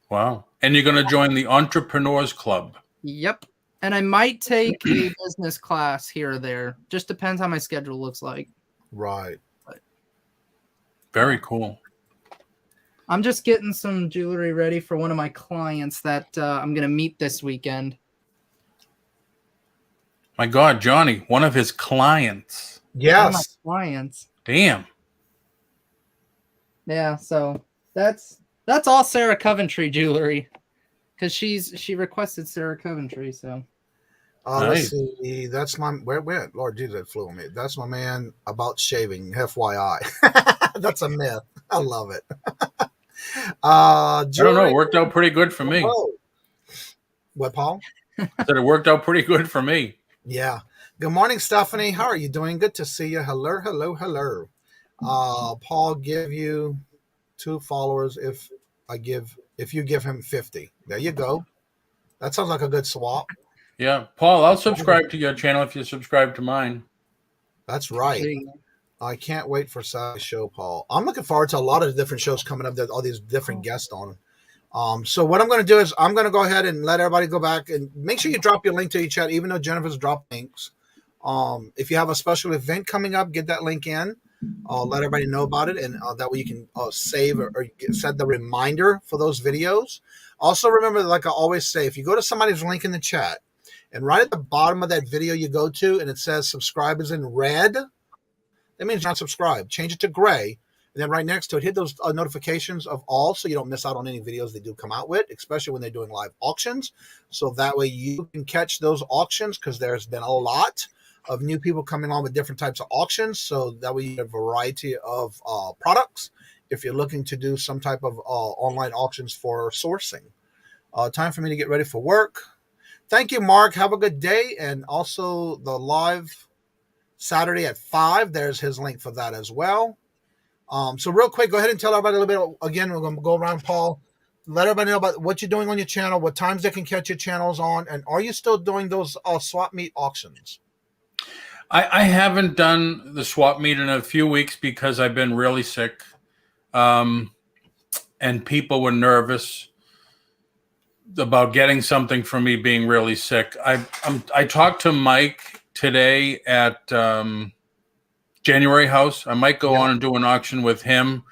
Wow. And you're going to join the Entrepreneurs Club. Yep. And I might take a business class here or there. Just depends how my schedule looks like. Right. But very cool. I'm just getting some jewelry ready for one of my clients that I'm going to meet this weekend. My God, Johnny, one of his clients. Yes. One of my clients. Damn. Yeah, so that's all Sarah Coventry jewelry, because she requested Sarah Coventry. So let's see. That's my where Lord Jesus, it flew on me. That's my man about shaving. FYI, that's a myth. I love it. I don't know. It worked out pretty good for me. What, Paul? I said it worked out pretty good for me. Yeah. Good morning, Stephanie. How are you doing? Good to see you. Hello, hello, hello. Paul, give you 2 followers if you give him 50. There you go. That sounds like a good swap. Yeah, Paul, I'll subscribe to your channel if you subscribe to mine. That's right. I can't wait for Saturday's show, Paul. I'm looking forward to a lot of different shows coming up that all these different guests on. So what I'm going to do is I'm going to go ahead and let everybody go back and make sure you drop your link to each chat, even though Jennifer's dropped links. If you have a special event coming up, get that link in. Let everybody know about it, and that way you can save or set the reminder for those videos. Also, remember, like I always say, if you go to somebody's link in the chat, and right at the bottom of that video you go to, and it says subscribe is in red, that means you're not subscribed. Change it to gray, and then right next to it, hit those notifications of all, so you don't miss out on any videos they do come out with, especially when they're doing live auctions. So that way you can catch those auctions, because there's been a lot of new people coming on with different types of auctions. So that way you have a variety of products if you're looking to do some type of online auctions for sourcing. Time for me to get ready for work. Thank you, Mark. Have a good day. And also the live Saturday at 5. There's his link for that as well. So real quick, go ahead and tell everybody a little bit. Again, we're going to go around, Paul. Let everybody know about what you're doing on your channel, what times they can catch your channels on, and are you still doing those swap meet auctions? I haven't done the swap meet in a few weeks because I've been really sick, and people were nervous about getting something from me being really sick. I talked to Mike today at January House. I might go on and do an auction with him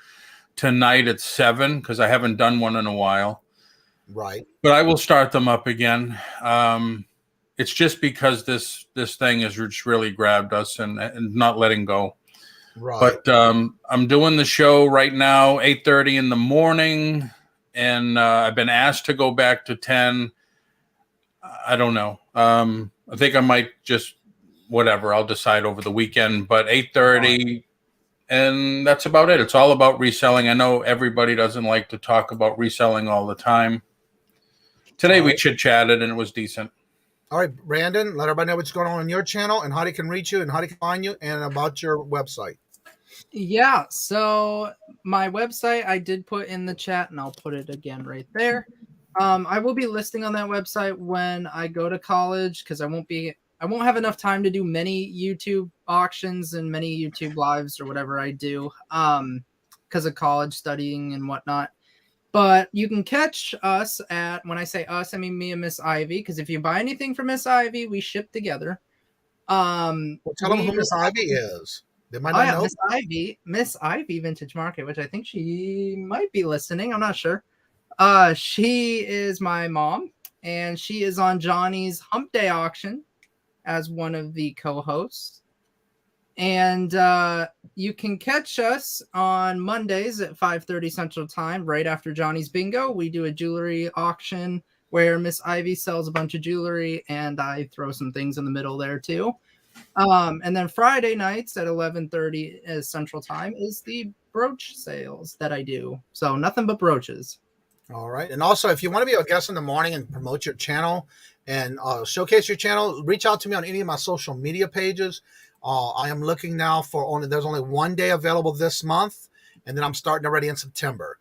tonight at 7 because I haven't done one in a while. Right. But I will start them up again. It's just because this thing has just really grabbed us and not letting go. Right. But I'm doing the show right now, 8:30 in the morning, and I've been asked to go back to 10. I don't know. I think I might just whatever. I'll decide over the weekend. But 8:30, and that's about it. It's all about reselling. I know everybody doesn't like to talk about reselling all the time. Today we chit-chatted, and it was decent. All right, Brandon, let everybody know what's going on your channel and how they can reach you and how they can find you and about your website. Yeah, so my website I did put in the chat, and I'll put it again right there. I will be listing on that website when I go to college because I won't have enough time to do many YouTube auctions and many YouTube lives or whatever I do because of college studying and whatnot. But you can catch us at, when I say us, I mean me and Miss Ivy, because if you buy anything from Miss Ivy, we ship together. Well, tell them who Miss Ivy is. They might not know. Miss Ivy Vintage Market, which I think she might be listening. I'm not sure. She is my mom, and she is on Johnny's Hump Day auction as one of the co-hosts. And you can catch us on Mondays at 5:30 Central Time, right after Johnny's Bingo. We do a jewelry auction where Miss Ivy sells a bunch of jewelry, and I throw some things in the middle there too. And then Friday nights at 11:30 Central Time is the brooch sales that I do. So nothing but brooches. All right. And also, if you want to be a guest in the morning and promote your channel and showcase your channel, reach out to me on any of my social media pages. I am looking now for there's only one day available this month, and then I'm starting already in September.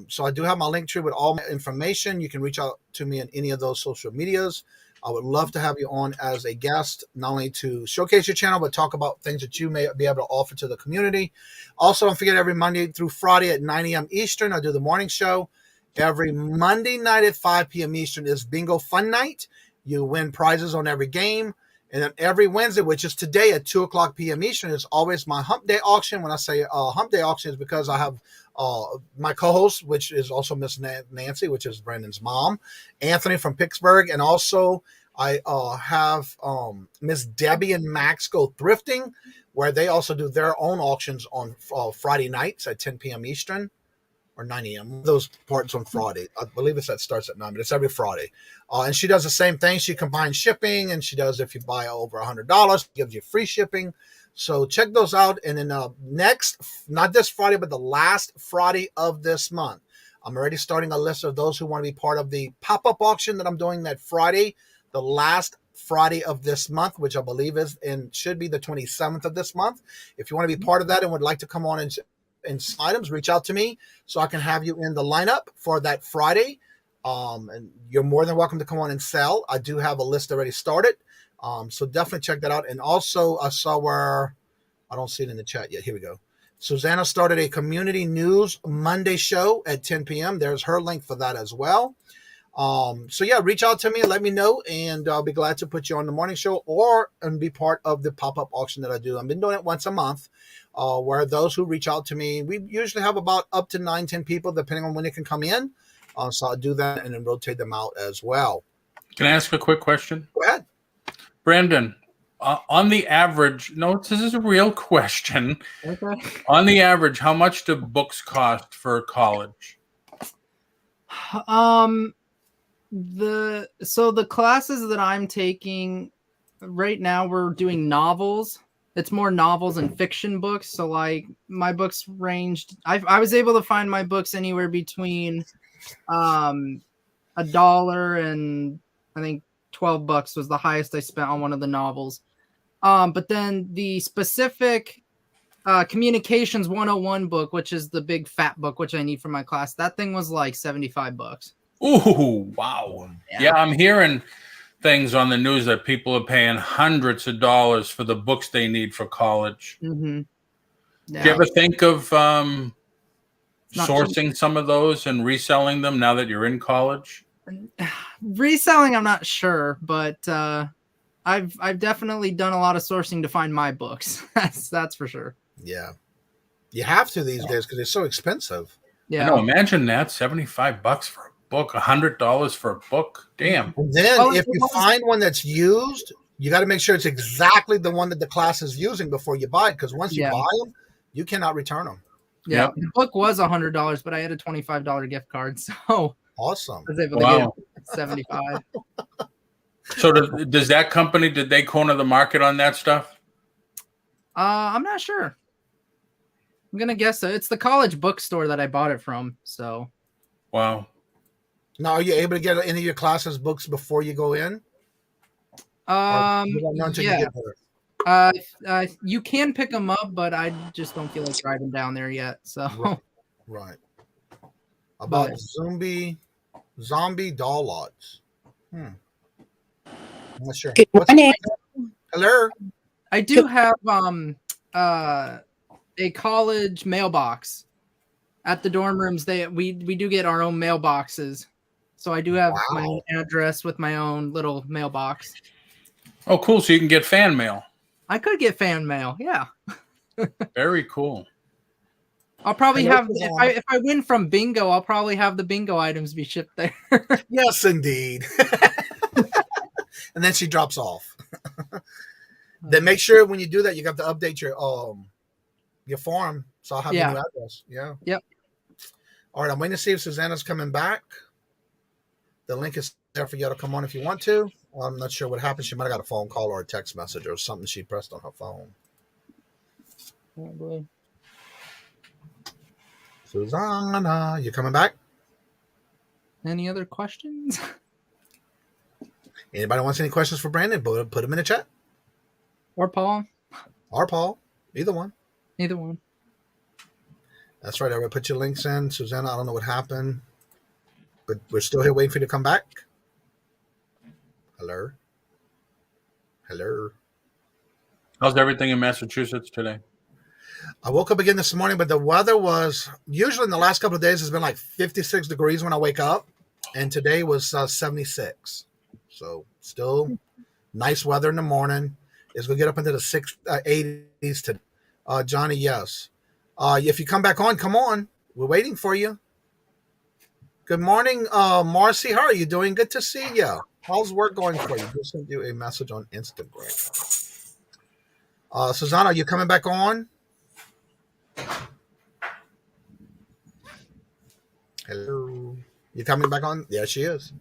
So I do have my link tree with all my information. You can reach out to me in any of those social medias. I would love to have you on as a guest, not only to showcase your channel, but talk about things that you may be able to offer to the community. Also, don't forget, every Monday through Friday at 9 a.m. Eastern, I do the morning show. Every Monday night at 5 p.m. Eastern is Bingo Fun Night. You win prizes on every game. And then every Wednesday, which is today at 2 o'clock p.m. Eastern, is always my Hump Day auction. When I say Hump Day auction, is because I have my co-host, which is also Miss Nancy, which is Brandon's mom, Anthony from Pittsburgh, and also I have Miss Debbie and Max Go Thrifting, where they also do their own auctions on Friday nights at 10 p.m. Eastern. Or 9 a.m. Those parts on Friday. I believe starts at 9, but it's every Friday. And she does the same thing. She combines shipping, and she does, if you buy over $100, gives you free shipping. So check those out. And then not this Friday, but the last Friday of this month, I'm already starting a list of those who want to be part of the pop-up auction that I'm doing that Friday, the last Friday of this month, which I believe is and should be the 27th of this month. If you want to be part of that and would like to come on and items, reach out to me so I can have you in the lineup for that Friday. And you're more than welcome to come on and sell. I do have a list already started. So definitely check that out. And also I saw where I don't see it in the chat yet. Here we go. Susanna started a community news Monday show at 10 p.m. There's her link for that as well. So yeah, reach out to me and let me know, and I'll be glad to put you on the morning show and be part of the pop-up auction that I do. I've been doing it once a month. Where those who reach out to me, we usually have about up to 9-10 people, depending on when they can come in. So I'll do that and then rotate them out as well. Can I ask a quick question? Go ahead. Brandon, on the average, no, this is a real question. Okay. On the average, how much do books cost for college? The classes that I'm taking right now, we're doing novels. It's more novels and fiction books. So like my books ranged, I was able to find my books anywhere between $1 and I think $12 was the highest I spent on one of the novels. But then the specific Communications 101 book, which is the big fat book, which I need for my class, that thing was like $75. Ooh, wow. Yeah, I'm hearing things on the news that people are paying hundreds of dollars for the books they need for college. Mm-hmm. Yeah. Do you ever think of sourcing some of those and reselling them now that you're in college? Reselling, I'm not sure, but I've definitely done a lot of sourcing to find my books. That's for sure. Yeah, you have to these days because they're so expensive. Yeah, I know. Imagine that, $75 for a book, $100 for a book. Damn. And then if you find one that's used, you got to make sure it's exactly the one that the class is using before you buy it. Because once you buy them, you cannot return them. Yeah, the book was $100, but I had a $25 gift card, so awesome. I was able to get $75. So does that company, did they corner the market on that stuff? I'm not sure. I'm gonna guess so. It's the college bookstore that I bought it from. So, wow. Now, are you able to get any of your classes books before you go in? You can pick them up, but I just don't feel like driving down there yet. So, right. About zombie doll lots. I'm not sure. Good morning. Hello. I do have a college mailbox at the dorm rooms. We do get our own mailboxes, so I do have my own address with my own little mailbox. Oh, cool! So you can get fan mail. I could get fan mail. Yeah. Very cool. I'll probably have if I win from bingo, I'll probably have the bingo items be shipped there. Yes, indeed. And then she drops off. Then make sure when you do that, you have to update your form. So I'll have your new address. Yeah. Yep. All right. I'm waiting to see if Susanna's coming back. The link is there for you to come on if you want to. I'm not sure what happened. She might have got a phone call or a text message or something she pressed on her phone. Oh boy. Susanna, you coming back? Any other questions? Anybody wants any questions for Brandon? Put them in the chat. Or Paul. Or Paul. Either one. Either one. That's right. I will put your links in. Susanna, I don't know what happened, but we're still here waiting for you to come back. Hello. Hello. How's everything in Massachusetts today? I woke up again this morning, but the weather was usually in the last couple of days has been like 56 degrees when I wake up, and today was 76. So still nice weather in the morning. It's going to get up into the 80s today. Johnny, yes. If you come back on, come on. We're waiting for you. Good morning, Marcy. How are you doing? Good to see you. How's work going for you? Just sent you a message on Instagram. Susanna, are you coming back on? Hello. You coming back on? There she is.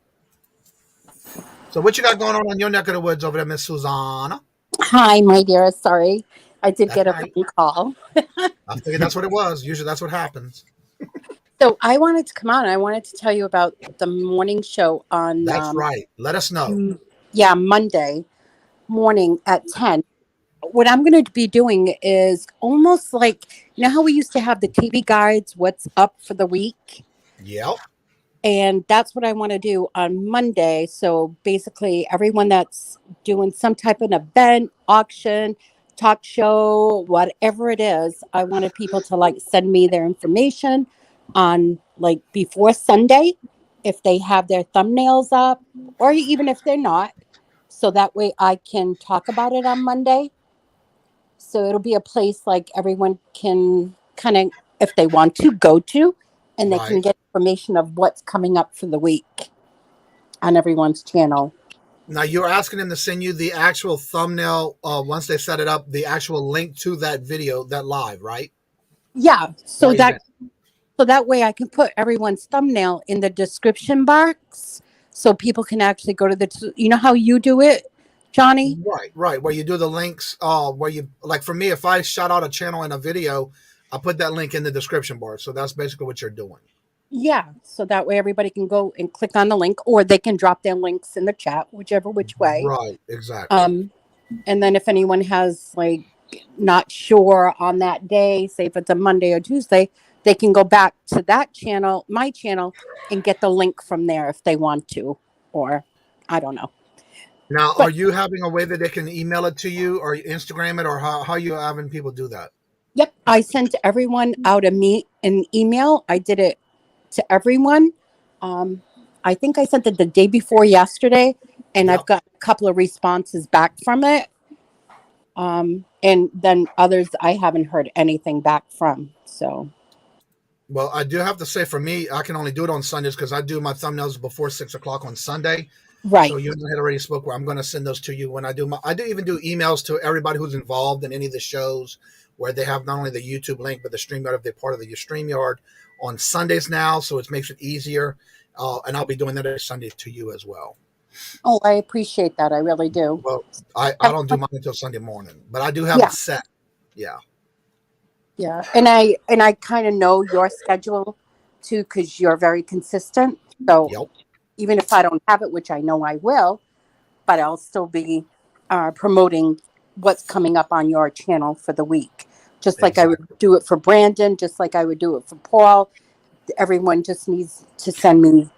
So what you got going on your neck of the woods over there, Miss Susanna? Hi, my dear. Sorry. I did get a phone call. I figured that's what it was. Usually that's what happens. So I wanted to come on. I wanted to tell you about the morning show on... That's right. Let us know. Yeah, Monday morning at 10. What I'm going to be doing is almost like, you know how we used to have the TV guides, what's up for the week? Yep. And that's what I want to do on Monday. So basically everyone that's doing some type of event, auction, talk show, whatever it is, I wanted people to like send me their information on like before Sunday, if they have their thumbnails up, or even if they're not. So that way I can talk about it on Monday. So it'll be a place like everyone can kind of, if they want to, go to, and they can get information of what's coming up for the week on everyone's channel. Now you're asking them to send you the actual thumbnail once they set it up, the actual link to that video, that live, right? Yeah. So that way I can put everyone's thumbnail in the description box so people can actually go to the, you know how you do it, Johnny? Right. Where you do the links, where you, like for me, if I shout out a channel in a video, I put that link in the description bar. So that's basically what you're doing. Yeah. So that way everybody can go and click on the link, or they can drop their links in the chat, which way. Right. Exactly. And then if anyone has like not sure on that day, say if it's a Monday or Tuesday, they can go back to that channel, my channel, and get the link from there if they want to, or I don't know. Now, But are you having a way that they can email it to you or Instagram it, or how you having people do that? yep, I sent everyone out an email. I did it to everyone. I think I sent it the day before yesterday, and Yep. I've got a couple of responses back from it. And then others I haven't heard anything back from. So, Well, I do have to say, for me, I can only do it on Sundays because I do my thumbnails before 6 o'clock on Sunday. So right. you had already spoke where I'm going to send those to you when I do I do even do emails to everybody who's involved in any of the shows where they have not only the YouTube link, but the StreamYard if they're part of the StreamYard on Sundays now. So it makes it easier. And I'll be doing that every Sunday to you as well. Oh, I appreciate that. I really do. Well, I don't do mine until Sunday morning, but I do have Yeah. it set. Yeah. Yeah. And I kind of know your schedule too, because you're very consistent. So Yep. even if I don't have it, which I know I will, but I'll still be promoting what's coming up on your channel for the week. Just like I would do it for Brandon, just like I would do it for Paul. Everyone just needs to send me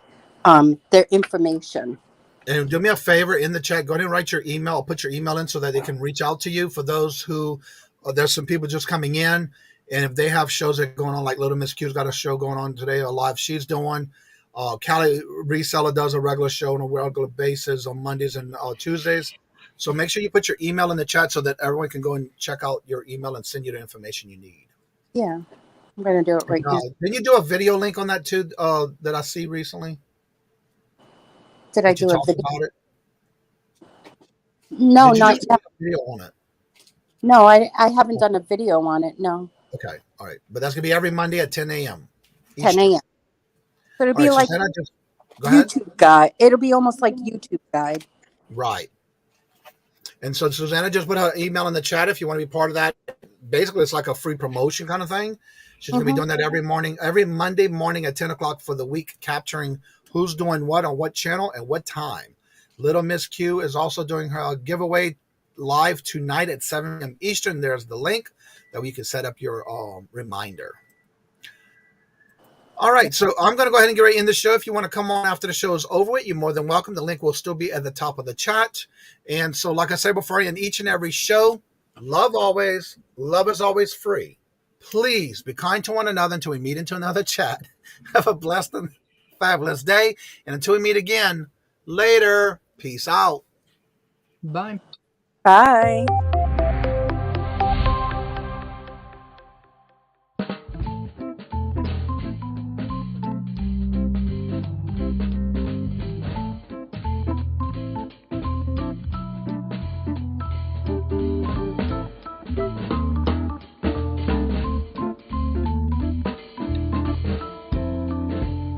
their information. And do me a favor in the chat, go ahead and write your email. I'll put your email in so that they can reach out to you. For those who, there's some people just coming in, and if they have shows that are going on, like Little Miss Q's got a show going on today, a live she's doing. Callie Reseller does a regular show on a regular basis on Mondays and Tuesdays. So make sure you put your email in the chat so that everyone can go and check out your email and send you the information you need. Yeah, I'm going to do it right now. Didn't you do a video link on that too that I see recently? Did I do a video? About it? No, not yet. Video on it. No, I haven't done a video on it. No. Okay, all right, but that's gonna be every Monday at 10 a.m. 10 a.m. So it'll be like YouTube guide. It'll be almost like YouTube guide. Right. And so Susanna just put her email in the chat if you want to be part of that. Basically, it's like a free promotion kind of thing. She's gonna be doing that every morning, every Monday morning at 10 o'clock for the week, capturing who's doing what on what channel and what time. Little Miss Q is also doing her giveaway live tonight at 7 p.m. Eastern. There's the link that we can set up your reminder. All right, so I'm going to go ahead and get right in the show. If you want to come on after the show is over with, you're more than welcome. The link will still be at the top of the chat. And so, like I said before, in each and every show, love always, love is always free. Please be kind to one another until we meet into another chat. Have a blessed and fabulous day. And until we meet again, later. Peace out. Bye. Bye.